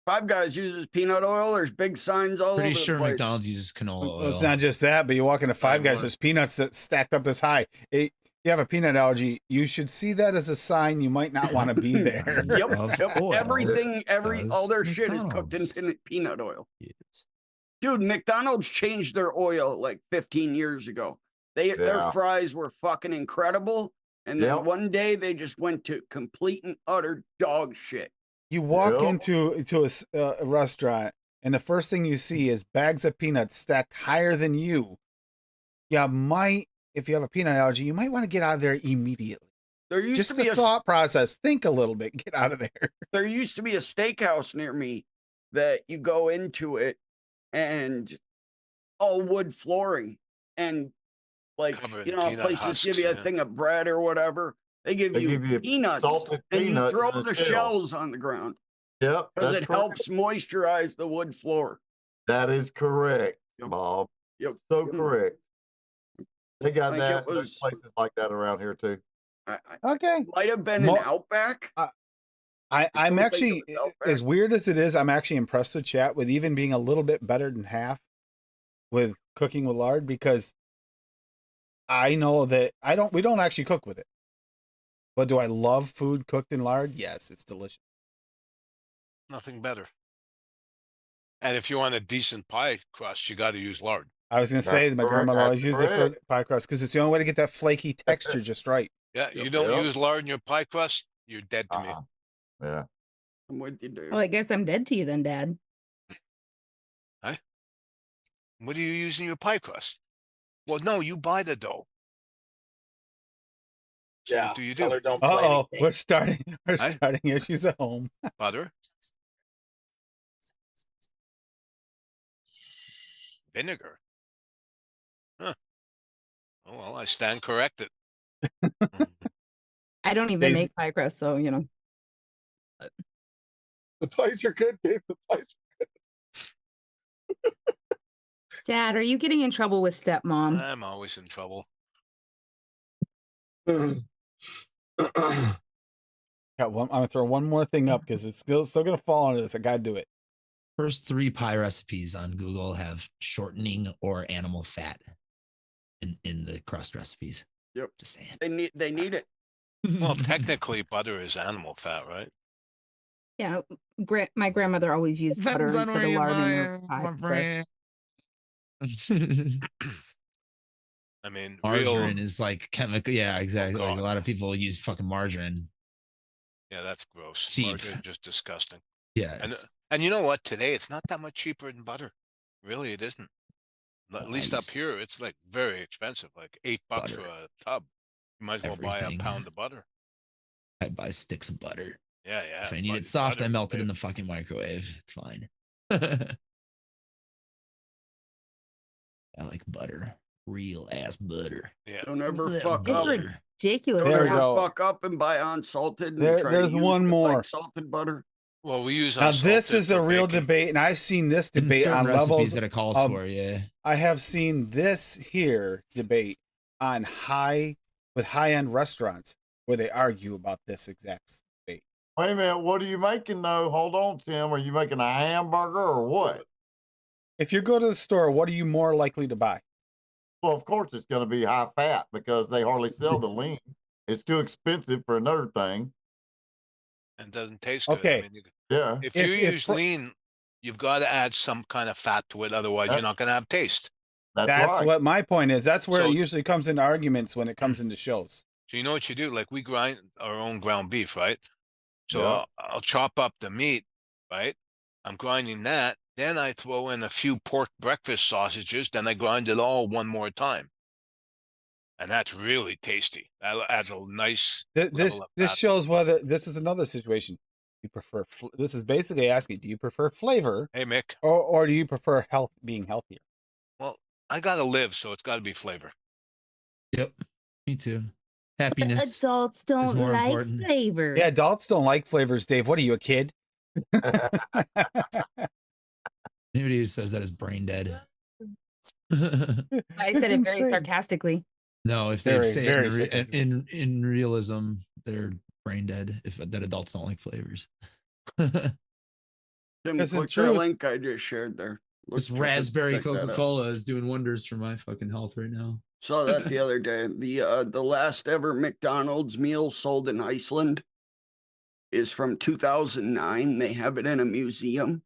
Five Guys uses peanut oil. There's big signs all Pretty over sure the place. McDonald's uses canola Well, oil. it's not just that, but you walk into Five Guys, Anymore. there's peanuts that stacked up this high. You have a peanut allergy, you should see that as a sign you might not want to be there. Yep, Of yep. oil Everything, all does their shit is cooked in McDonald's peanut oil. use. Dude, McDonald's changed their oil like 15 years ago. Their Yeah. fries were fucking incredible. And then Yep. one day they just went to complete and utter dog shit. You walk Yep. into a restaurant, and the first thing you see is bags of peanuts stacked higher than you. You might, if you have a peanut allergy, you might want to get out of there immediately. There used Just to be the thought process. Think a little bit. Get out of there. there used to be a steakhouse near me that you go into it and all wood flooring and like Covered you in know how peanut places husks, give you a yeah. thing of bread or whatever. They give They you give you peanuts salted and you peanuts throw in the shell. shells on the ground Yep. because that's it correct. helps moisturize the wood floor. That is correct, Yep. Bob. Yep. So Yep. correct. They got Like that. it There's was- places like that around here too. I Okay. might have been Mo- an Outback. I'm don't think actually, it was Outback. as weird as it is, I'm actually impressed with chat with even being a little bit better than half with cooking with lard, because I know that we don't actually cook with it. But do I love food cooked in lard? Yes, it's delicious. Nothing better. And if you want a decent pie crust, you got to use lard. I was going to say That's my correct. grandmother always That's used it for correct. pie crust because it's the only way to get that flaky texture just right. Yeah, Yep. you don't Yep. use lard in your pie crust, you're dead to me. Uh-uh. Yeah. I'm with you, dude. Well, I guess I'm dead to you then, Dad. What do you use in your pie crust? Well, no, you buy the dough. So Yeah. what do you tell do? her don't Uh play oh, anything. we're starting Huh? issues at home. Butter? Vinegar? Huh. Oh, well, I stand corrected. I don't even Daisy- make pie crust, so you know. The pies are good, Dave. The pies. Dad, are you getting in trouble with stepmom? I'm always in trouble. I'm gonna throw one more thing up because it's still gonna fall into this. I gotta do it. First 3 pie recipes on Google have shortening or animal fat in the crust recipes. Yep. Just saying. They need it. Well, technically, butter is animal fat, right? Yeah, my grandmother always used butter Depends on instead where of you lard in buy her it, pie my crust. friend. I mean, Margarine real. is like chemical. Yeah, exactly. Like a God. lot of people use fucking margarine. Yeah, that's gross. Cheap. Margarine, just disgusting. Yeah. And it's- and you know what? Today, it's not that much cheaper than butter. Really, it isn't. At I least up used- here, it's like very expensive, like $8 for Butter. a tub. You might as well buy a Everything. pound of butter. I buy sticks of butter. Yeah, yeah. If I need but it soft, I butter, melt it in babe. the fucking microwave. It's fine. I like butter, real ass butter. Yeah. Don't ever Look at that fuck It's up. butter. ridiculous. Don't There we ever go. fuck up and buy unsalted and try to There's use one it more. like salted butter. Well, we use Now unsalted this is for a real baking. debate, and I've seen this In debate certain on recipes levels. that it calls of- for, yeah. I have seen this here debate on high end restaurants where they argue about this exact debate. Wait a minute. What are you making though? Hold on, Tim. Are you making a hamburger or what? If you go to the store, what are you more likely to buy? Well, of course it's going to be high fat because they hardly sell the lean. It's too expensive for another thing. And doesn't taste good. Okay. I mean, Yeah. if If- you if use fr- lean, you've got to add some kind of fat to it. Otherwise, you're That- not going to have taste. That's right. what my point is. That's where So- it usually comes into arguments when it comes into shows. So you know what you do? Like we grind our own ground beef, right? So Yeah. I'll chop up the meat, right? I'm grinding that. Then I throw in a few pork breakfast sausages. Then I grind it all one more time. And that's really tasty. That adds a nice This level of this fat. shows whether this is another situation. You prefer this is basically asking, do you prefer flavor Hey, Mick. or do you prefer being healthier? Well, I got to live, so it's got to be flavor. Yep. Me too. Happiness. Adults don't more like important. flavor. Yeah, adults don't like flavors, Dave. What are you, a kid? Anybody who says that is brain dead. I said It's it very insane. sarcastically. No, if they Very, say very it sarcastic. in realism, they're brain dead. If that adults don't like flavors. Tim, 'Cause in click the truth- link I just shared there. This Check raspberry that out. Coca-Cola is doing wonders for my fucking health right now. Saw that the other day. The last ever McDonald's meal sold in Iceland is from 2009. They have it in a museum,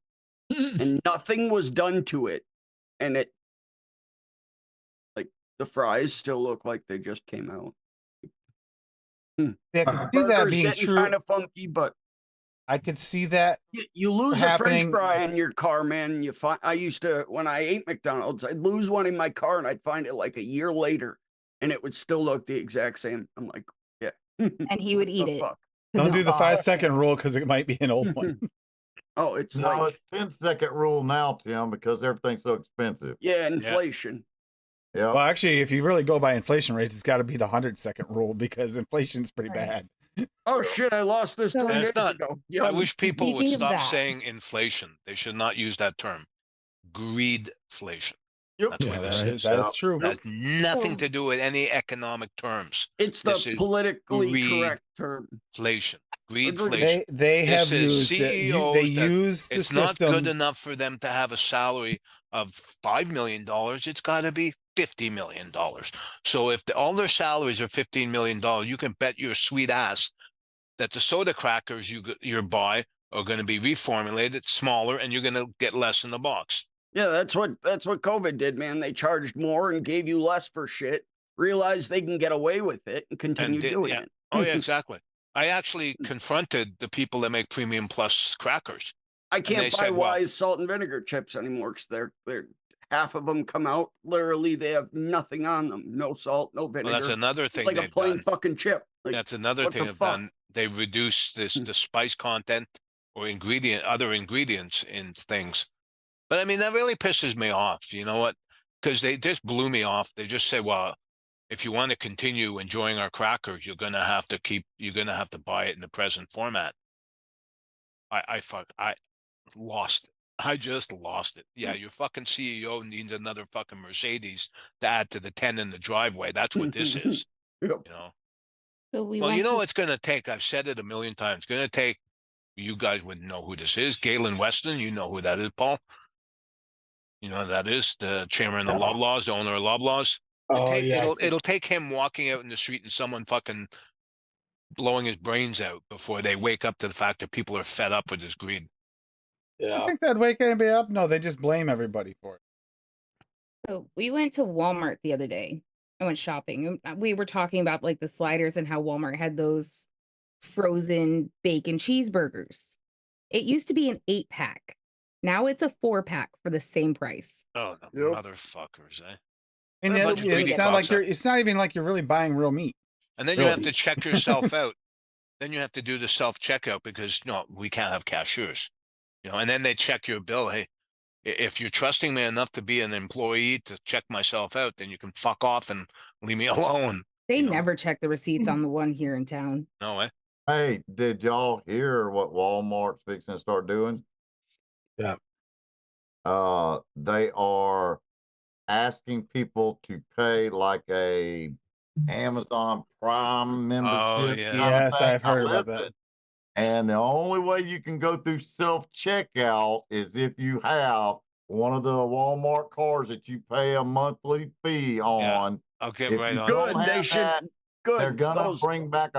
and nothing was done to it. And it, like, the fries still look like they just came out. Yeah, I could see that Burger's being getting true. kind of funky, but I could see that. you lose a French happening. fry in your car, man. You find I used to when I ate McDonald's, I'd lose one in my car, and I'd find it like a year later, and it would still look the exact same. I'm like, yeah. And he would What eat the it. fuck? 'Cause Don't it's do the hot. 5-second rule because it might be an old one. Oh, it's No, like it's 10-second rule now, Tim, because everything's so expensive. yeah, inflation. Yeah. Well, actually, if you really go by inflation rates, it's got to be the 100-second rule because inflation's pretty Right. bad. Oh shit, I lost this So- 2 And days it's not- ago. I Yeah, wish people would Speaking of stop that- saying inflation. They should not use that term. Greedflation. Yep. That's Yeah, what That this is, is. that is true. That has nothing So- to do with any economic terms. it's the this is politically greed. correct term. Inflation. Agreed. Greedflation. They This have is used it. CEOs They that use the It's not system. good enough for them to have a salary of $5 million. It's got to be $50 million. So if all their salaries are $15 million, you can bet your sweet ass that the soda crackers you buy are going to be reformulated, smaller, and you're going to get less in the box. Yeah, that's what COVID did, man. They charged more and gave you less for shit. Realized they can get away with it and continue doing yeah. it. Oh yeah, exactly. I actually confronted the people that make Premium Plus crackers. I they can't buy said, well- Wise salt and vinegar chips anymore because they're half of them come out. Literally, they have nothing on them. No salt, no vinegar. Well, that's another thing like a they've plain done. fucking chip. Like, That's another what thing the they've fuck? done. They reduce the spice content or other ingredients in things. But I mean, that really pisses me off. You know what? Because they just blew me off. They just say, well, if you want to continue enjoying our crackers, you're going to have to buy it in the present format. I lost it. I just lost it. Yeah, your fucking CEO needs another fucking Mercedes to add to the 10 in the driveway. That's what this is. Yep. You know? So we Well, went you know to- what it's going to take? I've said it a million times. It's going to take, you guys would know who this is. Galen Weston, you know who that is, Paul. You know who that is the chairman of Loblaws, the owner of Loblaws. It'll take him walking out in the street and someone fucking blowing his brains out before they wake up to the fact that people are fed up with this greed. I Yeah. think that'd wake anybody up. No, they just blame everybody for it. So we went to Walmart the other day. I went shopping. We were talking about like the sliders and how Walmart had those frozen bacon cheeseburgers. It used to be an 8-pack. Now it's a 4-pack for the same price. Oh, the Yep. motherfuckers, eh? And What a it- bunch of greedy it's not like fucks. it's not even like you're really buying real meat. And then you Really? have to check yourself out. Then you have to do the self checkout because no, we can't have cashiers. You know, and then they check your bill. Hey, If you're trusting me enough to be an employee to check myself out, then you can fuck off and leave me alone. They you know? never check the receipts on the one here in town. No way. Hey, did y'all hear what Walmart's fixing to start doing? Yeah. They are asking people to pay like a Amazon Prime membership. yeah. kind of Yes, thing. I've Now, heard about that. listen, And the only way you can go through self checkout is if you have one of the Walmart cards that you pay a monthly fee on. I'll get If right you on. don't Good. They have should. that, they're Good. gonna Those bring back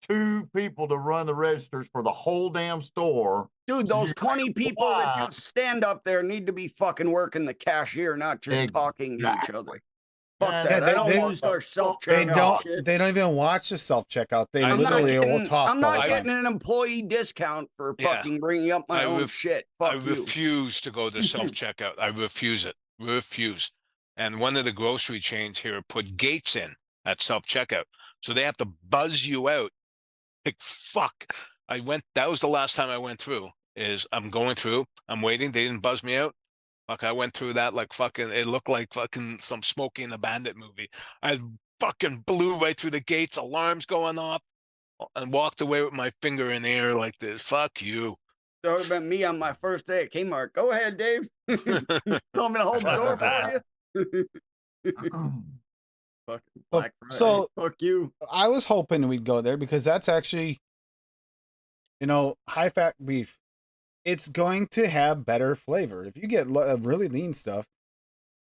2 people to run the registers for the whole damn store. dude, So those you're 20 people that blind. just stand up there need to be fucking working the cashier, not just talking to each other. Fuck Yeah, that. they- I don't they- use their self They checkout don't. shit. They don't even watch the self checkout. They I'm not literally will getting, talk. I'm all not the getting time. an employee discount for Yeah. fucking bringing up my I own ref- shit. I Fuck you. refuse to go to self checkout. I refuse it. Refuse. And one of the grocery chains here put gates in at self checkout, so they have to buzz you out. Like fuck. That was the last time I went through. I'm going through. I'm waiting. They didn't buzz me out. Fuck, I went through that like fucking. It looked like fucking some Smokey and the Bandit movie. I fucking blew right through the gates. Alarms going off, and walked away with my finger in the air like this. Fuck you. That would have been me on my first day at Kmart. Go ahead, Dave. Want me to hold the door for you? Fucking Black Friday. so- fuck you. I was hoping we'd go there because that's actually, high fat beef. It's going to have better flavor. If you get really lean stuff,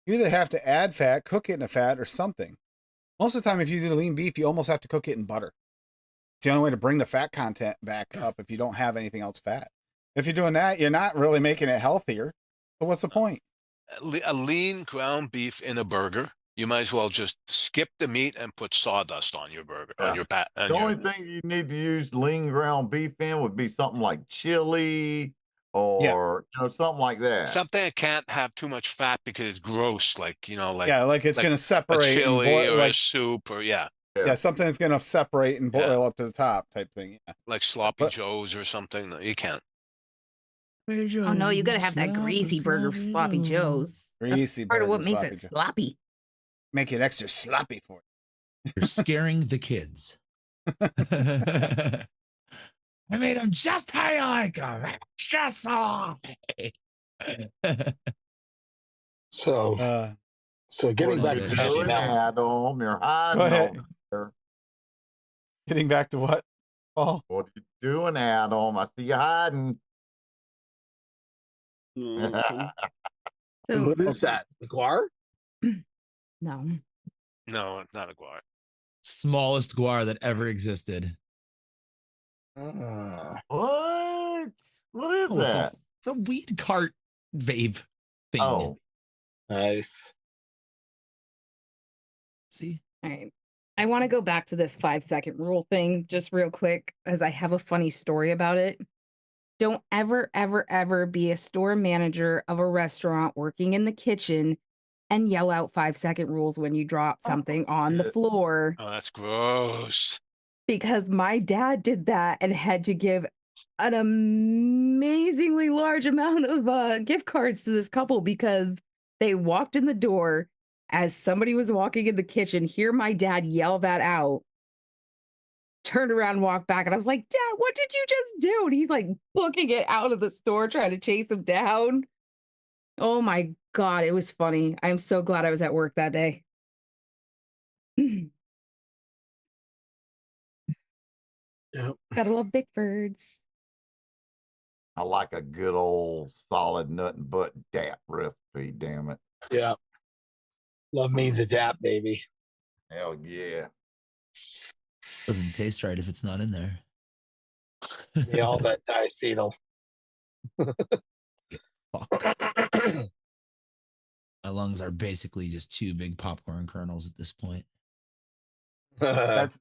you either have to add fat, cook it in a fat, or something. Most of the time, if you do lean beef, you almost have to cook it in butter. It's the only way to bring the fat content back up if you don't have anything else fat. If you're doing that, you're not really making it healthier. So what's the point? A lean ground beef in a burger. You might as well just skip the meat and put sawdust on your burger, on Yeah. your pat. The only thing you need to use lean ground beef in would be something like chili or something like that. Something that can't have too much fat because it's gross, like Like it's going to a separate and chili boil, or like a soup or yeah, something that's going to separate and boil up to the top type thing. Yeah. like sloppy joes or something. You can't. Oh no, you gotta have that greasy burger for sloppy joes. Greasy That's part of what burger, makes sloppy it Joe. sloppy. Make it extra sloppy for You're scaring the kids. I made them just how you like them. Extra sloppy. So, you. so getting back to Love the it. issue Doing now. Adam, you're hiding Go ahead. over there. Getting back to what, Paul? What are you doing, Adam? I see you hiding. Okay. So What is that? The guar? no. No, not a guar. Smallest guar that ever existed. Ah. What? What is Oh, that? it's a weed cart vape thing. Oh, Nice. See? All right. I want to go back to this 5-second rule thing just real quick, as I have a funny story about it. Don't ever, ever, ever be a store manager of a restaurant working in the kitchen and yell out 5-second rules when you drop something on the shit. floor. Oh, that's gross. Because my dad did that and had to give an amazingly large amount of gift cards to this couple because they walked in the door as somebody was walking in the kitchen, hear my dad yell that out, turned around, walked back, and I was like, Dad, what did you just do? And he's like booking it out of the store, trying to chase him down. Oh my God, it was funny. I'm so glad I was at work that day. Yep. Gotta love Bickfords. I like a good old solid nut and butt DAP recipe, damn it. Yeah. Love me the DAP, baby. Hell yeah. Doesn't taste right if it's not in there. Yeah, all that diacetyl. Fuck. My lungs are basically just 2 big popcorn kernels at this point. That's.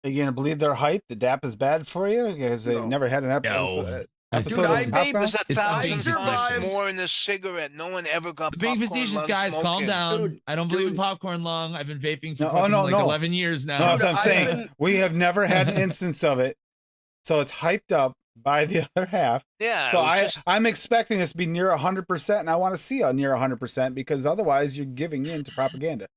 Are you gonna believe their hype? The DAP is bad for you because they've No. never had an No. episode. Dude, I of vape popcorn? There's a It's thousand unbelievable. times more in this cigarette. No one ever got Being popcorn facetious, lung guys, calm smoking. down. Dude, I don't believe in dude. popcorn lung. I've been vaping for No, fucking, no, like no. 11 years now. No, that's what I'm I've saying. been- We have never had an instance of it, so it's hyped up. buy the other half. Yeah. So it was just, I'm expecting this to be near 100%, and I want to see a near 100% because otherwise you're giving in to propaganda.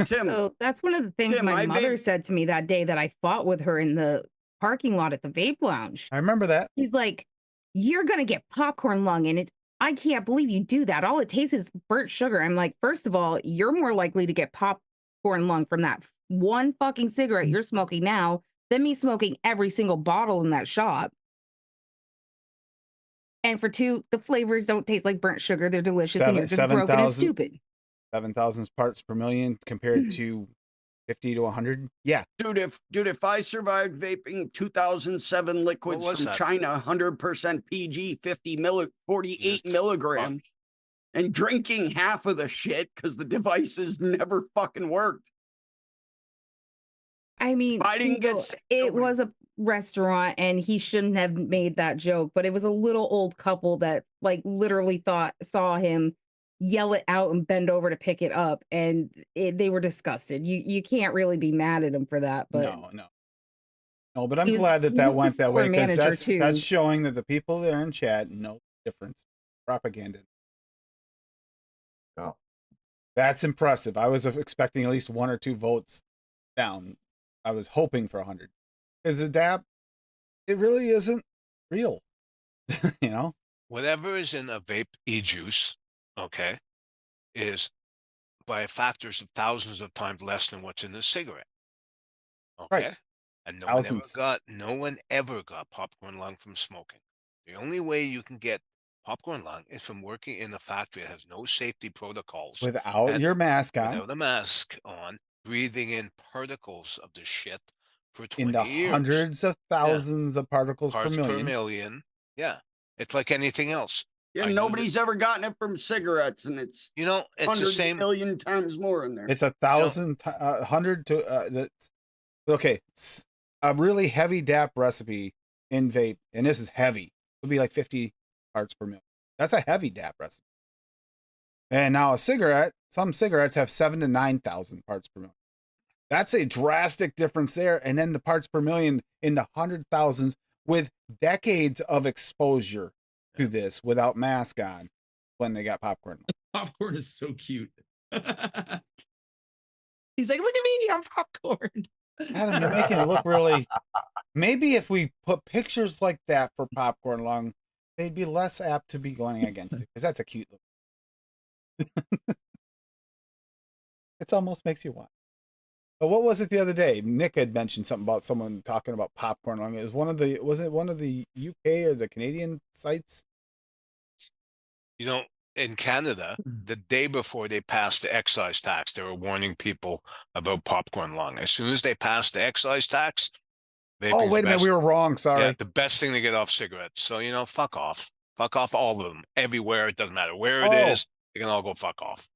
Tim, So that's one of the things Tim, my I mother vape- said to me that day that I fought with her in the parking lot at the vape lounge. I remember that. He's like, "You're gonna get popcorn lung, and I can't believe you do that. All it tastes is burnt sugar." I'm like, first of all, you're more likely to get popcorn lung from that one fucking cigarette you're smoking now than me smoking every single bottle in that shop. And for two, the flavors don't taste like burnt sugar. They're delicious, and you're just broken and 7,000 stupid. 7,000 parts per million compared to 50 to 100. Yeah. dude, if I survived vaping 2007 liquids was from that? China, 100% PG, 48 Just milligram, and drinking half of the shit because the devices never fucking worked. I mean, I didn't get Hugo, sick, it nobody- was a restaurant, and he shouldn't have made that joke. But it was a little old couple that, like, literally saw him yell it out and bend over to pick it up, and they were disgusted. You can't really be mad at him for that. But No, but I'm he was- glad that he that was the went that store way because manager, that's too. showing that the people there in chat know the difference. Propaganda. Oh. That's impressive. I was expecting at least 1 or 2 votes down. I was hoping for 100. Because the dab, it really isn't real. You know? whatever is in a vape e-juice, okay, is by factors of thousands of times less than what's in the cigarette. Okay. Right. And no Thousands. one ever got popcorn lung from smoking. The only way you can get popcorn lung is from working in a factory that has no safety protocols. Without and your mask on, without a mask on, breathing in particles of the shit for 20 in the years. hundreds of thousands of particles Parts per per million. million. Yeah. It's like anything else. Yeah, I knew nobody's ever gotten it from cigarettes, and it's You know, it's the 100 same. million times more in there. It's 1,000, 100 to that's okay. A really heavy DAP recipe in vape, and this is heavy, would be like 50 parts per million. That's a heavy DAP recipe. And now a cigarette, some cigarettes have 7 to 9,000 parts per million. That's a drastic difference there. And then the parts per million in the 100,000s with decades of exposure to this without mask on when they got popcorn. Popcorn is so cute. He's like, look at me, I'm popcorn. Adam, you're making it look really. Maybe if we put pictures like that for popcorn lung, they'd be less apt to be going against it because that's a cute look. It almost makes you want. But what was it the other day? Nick had mentioned something about someone talking about popcorn lung. It was one of the UK or the Canadian sites? You know, in Canada, the day before they passed the excise tax, they were warning people about popcorn lung. As soon as they passed the excise tax, Oh, wait a minute, we were wrong. Sorry. Yeah, the best thing to get off cigarettes. So, fuck off. Fuck off all of them. Everywhere. It doesn't matter where it is. They can all go fuck off.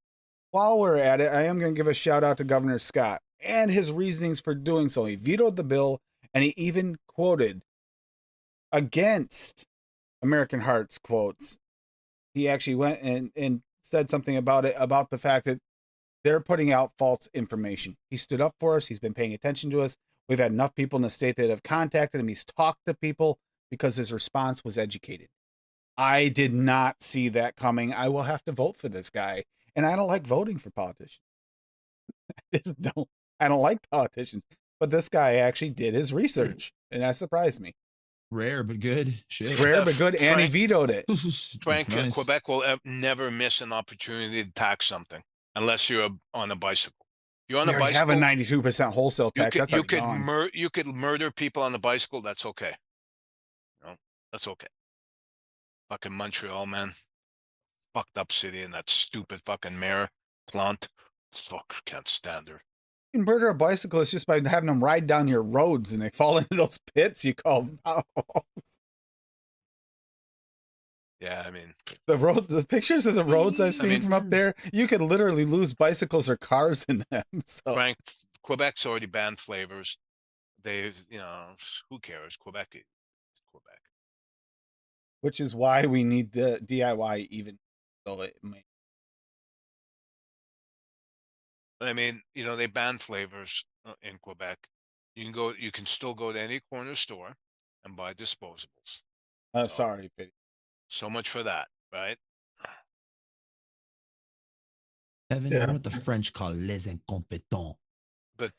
While we're at it, I am going to give a shout out to Governor Scott and his reasonings for doing so. He vetoed the bill, and he even quoted against American Hearts quotes. He actually went and said something about it, about the fact that they're putting out false information. He stood up for us. He's been paying attention to us. We've had enough people in the state that have contacted him. He's talked to people because his response was educated. I did not see that coming. I will have to vote for this guy. And I don't like voting for politicians. I just don't. I don't like politicians. But this guy actually did his research, and that surprised me. Rare but good. Shit. Rare but good, and he Frank- vetoed it. Frank, That's nice. Quebec will never miss an opportunity to tax something unless you're on a bicycle. You're on They a already have bicycle. a 92% wholesale You tax. could That's you already could gone. you could murder people on the bicycle. That's okay. That's okay. Fucking Montreal, man. Fucked up city, and that stupid fucking mayor Plante. Fuck, can't stand her. You can murder a bicyclist just by having them ride down your roads and they fall into those pits you call potholes. Yeah, I mean, The pictures of the roads I've I seen mean- from up there, you could literally lose bicycles or cars in them. So Frank, Quebec's already banned flavors. They've, who cares? Quebec is Quebec. which is why we need the DIY even though it may. I mean, they ban flavors in Quebec. You can still go to any corner store and buy disposables. Sorry, Pity. So much for that, right? Evan, Yeah. you're what the French call les incompetents. But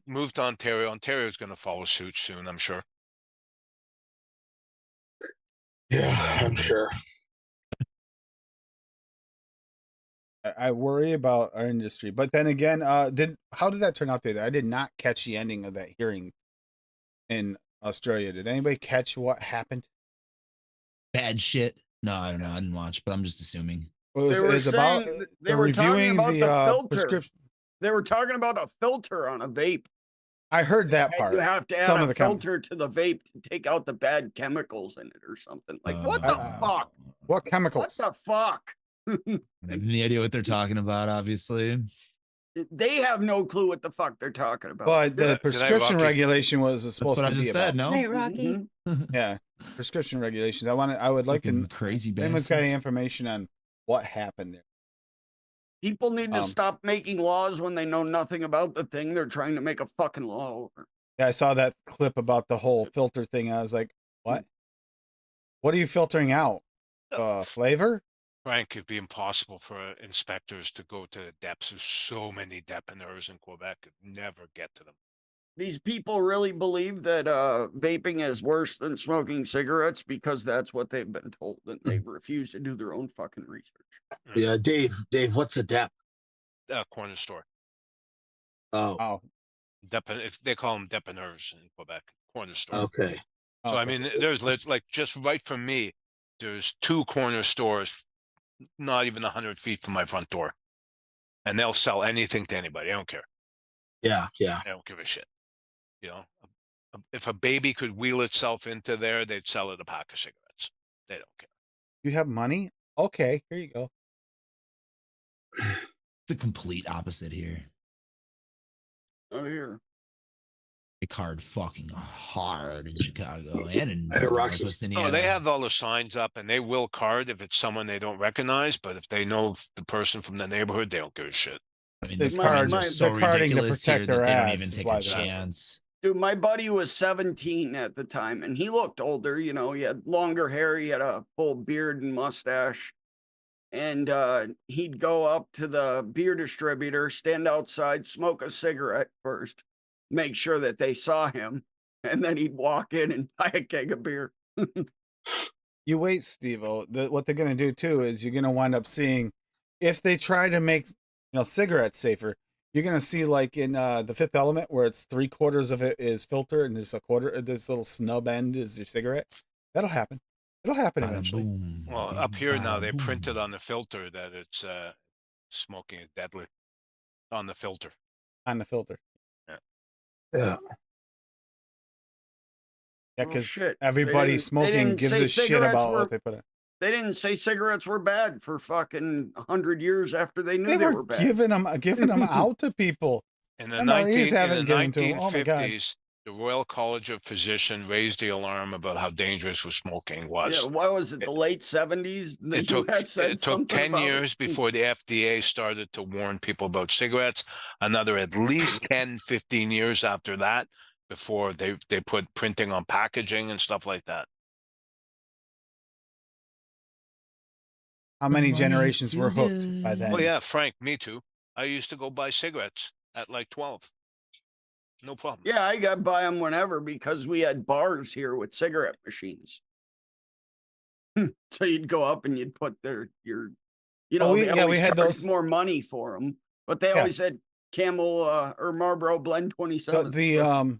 move to Ontario. Ontario's going to follow suit soon, I'm sure. Yeah, I'm sure. I worry about our industry, but then again, how did that turn out today? I did not catch the ending of that hearing in Australia. Did anybody catch what happened? Bad shit. No, I don't know. I didn't watch, but I'm just assuming. It was about they they're were talking reviewing about the filter. prescription. They were talking about a filter on a vape. I heard that And part. you have to add Some a of the comments. filter to the vape to take out the bad chemicals in it or something. Like, what the Uh, fuck? What What chemicals? the fuck? I have any idea what they're talking about, obviously. They have no clue what the fuck they're talking about. But the prescription Rocky? regulation was That's supposed what I to just be said. about. No, Right, Rocky. Mhm. Yeah, prescription regulations. I would like Fucking to. crazy If anyone's got any bastards. information on what happened there? People need to Um, stop making laws when they know nothing about the thing they're trying to make a fucking law over. Yeah, I saw that clip about the whole filter thing. I was like, what? What are you filtering out? Flavor? Frank, it'd be impossible for inspectors to go to the depths. There's so many deponeurs in Quebec, could never get to them. These people really believe that vaping is worse than smoking cigarettes because that's what they've been told, and they refuse to do their own fucking research. Yeah, Dave, what's a dep? Corner store. Oh, Oh, They call them deponeurs in Quebec. Corner store. okay. So I okay. mean, there's like just right from me, there's 2 corner stores, not even 100 feet from my front door, and they'll sell anything to anybody. I don't care. Yeah. I don't give a shit. You know, if a baby could wheel itself into there, they'd sell it a pack of cigarettes. They don't care. You have money? Okay, here you go. It's the complete opposite here. Oh, here. They card fucking hard in Chicago and in Hey, fucking Rocky. Northwest Indiana. Oh, they have all the signs up, and they will card if it's someone they don't recognize. But if they know the person from the neighborhood, they don't give a shit. I mean, The the fines are card- so the carding to ridiculous protect here their that they don't ass even is take why a they're- chance. Dude, my buddy was 17 at the time, and he looked older. You know, he had longer hair, he had a full beard and mustache. And he'd go up to the beer distributor, stand outside, smoke a cigarette first, make sure that they saw him, and then he'd walk in and buy a keg of beer. You wait, Steve-O. What they're going to do too is you're going to wind up seeing, if they try to make cigarettes safer, you're going to see like in The Fifth Element where it's 3/4 of it is filter and there's a quarter, this little snub end is your cigarette. That'll happen. It'll happen Bada eventually. boom, Well, bing, up here now, bada they boom. printed on the filter that it's smoking is deadly on the filter. On the filter. Yeah. Yeah, Well, because shit. everybody They smoking didn't gives say a shit cigarettes about were- what they put in. They didn't say cigarettes were bad for fucking 100 years after they knew They they were were bad. giving them out to people. In the, MREs haven't given to 'em. Oh my God. 1950s, the Royal College of Physicians raised the alarm about how dangerous was smoking was. Yeah, why was it the late 70s? The It took, US said it took something 10 about years it. before the FDA started to warn people about cigarettes. Another at least 10, 15 years after that before they put printing on packaging and stuff like that. How many money's generations too were hooked by good. then? Oh yeah, Frank, me too. I used to go buy cigarettes at like 12. No problem. Yeah, I got by them whenever because we had bars here with cigarette machines. So you'd go up and you'd put your, Oh, they we always had charged those. more money for them, but they Yeah. always had Camel or Marlboro Blend 27. The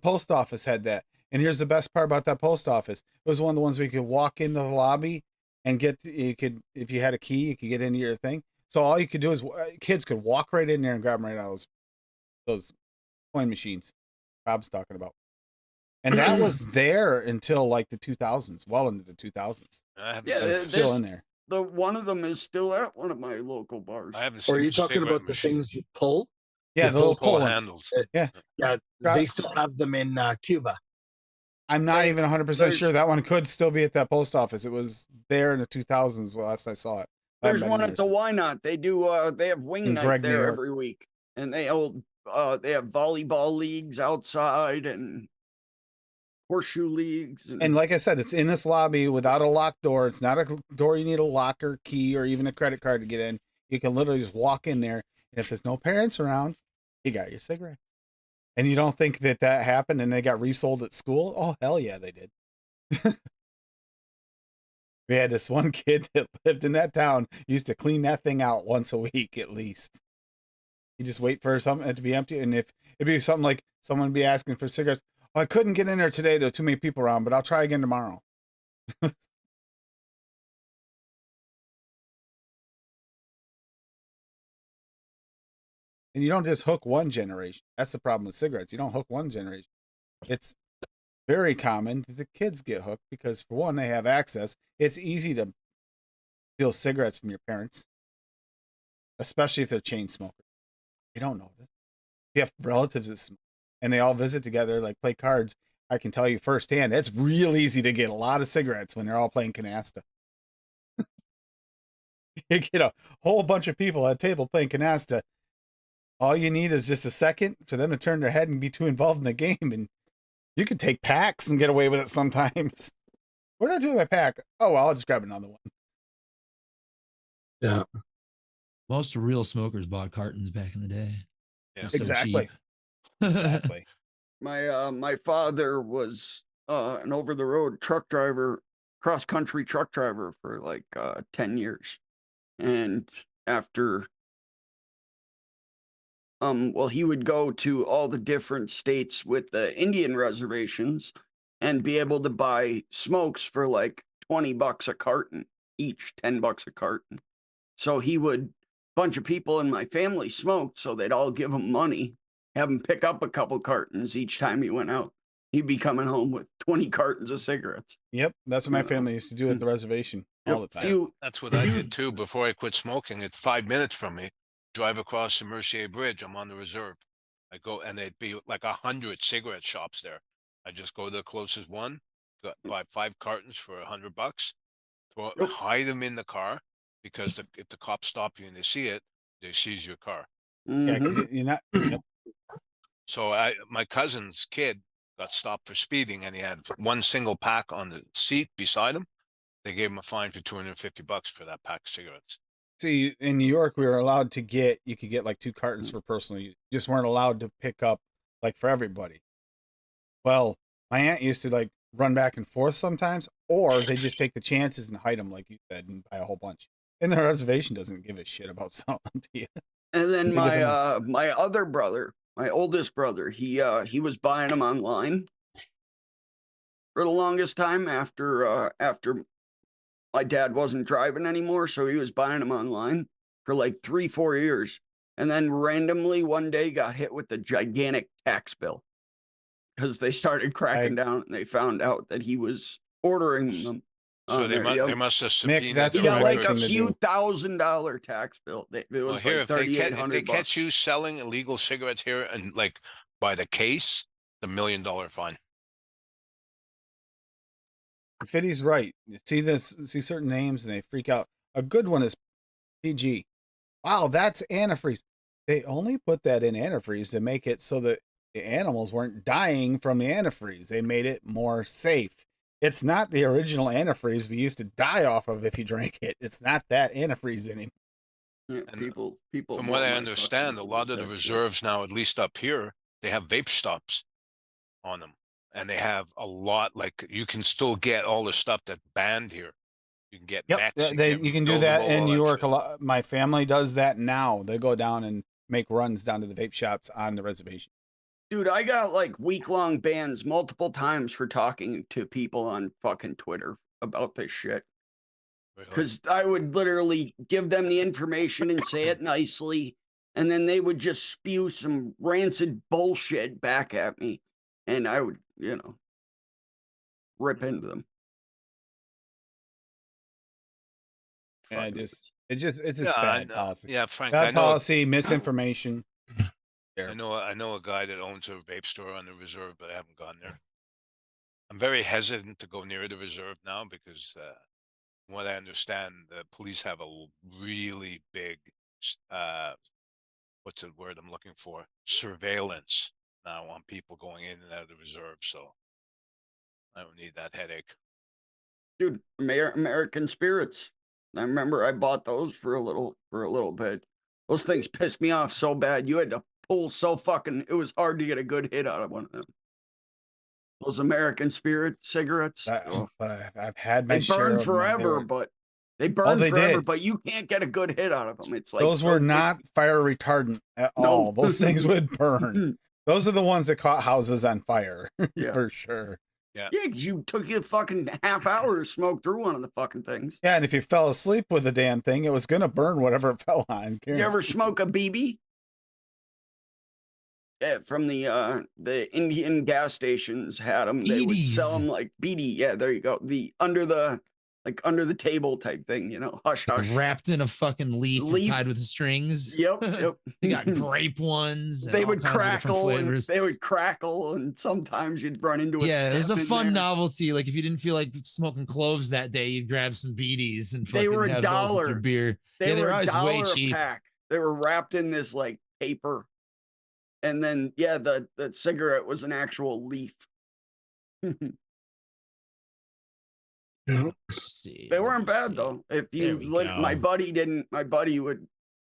post office had that. And here's the best part about that post office. It was one of the ones where you could walk into the lobby and if you had a key, you could get into your thing. So all you could do is kids could walk right in there and grab them right out of those coin machines Rob's talking about. And that was there until like the 2000s, well into the 2000s. I haven't Yeah, seen, It's still in there. The one of them is still at one of my local bars. I haven't Or seen are you the talking cigarette about the machine. things you pull? Yeah, the little Pull pull ones. handles. Yeah, they still have them in Cuba. I'm not Hey, even 100% there's- sure that one could still be at that post office. It was there in the 2000s last I saw it. I haven't There's been one in at there the since. Why Not. They do they have wing In night Gregg, New there York. every week. And they have volleyball leagues outside and horseshoe leagues. And like I said, it's in this lobby without a locked door. It's not a door you need a lock or key or even a credit card to get in. You can literally just walk in there. And if there's no parents around, you got your cigarettes. And you don't think that happened and they got resold at school? Oh, hell yeah, they did. We had this one kid that lived in that town, used to clean that thing out once a week at least. You just wait for something to be empty. And if it'd be something like someone would be asking for cigarettes, oh, I couldn't get in there today. There were too many people around, but I'll try again tomorrow. And you don't just hook one generation. That's the problem with cigarettes. You don't hook one generation. It's very common that the kids get hooked because, for one, they have access. It's easy to steal cigarettes from your parents, especially if they're chain smokers. They don't know this. If you have relatives that smoke and they all visit together, like play cards, I can tell you firsthand, it's real easy to get a lot of cigarettes when they're all playing canasta. You get a whole bunch of people at a table playing canasta. All you need is just a second for them to turn their head and be too involved in the game, and you can take packs and get away with it sometimes. What did I do with my pack? Oh, well, I'll just grab another one. Yeah. Most real smokers bought cartons back in the day. Yeah. So Exactly. cheap. Exactly. My father was an over the road truck driver, cross country truck driver for like 10 years. And after well, he would go to all the different states with the Indian reservations and be able to buy smokes for like $20 a carton each, $10 a carton. So he would, bunch of people in my family smoked, so they'd all give him money, have him pick up a couple cartons each time he went out. He'd be coming home with 20 cartons of cigarettes. Yep, that's what my You know. family used to do at the reservation all the time. Few, That's what I did too. Before I quit smoking, it's 5 minutes from me. Drive across the Mercier Bridge. I'm on the reserve. I go, and there'd be like 100 cigarette shops there. I just go to the closest one, buy 5 cartons for $100, Yep. hide them in the car, because if the cops stop you and they see it, they seize your car. Yeah, 'cause mhm. you're not. Yep. So my cousin's kid got stopped for speeding, and he had one single pack on the seat beside him. They gave him a fine for $250 for that pack of cigarettes. See, in New York, we were allowed to get, you could get like 2 cartons for personal use. You just weren't allowed to pick up like for everybody. Well, my aunt used to like run back and forth sometimes, or they just take the chances and hide them, like you said, and buy a whole bunch. And the reservation doesn't give a shit about selling them to you. And then They give them my other brother, my oldest brother, he was buying them online for the longest time after my dad wasn't driving anymore, so he was buying them online for like 3-4 years, and then randomly one day got hit with a gigantic tax bill because they started cracking down and they found out that he was ordering them. So on they there. must have subpoenaed. that's He the them. got right like a thing to few do. $1,000 tax bill. It Well, was here, like if they $3,800 catch you selling illegal cigarettes here and like by the case, the $1 million fine. Fiddy's right. You see certain names and they freak out. A good one is PG. Wow, that's antifreeze. They only put that in antifreeze to make it so that the animals weren't dying from the antifreeze. They made it more safe. It's not the original antifreeze we used to die off of if you drank it. It's not that antifreeze anymore. Yeah, And people. From want what I my understand, a fucking lot of the tax reserves now, at least up here, they have vape stops on them, and they have a lot. Like you can still get all the stuff that's banned here. You can get Yep, mechs, you can do that in New York a shit. lot. My family does that now. They go down and make runs down to the vape shops on the reservation. Dude, I got like week-long bans multiple times for talking to people on fucking Twitter about this shit. Really? Because I would literally give them the information and say it nicely, and then they would just spew some rancid bullshit back at me, and I would, rip into them. Yeah, Fucking it's just Yeah, bad policy. yeah, Frank. Bad policy, misinformation. I know a guy that owns a vape store on the reserve, but I haven't gone there. I'm very hesitant to go near the reserve now because, from what I understand, the police have a really big, what's the word I'm looking for? Surveillance now on people going in and out of the reserve. So I don't need that headache. Dude, American Spirits. I remember I bought those for a little bit. Those things pissed me off so bad. You had to pull so fucking. It was hard to get a good hit out of one of them. Those American Spirit cigarettes. Oh. But I've had my They share burn of them, and forever, but they burn they forever, did. but you can't get a good hit out of them. It's like those were so not fire retardant at all. No. Those things would burn. Those are the ones that caught houses on fire, Yeah. for sure. Yeah. Yeah, 'cause you took you fucking half hour to smoke through one of the fucking things. Yeah, and if you fell asleep with the damn thing, it was gonna burn whatever it fell on. You ever guaranteed. smoke a BB? Yeah, from the Indian gas stations had them. They would sell Beaties. them like BD. Yeah, there you go. The under the table type thing, you know, hush hush. Wrapped in a fucking leaf, and Leaf. tied with strings. Yep, yep. They got grape ones. And They all would kinds of different crackle and flavors. they would crackle, and sometimes you'd run into a Yeah, it was a stem in fun there. novelty. Like if you didn't feel like smoking cloves that day, you'd grab some beaties and They fucking were have those with your $1. beer. They Yeah, were they're a always way dollar a cheap. pack. They were wrapped in this like paper, and then yeah, the cigarette was an actual leaf. Let's see. They let weren't me bad see. though. If There you we my go. buddy would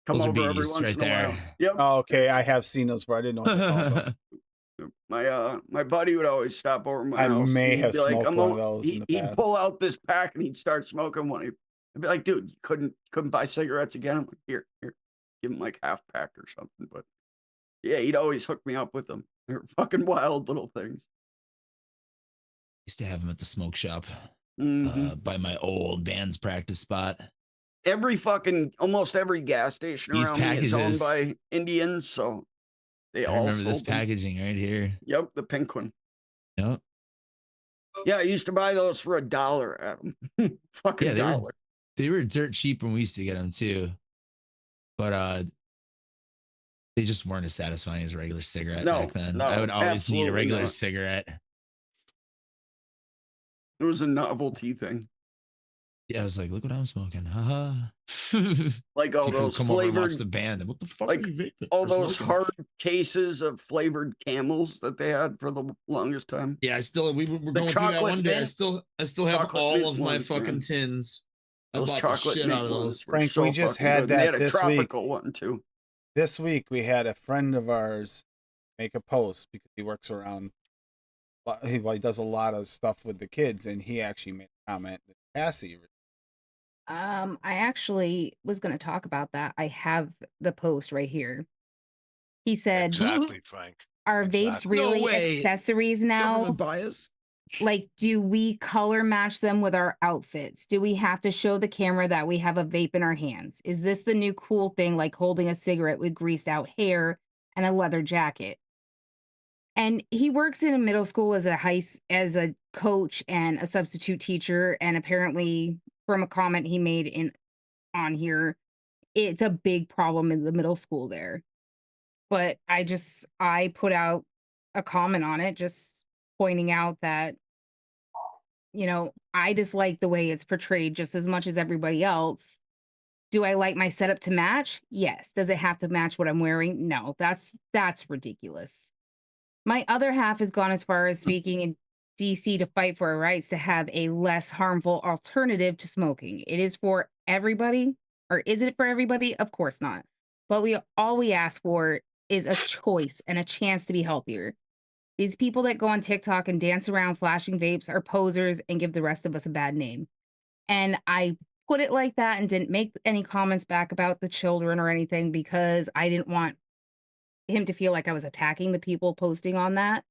come Those are over every beaties once right in a while. there. Yep. Oh, okay, I have seen those, but I didn't know what they're called. My buddy would always stop over my I house. may and he'd have be like, smoked I'm one of o-" those in the He'd past. pull out this pack and he'd start smoking one. I'd be like, dude, you couldn't buy cigarettes again. I'm like, here, give him like half pack or something. But yeah, he'd always hook me up with them. They're fucking wild little things. Used to have them at the smoke shop Mhm. by my old band's practice spot. Almost every gas station These around me is owned packages. by Indians, so they I all remember this sold them. packaging right here. Yep, the pink one. Yep. Yeah, I used to buy those for $1 at them. Fucking Yeah, $1. they were dirt cheap when we used to get them too. But they just weren't as satisfying as a regular cigarette No, back then. no, I would always need a absolutely regular not. cigarette. It was a novelty thing. Yeah, I was like, look what I'm smoking. Haha. Like all People would those come over and watch flavored, the band. And what the fuck like are you vaping all or those smoking? hard cases of flavored Camels that they had for the longest time. Yeah, I still we were The going through that chocolate one day. I mint- still have chocolate all mint of my ones, fucking man. tins. I Those bought the chocolate shit mint out of ones those. were Frank, so we just fucking had good. They that had a this week. tropical one too. This week we had a friend of ours make a post because he works around. He does a lot of stuff with the kids, and he actually made a comment that Cassie. I actually was going to talk about that. I have the post right here. He said, Exactly, Frank. "Are vapes Exactly. really No way. accessories now? Government bias. Like, do we color match them with our outfits? Do we have to show the camera that we have a vape in our hands? Is this the new cool thing, like holding a cigarette with greased out hair and a leather jacket?" And he works in a middle school as a coach and a substitute teacher. And apparently, from a comment he made on here, it's a big problem in the middle school there. But I put out a comment on it, just pointing out that, I dislike the way it's portrayed just as much as everybody else. Do I like my setup to match? Yes. Does it have to match what I'm wearing? No, that's ridiculous. My other half has gone as far as speaking in DC to fight for our rights to have a less harmful alternative to smoking. It is for everybody, or is it for everybody? Of course not. But all we ask for is a choice and a chance to be healthier. These people that go on TikTok and dance around flashing vapes are posers and give the rest of us a bad name. And I put it like that and didn't make any comments back about the children or anything because I didn't want him to feel like I was attacking the people posting on that.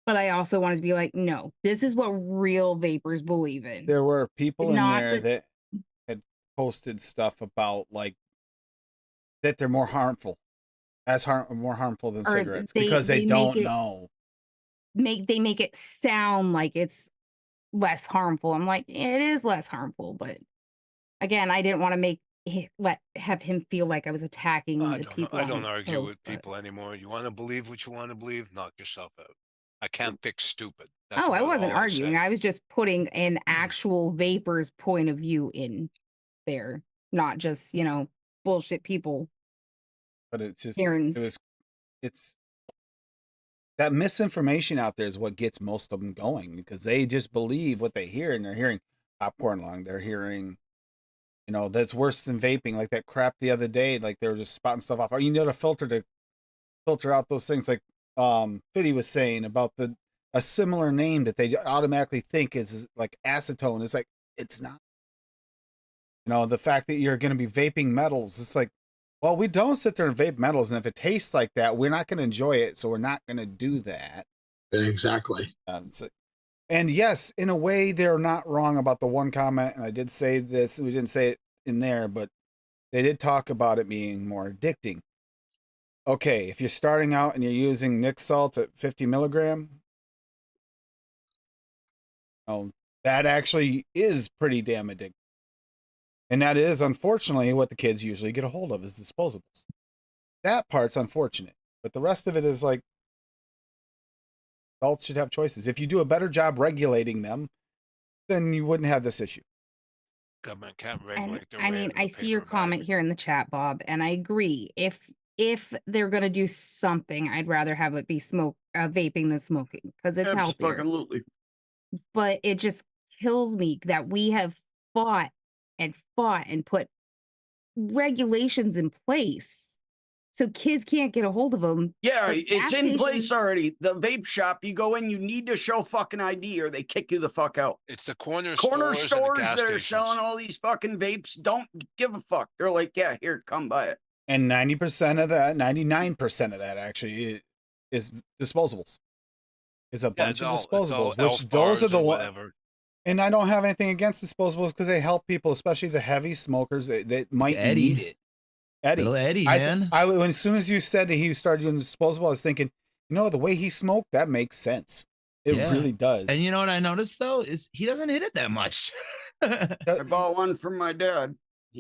But I also wanted to be like, no, this is what real vapors believe in. There were people in Not there the- that had posted stuff about like that they're more harmful, more harmful than Or cigarettes they- because they they make don't it- know. They make it sound like it's less harmful. I'm like, it is less harmful, but again, I didn't want to have him feel like I was attacking I the don't know. people. I on don't his argue post, with but- people anymore. You want to believe what you want to believe, knock yourself out. I can't fix stupid. That's Oh, I about wasn't all I arguing. say. I was just putting an actual vapor's point of view in there, not just, bullshit people But it's just Karen's. it's that misinformation out there is what gets most of them going, because they just believe what they hear, and they're hearing popcorn lung. They're hearing, that's worse than vaping. Like that crap the other day, like they were just spotting stuff off. Or you know, to filter out those things, like Fiddy was saying about a similar name that they automatically think is like acetone. It's like, it's not. The fact that you're going to be vaping metals, it's like, well, we don't sit there and vape metals, and if it tastes like that, we're not going to enjoy it, so we're not going to do that. Exactly. And yes, in a way, they're not wrong about the one comment, and I did say this, we didn't say it in there, but they did talk about it being more addicting. Okay, if you're starting out and you're using Nick salt at 50 milligram, that actually is pretty damn addictive. And that is, unfortunately, what the kids usually get a hold of is disposables. That part's unfortunate. But the rest of it is like, adults should have choices. If you do a better job regulating them, then you wouldn't have this issue. Government can't And regulate the I mean, rate of I the see your paper comment bag. here in the chat, Bob, and I agree. If they're gonna do something, I'd rather have it be vaping than smoking, because it's healthier. Absolutely. But it just kills me that we have fought and put regulations in place so kids can't get a hold of them. Yeah, The it's gas in place stations- already. The vape shop, you go in, you need to show fucking ID or they kick you the fuck out. It's the corner Corner stores and the stores gas that are stations. selling all these fucking vapes don't give a fuck. They're like, yeah, here, come buy it. And 90% of that, 99% of that actually is disposables. Is a Yeah, bunch it's of all disposables, elf which those are bars the or ones. whatever. And I don't have anything against disposables because they help people, especially the heavy smokers that might Eddie. need it. Eddie, Little Eddie, man. when as soon as you said that he started doing disposable, I was thinking, the way he smoked, that makes sense. It Yeah. really does. And you know what I noticed though is he doesn't hit it that much. I bought one from my dad.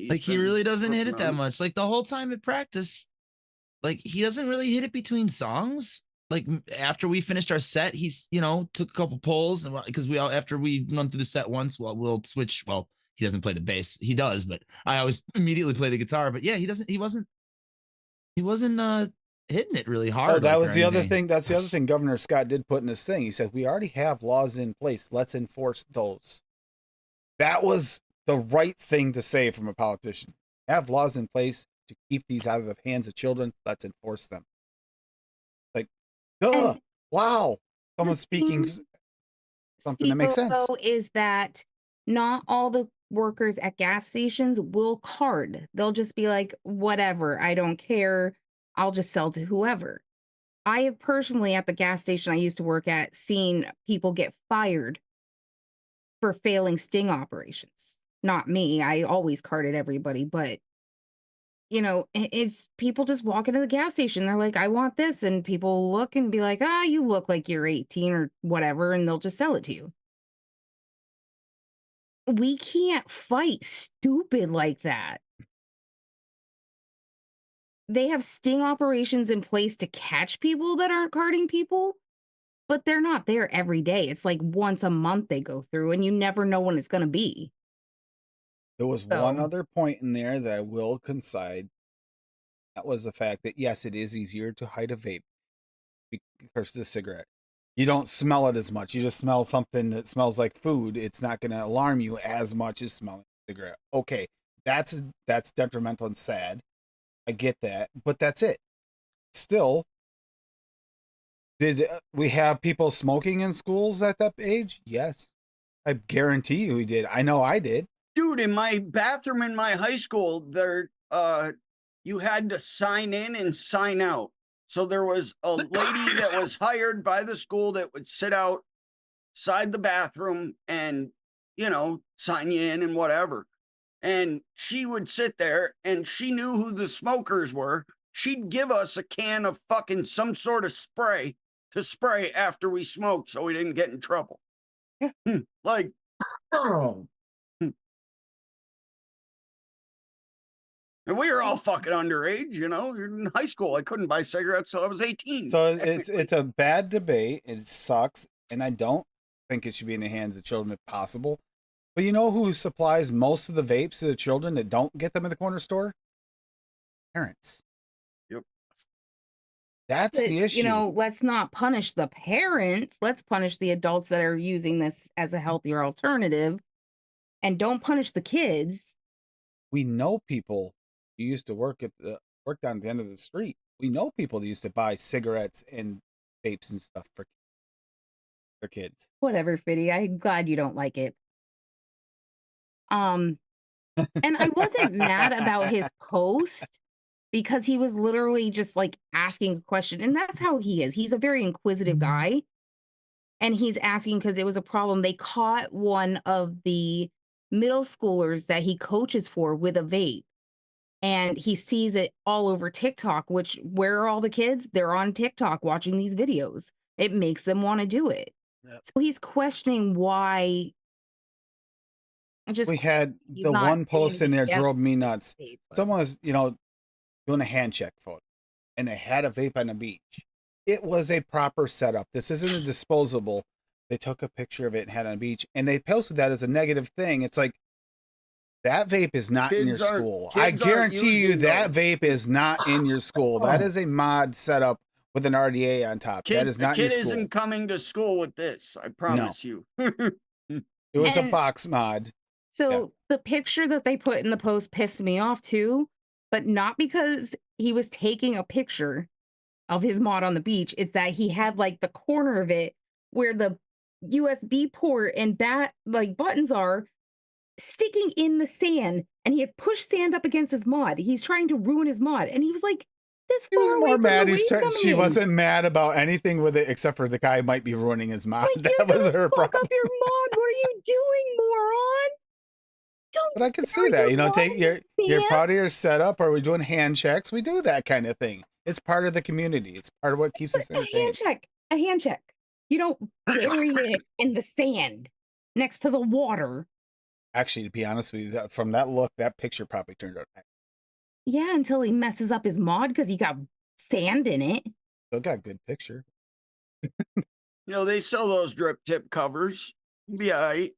Like he really doesn't hit it that much. much. Like the whole time at practice, like he doesn't really hit it between songs. Like after we finished our set, he's took a couple pulls, and because after we run through the set once, we'll switch. Well, he doesn't play the bass. He does, but I always immediately play the guitar. But yeah, he wasn't hitting it really hard. Oh, that like, was or the other anything. thing. That's the other thing Governor Scott did put in his thing. He said, we already have laws in place. Let's enforce those. That was the right thing to say from a politician. Have laws in place to keep these out of the hands of children. Let's enforce them. Like, duh. Wow. Someone speaking something that makes sense. Though, is that not all the workers at gas stations will card. They'll just be like, whatever, I don't care. I'll just sell to whoever. I have personally, at the gas station I used to work at, seen people get fired for failing sting operations. Not me. I always carded everybody, but it's people just walk into the gas station. They're like, I want this. And people look and be like, you look like you're 18 or whatever. And they'll just sell it to you. We can't fight stupid like that. They have sting operations in place to catch people that aren't carding people, but they're not there every day. It's like once a month they go through, and you never know when it's going to be. There was one other point in there that I will concede. That was the fact that, yes, it is easier to hide a vape versus a cigarette. You don't smell it as much. You just smell something that smells like food. It's not going to alarm you as much as smelling a cigarette. Okay, that's detrimental and sad. I get that, but that's it. Still, did we have people smoking in schools at that age? Yes. I guarantee you we did. I know I did. Dude, in my bathroom in my high school, you had to sign in and sign out. So there was a lady that was hired by the school that would sit outside the bathroom and, sign you in and whatever. And she would sit there and she knew who the smokers were. She'd give us a can of fucking some sort of spray to spray after we smoked so we didn't get in trouble. Yeah. Like, and we were all fucking underage, in high school. I couldn't buy cigarettes till I was 18. So it's a bad debate. It sucks. And I don't think it should be in the hands of children if possible. But you know who supplies most of the vapes to the children that don't get them at the corner store? Parents. Yep. That's But, the issue. you know, let's not punish the parents. Let's punish the adults that are using this as a healthier alternative, and don't punish the kids. We know people who used to work down at the end of the street. We know people that used to buy cigarettes and vapes and stuff for their kids. Whatever, Fiddy. I'm glad you don't like it. And I wasn't mad about his post because he was literally just like asking a question. And that's how he is. He's a very inquisitive guy. And he's asking because it was a problem. They caught one of the middle schoolers that he coaches for with a vape. And he sees it all over TikTok, which where are all the kids? They're on TikTok watching these videos. It makes them want to do it. Yep. So he's questioning why. We had he's the not one doing post in there anything drove me against nuts. vape, but- Someone was, doing a hand check photo, and they had a vape on the beach. It was a proper setup. This isn't a disposable. They took a picture of it and had it on the beach, and they posted that as a negative thing. It's like, that vape is not in your Kids aren't- school. I kids aren't guarantee you using that those. vape is not in your school. That is a mod setup with an RDA on top. Kid, that is not the in kid your school. isn't coming to school with this. I promise you. It was a And- box mod. So the picture that they put in the post pissed me off too, but not because he was taking a picture of his mod on the beach. It's that he had like the corner of it where the USB port and buttons are sticking in the sand, and he had pushed sand up against his mod. He's trying to ruin his mod, and he was like, "This He was far away more from mad. the wave coming She in. wasn't mad about anything with it except for the guy might be ruining his mod. Like, you're That was gonna her fuck problem. up your mod. What are you doing, moron? Don't But I can bury see that. your mod Take in you're the proud sand. of your setup. Are we doing hand checks? We do that kind of thing. It's part of the community. It's part of what keeps us A hand entertained. check. A hand check. You don't bury it in the sand next to the water. Actually, to be honest with you, from that look, that picture probably turned out. Yeah, until he messes up his mod because he got sand in it. Still got a good picture. They sell those drip tip covers. Be all right.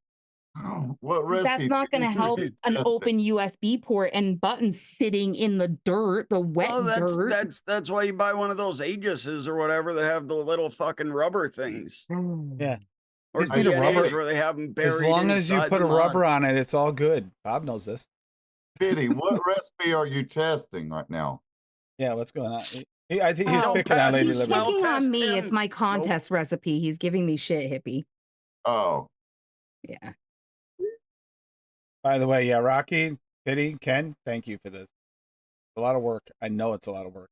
What That's recipe not going to did help you an test it? open USB port and buttons sitting in the dirt, the wet Well, dirt. that's why you buy one of those Aegises or whatever that have the little fucking rubber things. Yeah. Or Just need a DNAs rubber- where they have them buried. As long as you inside put the a rubber mod. on it, it's all good. Bob knows this. Biddy, what recipe are you testing right now? Yeah, what's going on? I think he's Oh, picking on pass Lady the He's Liberty. smell picking test, on me. It's Tim. my contest recipe. He's giving me shit, hippie. Oh, Yeah. By the way, yeah, Rocky, Biddy, Ken, thank you for this. A lot of work. I know it's a lot of work.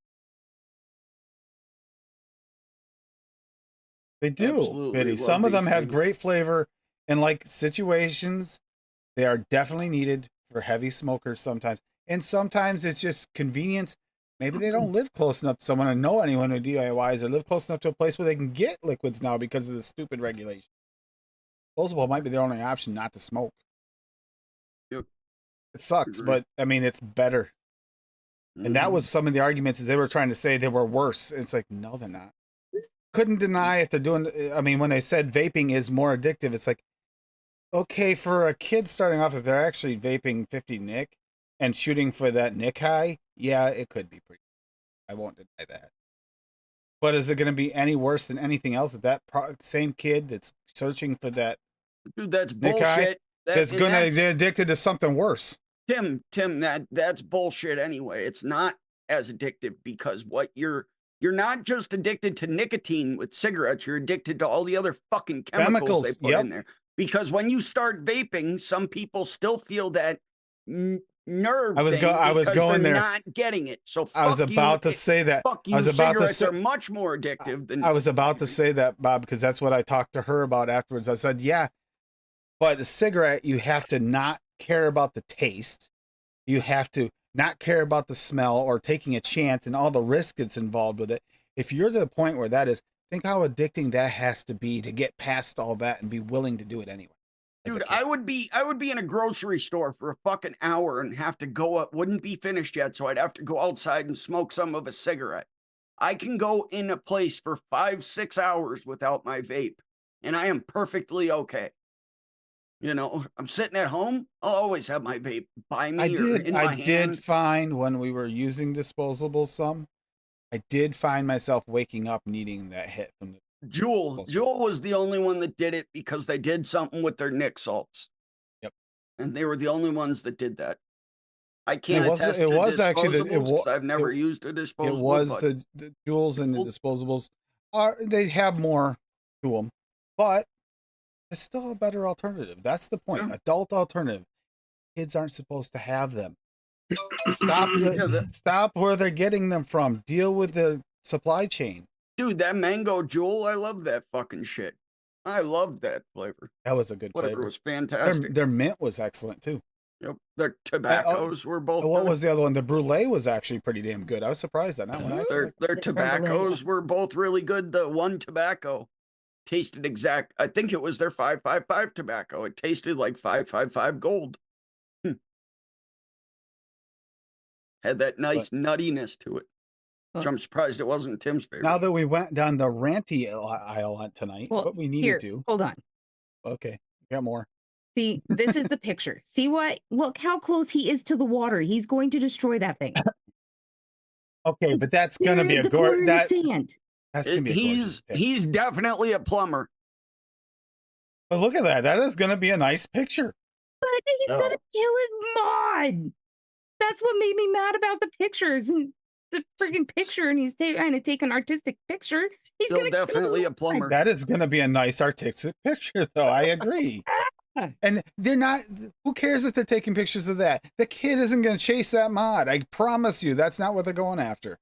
They do, Absolutely Biddy. love Some of these them have things. great flavor, and like situations, they are definitely needed for heavy smokers sometimes. And sometimes it's just convenience. Maybe they don't live close enough to someone or know anyone who DIYs or live close enough to a place where they can get liquids now because of the stupid regulation. Disposable might be their only option not to smoke. Yep. It sucks, Agree. but I mean, it's better. And that was some of the arguments is they were trying to say they were worse. It's like, no, they're not. Couldn't deny if they're doing, I mean, when they said vaping is more addictive, it's like, okay, for a kid starting off, if they're actually vaping 50 Nick and shooting for that Nick high, yeah, it could be pretty. I won't deny that. But is it going to be any worse than anything else? That same kid that's searching for that Dude, that's Nick high, bullshit. that's going to get addicted to something worse. Tim, that's bullshit anyway. It's not as addictive because you're not just addicted to nicotine with cigarettes, you're addicted to all the other fucking chemicals they put in there. Because when you start vaping, some people still feel that nerve I was because going they're there. not getting it. So I was about to say that. Fuck you, I was about to cigarettes say, are much more addictive than I was about to say that, Bob, because that's what I talked to her about afterwards. I said, yeah, but a cigarette, you have to not care about the taste. You have to not care about the smell or taking a chance and all the risk that's involved with it. If you're to the point where that is, think how addicting that has to be to get past all that and be willing to do it anyway. Dude, I would be in a grocery store for a fucking hour and have to go up, wouldn't be finished yet, so I'd have to go outside and smoke some of a cigarette. I can go in a place for 5-6 hours without my vape, and I am perfectly okay. I'm sitting at home, I'll always have my vape by me or in my hand. I did find when we were using disposables some, I did find myself waking up needing that hit from the Jewel was the only one that did it because they did something with their Nick salts. Yep. And they were the only ones that did that. I And can't attest to actually disposables because I've never used a disposable. It was but the jewels and the disposables they have more to them, but it's still a better alternative. That's the point. Yeah. Adult alternative. Kids aren't supposed to have them. Stop where they're getting them from. Deal with the supply chain. Dude, that mango jewel, I love that fucking shit. I love that flavor. That was a good Whatever, flavor. it was fantastic. Their mint was excellent too. Yep. Their tobaccos were both. What good. was the other one? The brulee was actually pretty damn good. I was surprised at that one. Their tobaccos were both really good. The one tobacco tasted exact. I think it was their 555 tobacco. It tasted like 555 gold. Had that nice nuttiness to it. Which I'm surprised it wasn't Tim's favorite. Now that we went down the ranty aisle tonight, what we needed to. Hold on. Okay, got more. See, this is the picture. See what? Look how close he is to the water. He's going to destroy that thing. Okay, but that's going to be a gorgeous sand. That's going to be he's definitely a plumber. But look at that. That is going to be a nice picture. But he's going to kill his mod. That's what made me mad about the pictures and the freaking picture. And he's trying to take an artistic picture. He's Still definitely a plumber. That is going to be a nice artistic picture, though. I agree. And they're not. Who cares if they're taking pictures of that? The kid isn't going to chase that mod. I promise you, that's not what they're going after.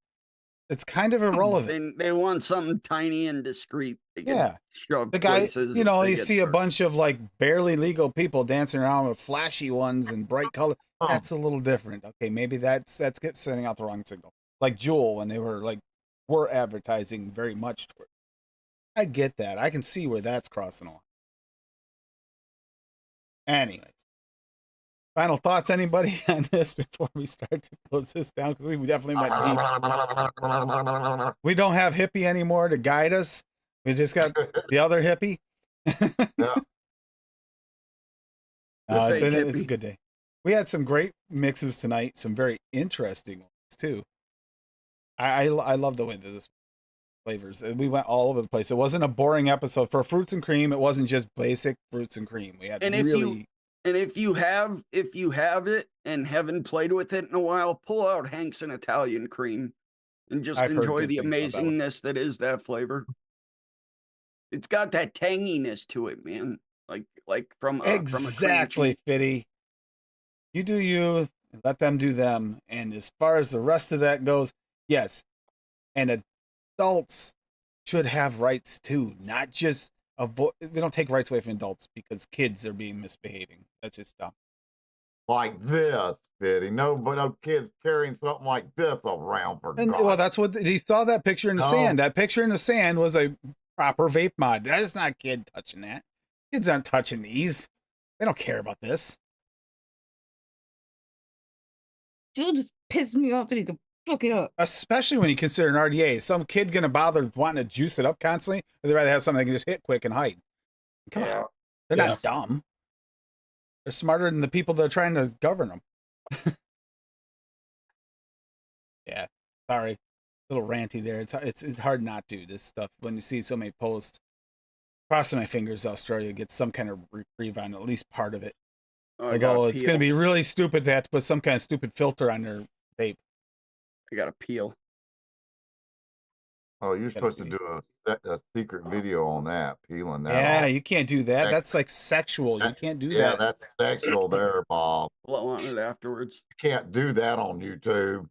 It's kind of irrelevant. They want something tiny and discreet. Yeah, shove the guy. places You know, they you get see a served. bunch of like barely legal people dancing around with flashy ones and bright color. That's a little different. Okay, maybe that's sending out the wrong signal. Like Jewel when they were advertising very much toward. I get that. I can see where that's crossing on. Anyways, final thoughts, anybody on this before we start to close this down? Because we definitely went deep. We don't have Hippie anymore to guide us. We just got the other Hippie. It's a good day. We had some great mixes tonight. Some very interesting ones too. I love the way that this flavors. We went all over the place. It wasn't a boring episode for fruits and cream. It wasn't just basic fruits and cream. We had if you have it and haven't played with it in a while, pull out Hank's and Italian cream and just enjoy the amazingness that is that flavor. It's got that tanginess to it, man. Like from exactly, Fitty. You do you. Let them do them. And as far as the rest of that goes, yes. And adults should have rights too, not just we don't take rights away from adults because kids are being misbehaving. That's just dumb. Like this, Fitty. No kids carrying something like this around for God. Well, that's what he saw that picture in the sand. That picture in the sand was a proper vape mod. That is not a kid touching that. Kids aren't touching these. They don't care about this. Still just pissed me off that he could fuck it up. Especially when you consider an RDA. Is some kid gonna bother wanting to juice it up constantly? Or they'd rather have something they can just hit quick and hide. Come on. They're not dumb. They're smarter than the people that are trying to govern them. Yeah. Sorry. A little ranty there. It's hard not to. This stuff, when you see so many posts. Crossing my fingers, Australia gets some kind of reprieve on at least part of it. It's going to be really stupid they have to put some kind of stupid filter on their vape. I got to peel. Oh, you're supposed to do a secret video on that, peeling that Yeah, off. you can't do that. That's like sexual. You can't do that. Yeah, that's sexual there, Bob. Blow on it afterwards. You can't do that on YouTube.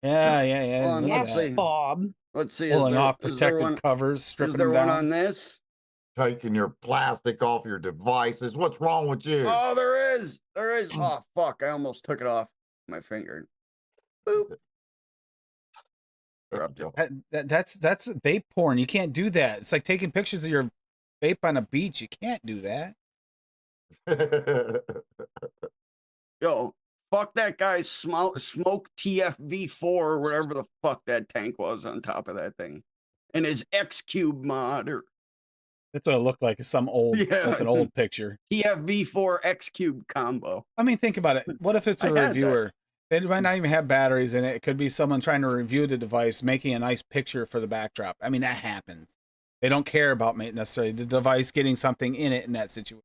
Yeah. Let's see. Bob. Let's see. Pulling off protective covers, stripping them down. Is there one on this? Taking your plastic off your devices. What's wrong with you? Oh, there is. Oh, fuck. I almost took it off my finger. Boop. That's vape porn. You can't do that. It's like taking pictures of your vape on a beach. You can't do that. Yo, fuck that guy's smoke TFV4 or whatever the fuck that tank was on top of that thing. And his X Cube mod or that's what it looked like. It's that's an old picture. TFV4 X Cube combo. I mean, think about it. What if it's a reviewer It might not even have batteries in it. It could be someone trying to review the device, making a nice picture for the backdrop. I mean, that happens. They don't care about necessarily the device getting something in it in that situation.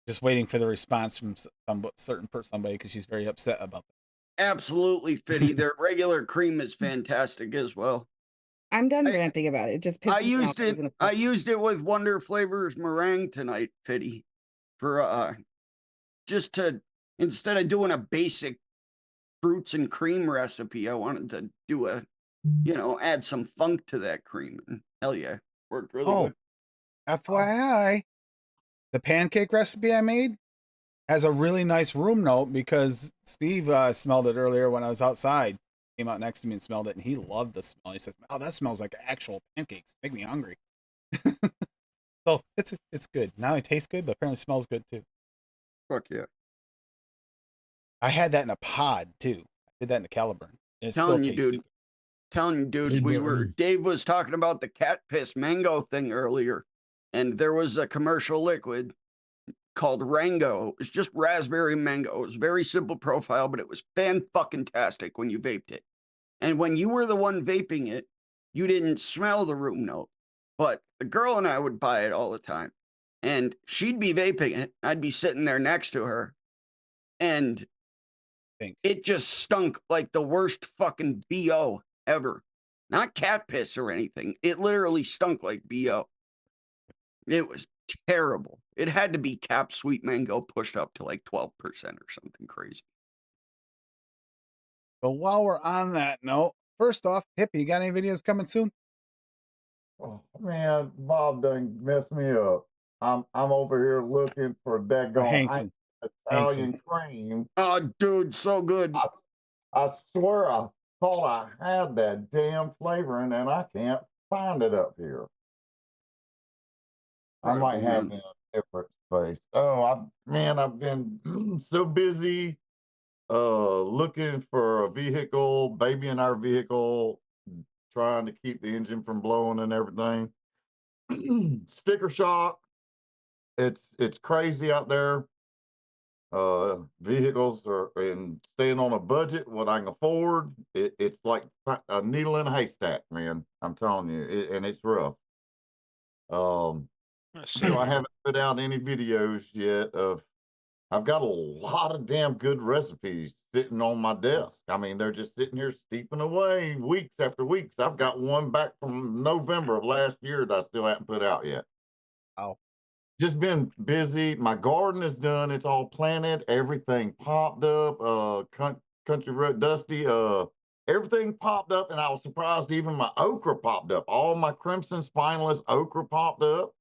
Just waiting for the response from somebody because she's very upset about that. Absolutely, Fitty. Their regular cream is fantastic as well. I'm done ranting about it. It just pisses I me off. used it. I used it with Wonder Flavors meringue tonight, Fitty, for just to, instead of doing a basic fruits and cream recipe, I wanted to do a, add some funk to that cream. And hell yeah, worked really good. FYI, the pancake recipe I made has a really nice room note because Steve smelled it earlier when I was outside. Came out next to me and smelled it, and he loved the smell. He says, "Oh, that smells like actual pancakes. Make me hungry." So it's good. Not only tastes good, but apparently smells good too. Fuck yeah. I had that in a pod too. I did that in a Caliburn. And it Telling still you, tastes dude. Telling you, dude. Dave was talking about the cat piss mango thing earlier, and there was a commercial liquid called Rango. It was just raspberry mango. It was very simple profile, but it was fan-fucking-tastic when you vaped it. And when you were the one vaping it, you didn't smell the room note. But the girl and I would buy it all the time. And she'd be vaping it. I'd be sitting there next to her. And it just stunk like the worst fucking BO ever. Not cat piss or anything. It literally stunk like BO. It was terrible. It had to be Cap Sweet Mango pushed up to like 12% or something crazy. But while we're on that note, first off, Hippie, you got any videos coming soon? Oh man, Bob done messed me up. I'm over here looking for daggone Italian cream. Oh, dude, so good. I swear I thought I had that damn flavoring and I can't find it up here. I might have it in a different space. Oh, I've been so busy looking for a vehicle, babying our vehicle, trying to keep the engine from blowing and everything. Sticker shock. It's crazy out there. Vehicles are, and staying on a budget, what I can afford, it's like a needle in a haystack, man. I'm telling you, and it's rough. So I haven't put out any videos yet I've got a lot of damn good recipes sitting on my desk. I mean, they're just sitting here steeping away weeks after weeks. I've got one back from November of last year that I still haven't put out yet. Oh. Just been busy. My garden is done. It's all planted. Everything popped up. Country Road Dusty. Everything popped up, and I was surprised even my okra popped up. All my crimson spineless okra popped up,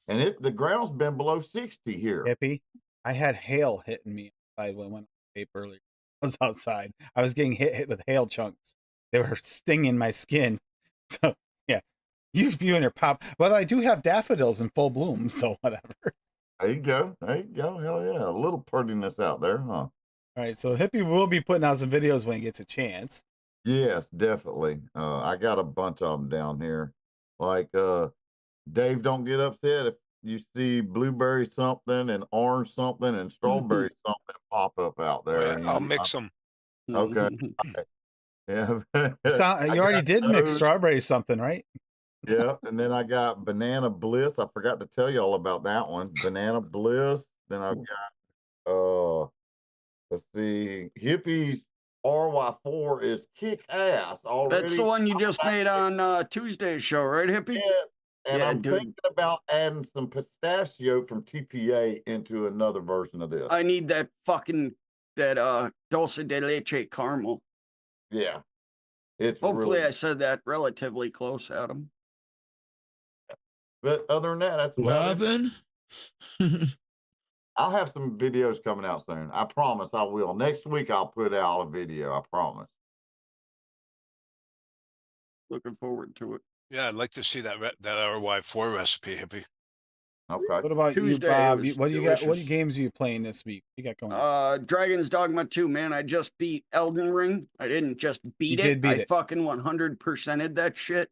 and the ground's been below 60 here. Hippie, I had hail hitting me outside when I went on vape earlier. I was outside. I was getting hit with hail chunks. They were stinging my skin. So yeah, you and your pop. Well, I do have daffodils in full bloom, so whatever. There you go. There you go. Hell yeah. A little prettiness out there, huh? All right. So Hippie will be putting out some videos when he gets a chance. Yes, definitely. I got a bunch of them down here. Like Dave, don't get upset if you see blueberry something and orange something and strawberry something pop up out there. Yeah, I'll mix them. Okay. Yeah. You already did mix strawberry something, right? Yeah, and then I got Banana Bliss. I forgot to tell you all about that one. Banana Bliss. Then I've got let's see, Hippies RY4 is kick ass already. That's the one you just made on Tuesday's show, right, Hippie? Yes. And yeah, I'm thinking about adding some pistachio from TPA into another version of this. I need that dulce de leche caramel. Yeah. It's Hopefully really... I said that relatively close, Adam. But other than that, that's about it. I'll have some videos coming out soon. I promise I will. Next week I'll put out a video. I promise. Looking forward to it. Yeah, I'd like to see that RY4 recipe, Hippie. Okay. What about Tuesday, you, Bob? was What do you got? What delicious. games are you playing this week? What you got going? Dragon's Dogma 2, man. I just beat Elden Ring. I didn't just beat it. I fucking 100%ed that shit.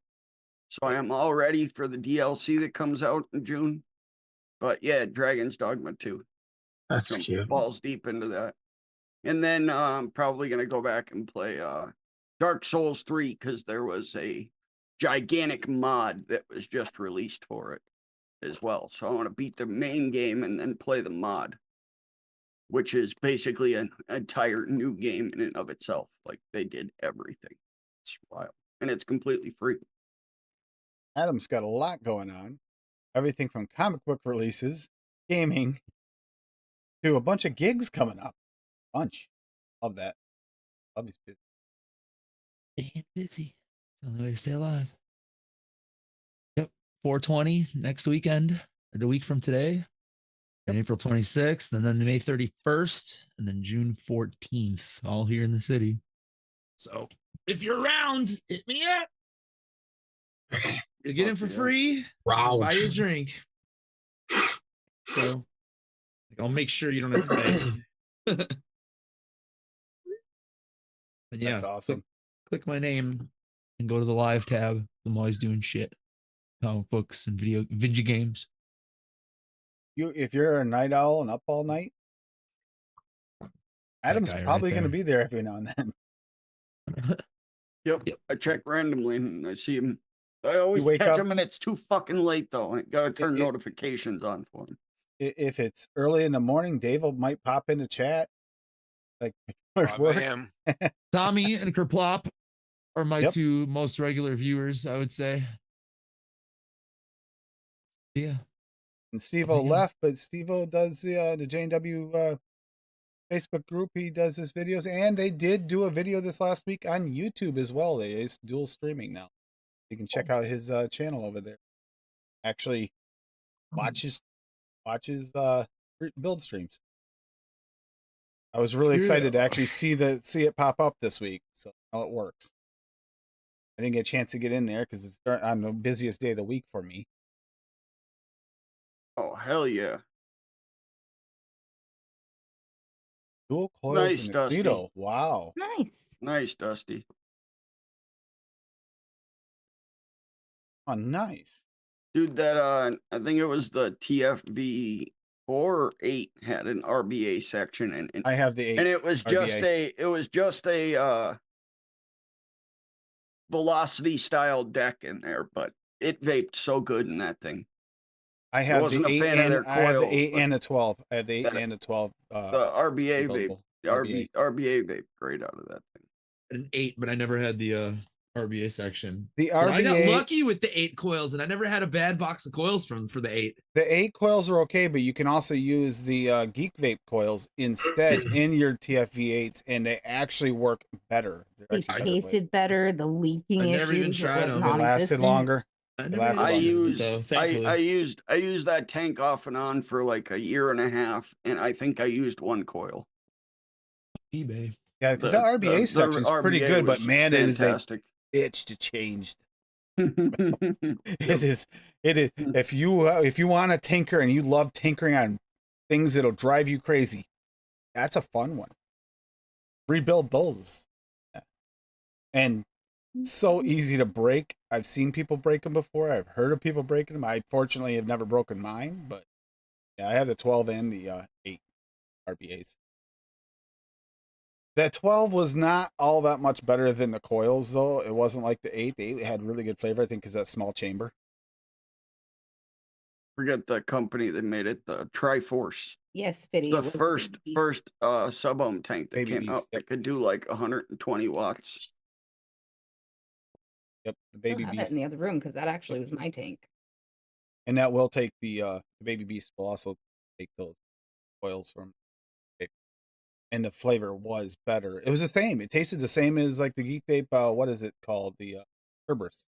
So I am all ready for the DLC that comes out in June. But yeah, Dragon's Dogma 2. That's jump cute. balls deep into that. And then I'm probably gonna go back and play Dark Souls 3 because there was a gigantic mod that was just released for it as well. So I want to beat the main game and then play the mod, which is basically an entire new game in and of itself. Like they did everything. It's wild. And it's completely free. Adam's got a lot going on. Everything from comic book releases, gaming, to a bunch of gigs coming up. Bunch. Love that. Love these kids. Staying busy. It's the only way to stay alive. Yep. 420 next weekend, the week from today. And April 26th, and then May 31st, and then June 14th, all here in the city. So if you're around, hit me up. You get in for free. Buy you a drink. So I'll make sure you don't have to pay. But yeah, That's awesome. Click my name and go to the live tab. I'm always doing shit. Comic books and video games. If you're a night owl and up all night, Adam's guy right probably going to there. be there every now and then. Yep. Yep. I check randomly and I see him. I always wake catch up- him and it's too fucking late though. I gotta turn It- notifications on for him. If it's early in the morning, Dave might pop into chat. Like, 5 a.m. Tommy and Kerplop are my Yep. two most regular viewers, I would say. Yeah. And Steve-O Yeah. left, but Steve-O does the JW Facebook group. He does his videos, and they did do a video this last week on YouTube as well. It's dual streaming now. You can check out his channel over there. Actually, watch his build streams. I was really excited to actually see it pop up this week, so how it works. I didn't get a chance to get in there because it's on the busiest day of the week for me. Oh hell yeah. Dual coils Nice, and Dusty. Magneto. Wow. Nice. Nice, Dusty. Oh, nice. Dude, that I think it was the TFV 4 or 8 had an RBA section and I have the 8. and it was just RBA. a velocity style deck in there, but it vaped so good in that thing. I have wasn't the a 8 fan of and their I have the coils, 8 but and the 12. I have the 8 that- and the 12. The RBA vape, available. the RBA vape great out of that thing. An 8, but I never had the RBA section. The But I got RBA lucky with the 8 coils, and I never had a bad box of coils for the 8. The 8 coils are okay, but you can also use the Geek Vape coils instead in your TFV8s, and they actually work better. They're They actually better tasted better. The leaking I never even issues tried were them. They lasted non-existent. longer. I It never lasted I longer. used though, thankfully. I used that tank off and on for like a year and a half, and I think I used one coil. eBay. Yeah, because that RBA section is pretty good, but was man, it is a fantastic. itch to change. It is. If you want to tinker and you love tinkering on things that'll drive you crazy, that's a fun one. Rebuild those, and so easy to break. I've seen people break them before. I've heard of people breaking them. I fortunately have never broken mine, but yeah, I have the 12 and the 8 RBAs. That 12 was not all that much better than the coils, though. It wasn't like the 8. The 8 had really good flavor, I think, because that small chamber. Forget the company that made it, the Triforce. Yes, Fitty. The it was a first big piece. sub-ohm tank that Baby came beast, out yep. that could do like 120 watts. Yep, the I baby have that beast. in the other room because that actually was my tank. And that will take the baby beast will also take those coils from it. And the flavor was better. It was the same. It tasted the same as like the Geek Vape, what is it called? The Cerberus.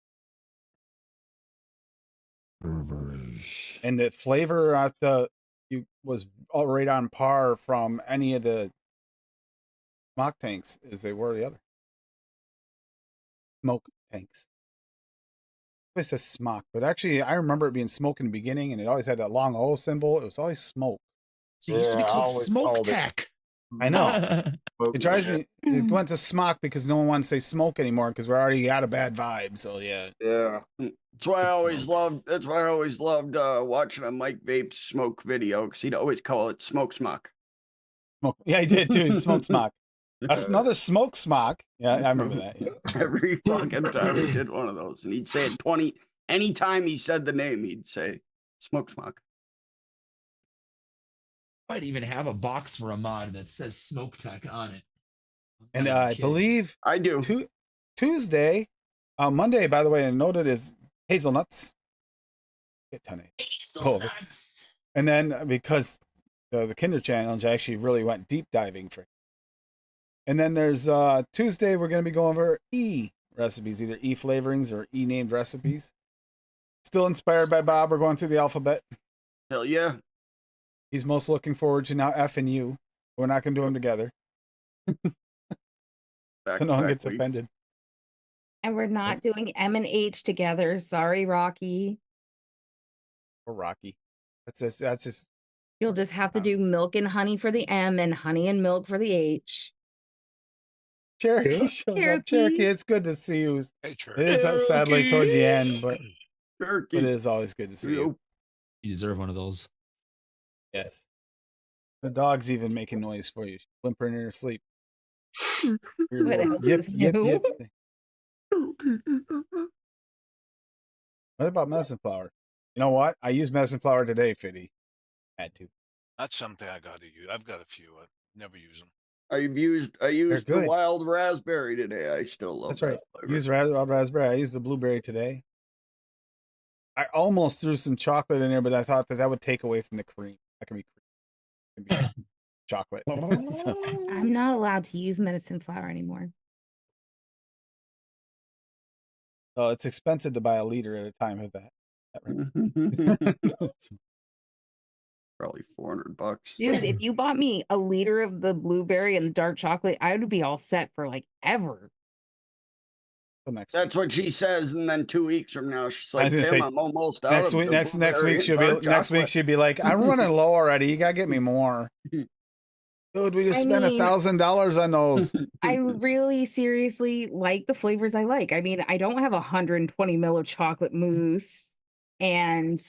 And the flavor at was all right on par from any of the smoke tanks as they were the other smoke tanks. It says smoke, but actually I remember it being smoke in the beginning, and it always had that long O symbol. It was always smoke. So it used to be Yeah, I called always Smoke called it- Tech. I know. Smoke It drives yeah. me. It went to smock because no one wants to say smoke anymore because we're already got a bad vibe. So yeah. Yeah. That's why I It's always smoke. loved. That's why I always loved watching a Mike Vape smoke video because he'd always call it smoke smock. Smoke. Yeah, I did too. Smoke smock. That's another smoke smock. Yeah, I remember that. Yeah. Every fucking time he did one of those, and he'd say it 20. Anytime he said the name, he'd say smoke smock. Might even have a box for a mod that says Smoke Tech on it. And Not even I kidding. believe I do. Tuesday, Monday, by the way, I noted is hazelnuts. Get ton of Hazelnuts. And then because the Kinder Challenge, I actually really went deep diving for. And then there's Tuesday, we're going to be going over E recipes, either E flavorings or E named recipes. Still inspired by Bob. We're going through the alphabet. Hell yeah. He's most looking forward to now F and U. We're not going to do them together. So no one gets week. offended. And we're not doing M and H together. Sorry, Rocky. Or Rocky. That's just You'll just have to do milk and honey for the M and honey and milk for the H. Cherokee shows up. Cherokee, it's good to see you. Hey, It Cherokee. is sadly toward the end, but Turkey. it is always good to see you. You deserve one of those. Yes. The dog's even making noise for you, whimpering in her sleep. What else Yip, is yip, new? yip. What about medicine flower? You know what? I used medicine flower today, Fiddy. Had to. That's something I got to use. I've got a few. I never use them. I used the good. wild raspberry today. I still love That's that right. flavor. Use wild raspberry. I used the blueberry today. I almost threw some chocolate in there, but I thought that would take away from the cream. That can be cream. It can be chocolate. So, I'm not allowed to use medicine flower anymore. so it's expensive to buy a liter at a time of that. Right? Probably $400. Dude, if you bought me a liter of the blueberry and the dark chocolate, I would be all set for like ever. Till next That's week. what she says, and then 2 weeks from now, she's I like, was gonna "Tim, say, I'm almost out next of week. the Next blueberry week she'll and be dark next week chocolate." she'll be like, I'm running low already. You gotta get me more. Dude, we just I spent mean- $1,000 on those. I really seriously like the flavors I like. I mean, I don't have 120 mil of chocolate mousse and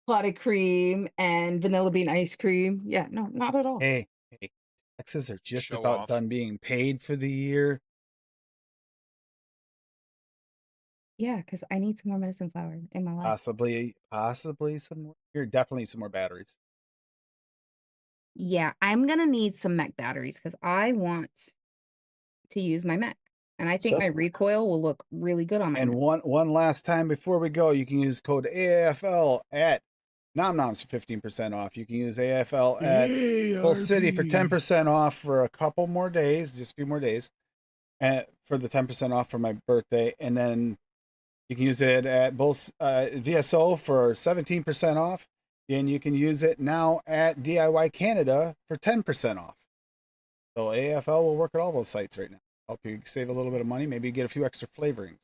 clotted cream and vanilla bean ice cream. Yeah, no, not at all. Hey, taxes are just Show about off. done being paid for the year. Yeah, because I need some more medicine flower in my life. Possibly some more. Here, definitely some more batteries. Yeah, I'm gonna need some mech batteries because I want to use my mech. And I think So- my recoil will look really good on my And mech. one last time before we go, you can use code AFL at Nom Noms for 15% off. You can use AFL at Full City for 10% off for a couple more days, just a few more days, and for the 10% off for my birthday. And then you can use it at both VSO for 17% off. And you can use it now at DIY Canada for 10% off. So AFL will work at all those sites right now. Help you save a little bit of money. Maybe get a few extra flavorings.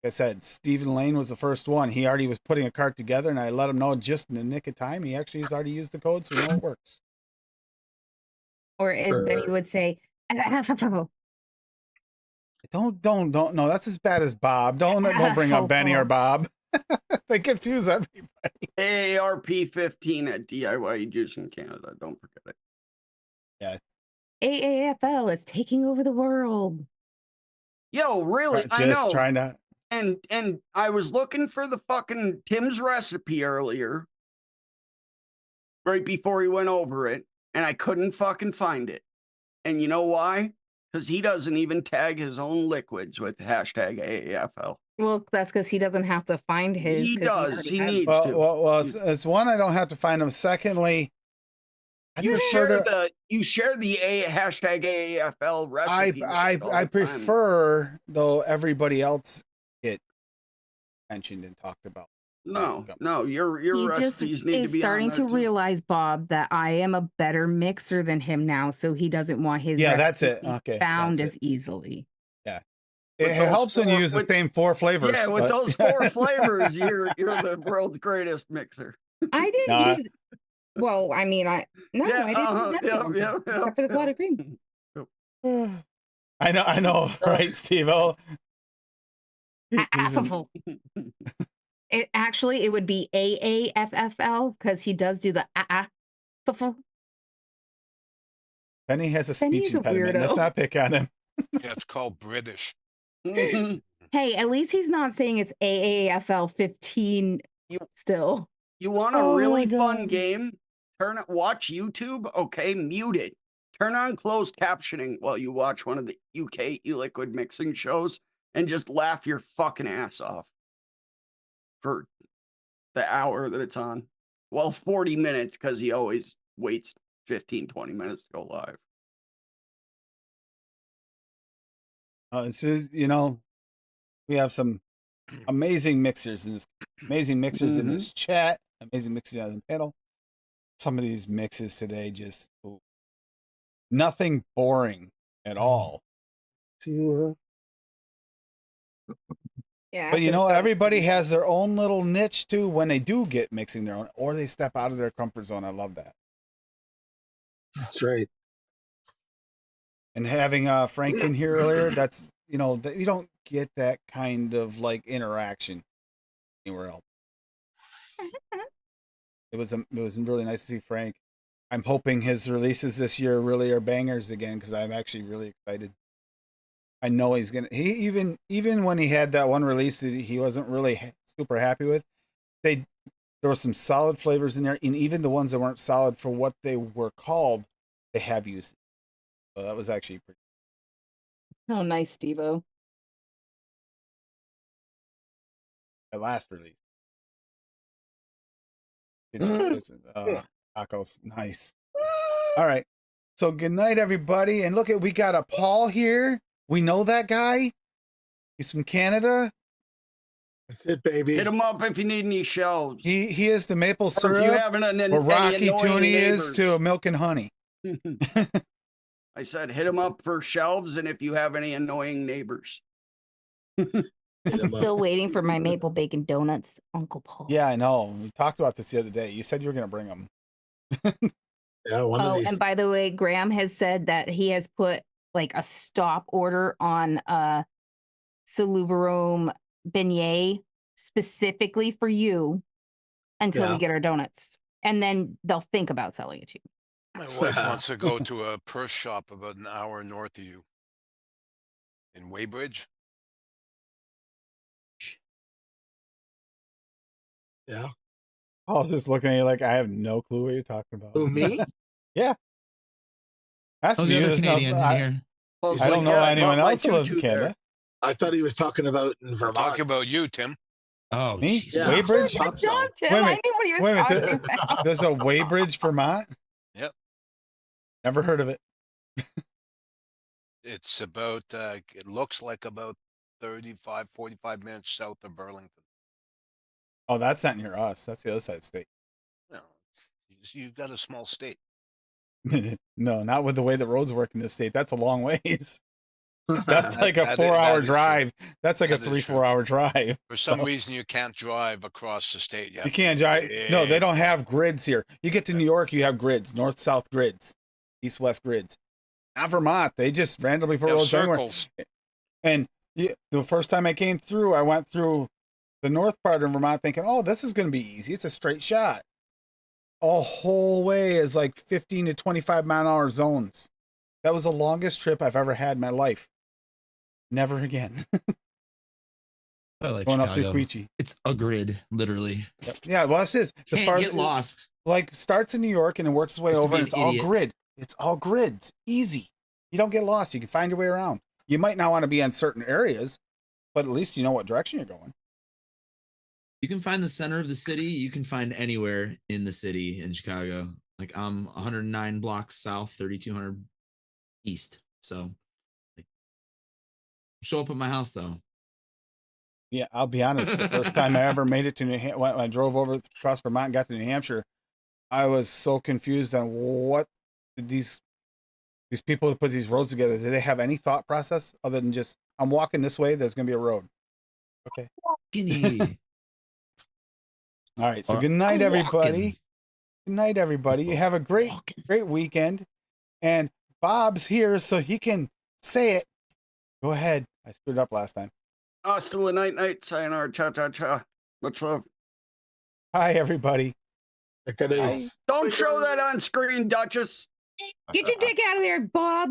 Like I said, Stephen Lane was the first one. He already was putting a cart together, and I let him know just in the nick of time. He actually has already used the code, so we know it works. Or as Benny would say, Don't. No, that's as bad as Bob. Don't bring up Benny or Bob. They confuse everybody. AARP15 at DIY Juice in Canada. Don't forget it. Yeah. AAFL is taking over the world. Yo, really? I Just know. trying to. And I was looking for the fucking Tim's recipe earlier, right before he went over it, and I couldn't fucking find it. And you know why? Because he doesn't even tag his own liquids with hashtag AAFL. Well, that's because he doesn't have to find his. He 'cause does. already He has needs it. to. Well, it's one, I don't have to find them. Secondly, You share the hashtag AAFL recipe. I prefer though everybody else get mentioned and talked about. No, your He just recipes need to is be starting on to there too. realize, Bob, that I am a better mixer than him now, so he doesn't want his Yeah, that's recipe it. to be Okay, found that's as easily. Yeah, With it those helps when you use the same 4 flavors. Yeah, with but- those 4 flavors, you're the world's greatest mixer. I didn't No, use Well, I mean, I didn't have that one, except for the clotted cream. I know, right, Steve? Oh, It actually, it would be AAFFL because he does do the fuffle. Penny has a speech Penny's a impediment. Let's weirdo. not pick on him. Yeah, it's called British. Hey, at least he's not saying it's AAFL 15 still. You want a Oh my really fun God. game? Watch YouTube. Okay, mute it. Turn on closed captioning while you watch one of the UK e-liquid mixing shows and just laugh your fucking ass off for the hour that it's on. Well, 40 minutes because he always waits 15, 20 minutes to go live. This is, we have some amazing mixers in this, in this chat, amazing mixers on the panel. Some of these mixes today just nothing boring at all. Yeah, But everybody has their own little niche too when they do get mixing their own, or they step out of their comfort zone. I love that. That's right. And having Frank in here earlier, that's that you don't get that kind of like interaction anywhere else. It was really nice to see Frank. I'm hoping his releases this year really are bangers again because I'm actually really excited. I know he's gonna. He even when he had that one release that he wasn't really super happy with, there were some solid flavors in there, and even the ones that weren't solid for what they were called, they have used. So that was actually pretty. Oh, nice, Steve-O. At last release. Tacos, nice. All right. So good night, everybody. And look we got a Paul here. We know that guy. He's from Canada. That's it, baby. Hit him up if you need any shelves. He is the maple syrup. Or if you have or Rocky Tooney is to milk and honey. I said, hit him up for shelves, and if you have any annoying neighbors. I'm still waiting for my maple bacon donuts, Uncle Paul. Yeah, I know. We talked about this the other day. You said you were going to bring them. Yeah, one of these. And by the way, Graham has said that he has put like a stop order on Salubarome beignet specifically for you until we get our donuts. And then they'll think about selling it to you. My wife wants to go to a purse shop about an hour north of you in Weybridge. Yeah. I was just looking at you like I have no clue what you're talking about. Who, me? Yeah. That's Oh, the other Canadian in here. I don't know anyone else who lives in Canada. I thought he was talking about in Vermont. Talking about you, Tim. Oh, me? Jesus. Weybridge? Good job, Tim. I knew what he was talking about. There's a Weybridge, Vermont? Yep. Never heard of it. It's about, it looks like about 35, 45 minutes south of Burlington. Oh, that's not near us. That's the other side of the state. No, you've got a small state. No, not with the way the roads work in this state. That's a long ways. That's like a 4-hour drive. That's like a 3-4 hour drive. For some reason, you can't drive across the state. You can't drive. No, they don't have grids here. You get to New York, you have grids, north-south grids, east-west grids. Not Vermont. They just randomly put roads circles. And the first time I came through, I went through the north part of Vermont thinking, oh, this is going to be easy. It's a straight shot. A whole way is like 15 to 25 mile an hour zones. That was the longest trip I've ever had in my life. Never again. I like Going Chicago. up to Queechee. It's a grid, literally. Yep. Yeah, well, this is the Can't get lost. Like starts in New York and it works its way over. And it's all grid. It's all grids. Easy. You don't get lost. You can find your way around. You might not want to be in certain areas, but at least you know what direction you're going. You can find the center of the city. You can find anywhere in the city in Chicago. Like I'm 109 blocks south, 3200 east. So show up at my house though. Yeah, I'll be honest. The first time I ever made it to New Hampshire, when I drove over across Vermont and got to New Hampshire, I was so confused on what did these people that put these roads together, did they have any thought process other than just, I'm walking this way, there's going to be a road. Okay. All right. So good night, everybody. Good night, everybody. You have a great weekend. And Bob's here so he can say it. Go ahead. I screwed up last time. Hasta la night, night, sayonara, cha, cha, cha. Much love. Hi, everybody. Bye. Don't show that on screen, Duchess. Get your dick out of there, Bob.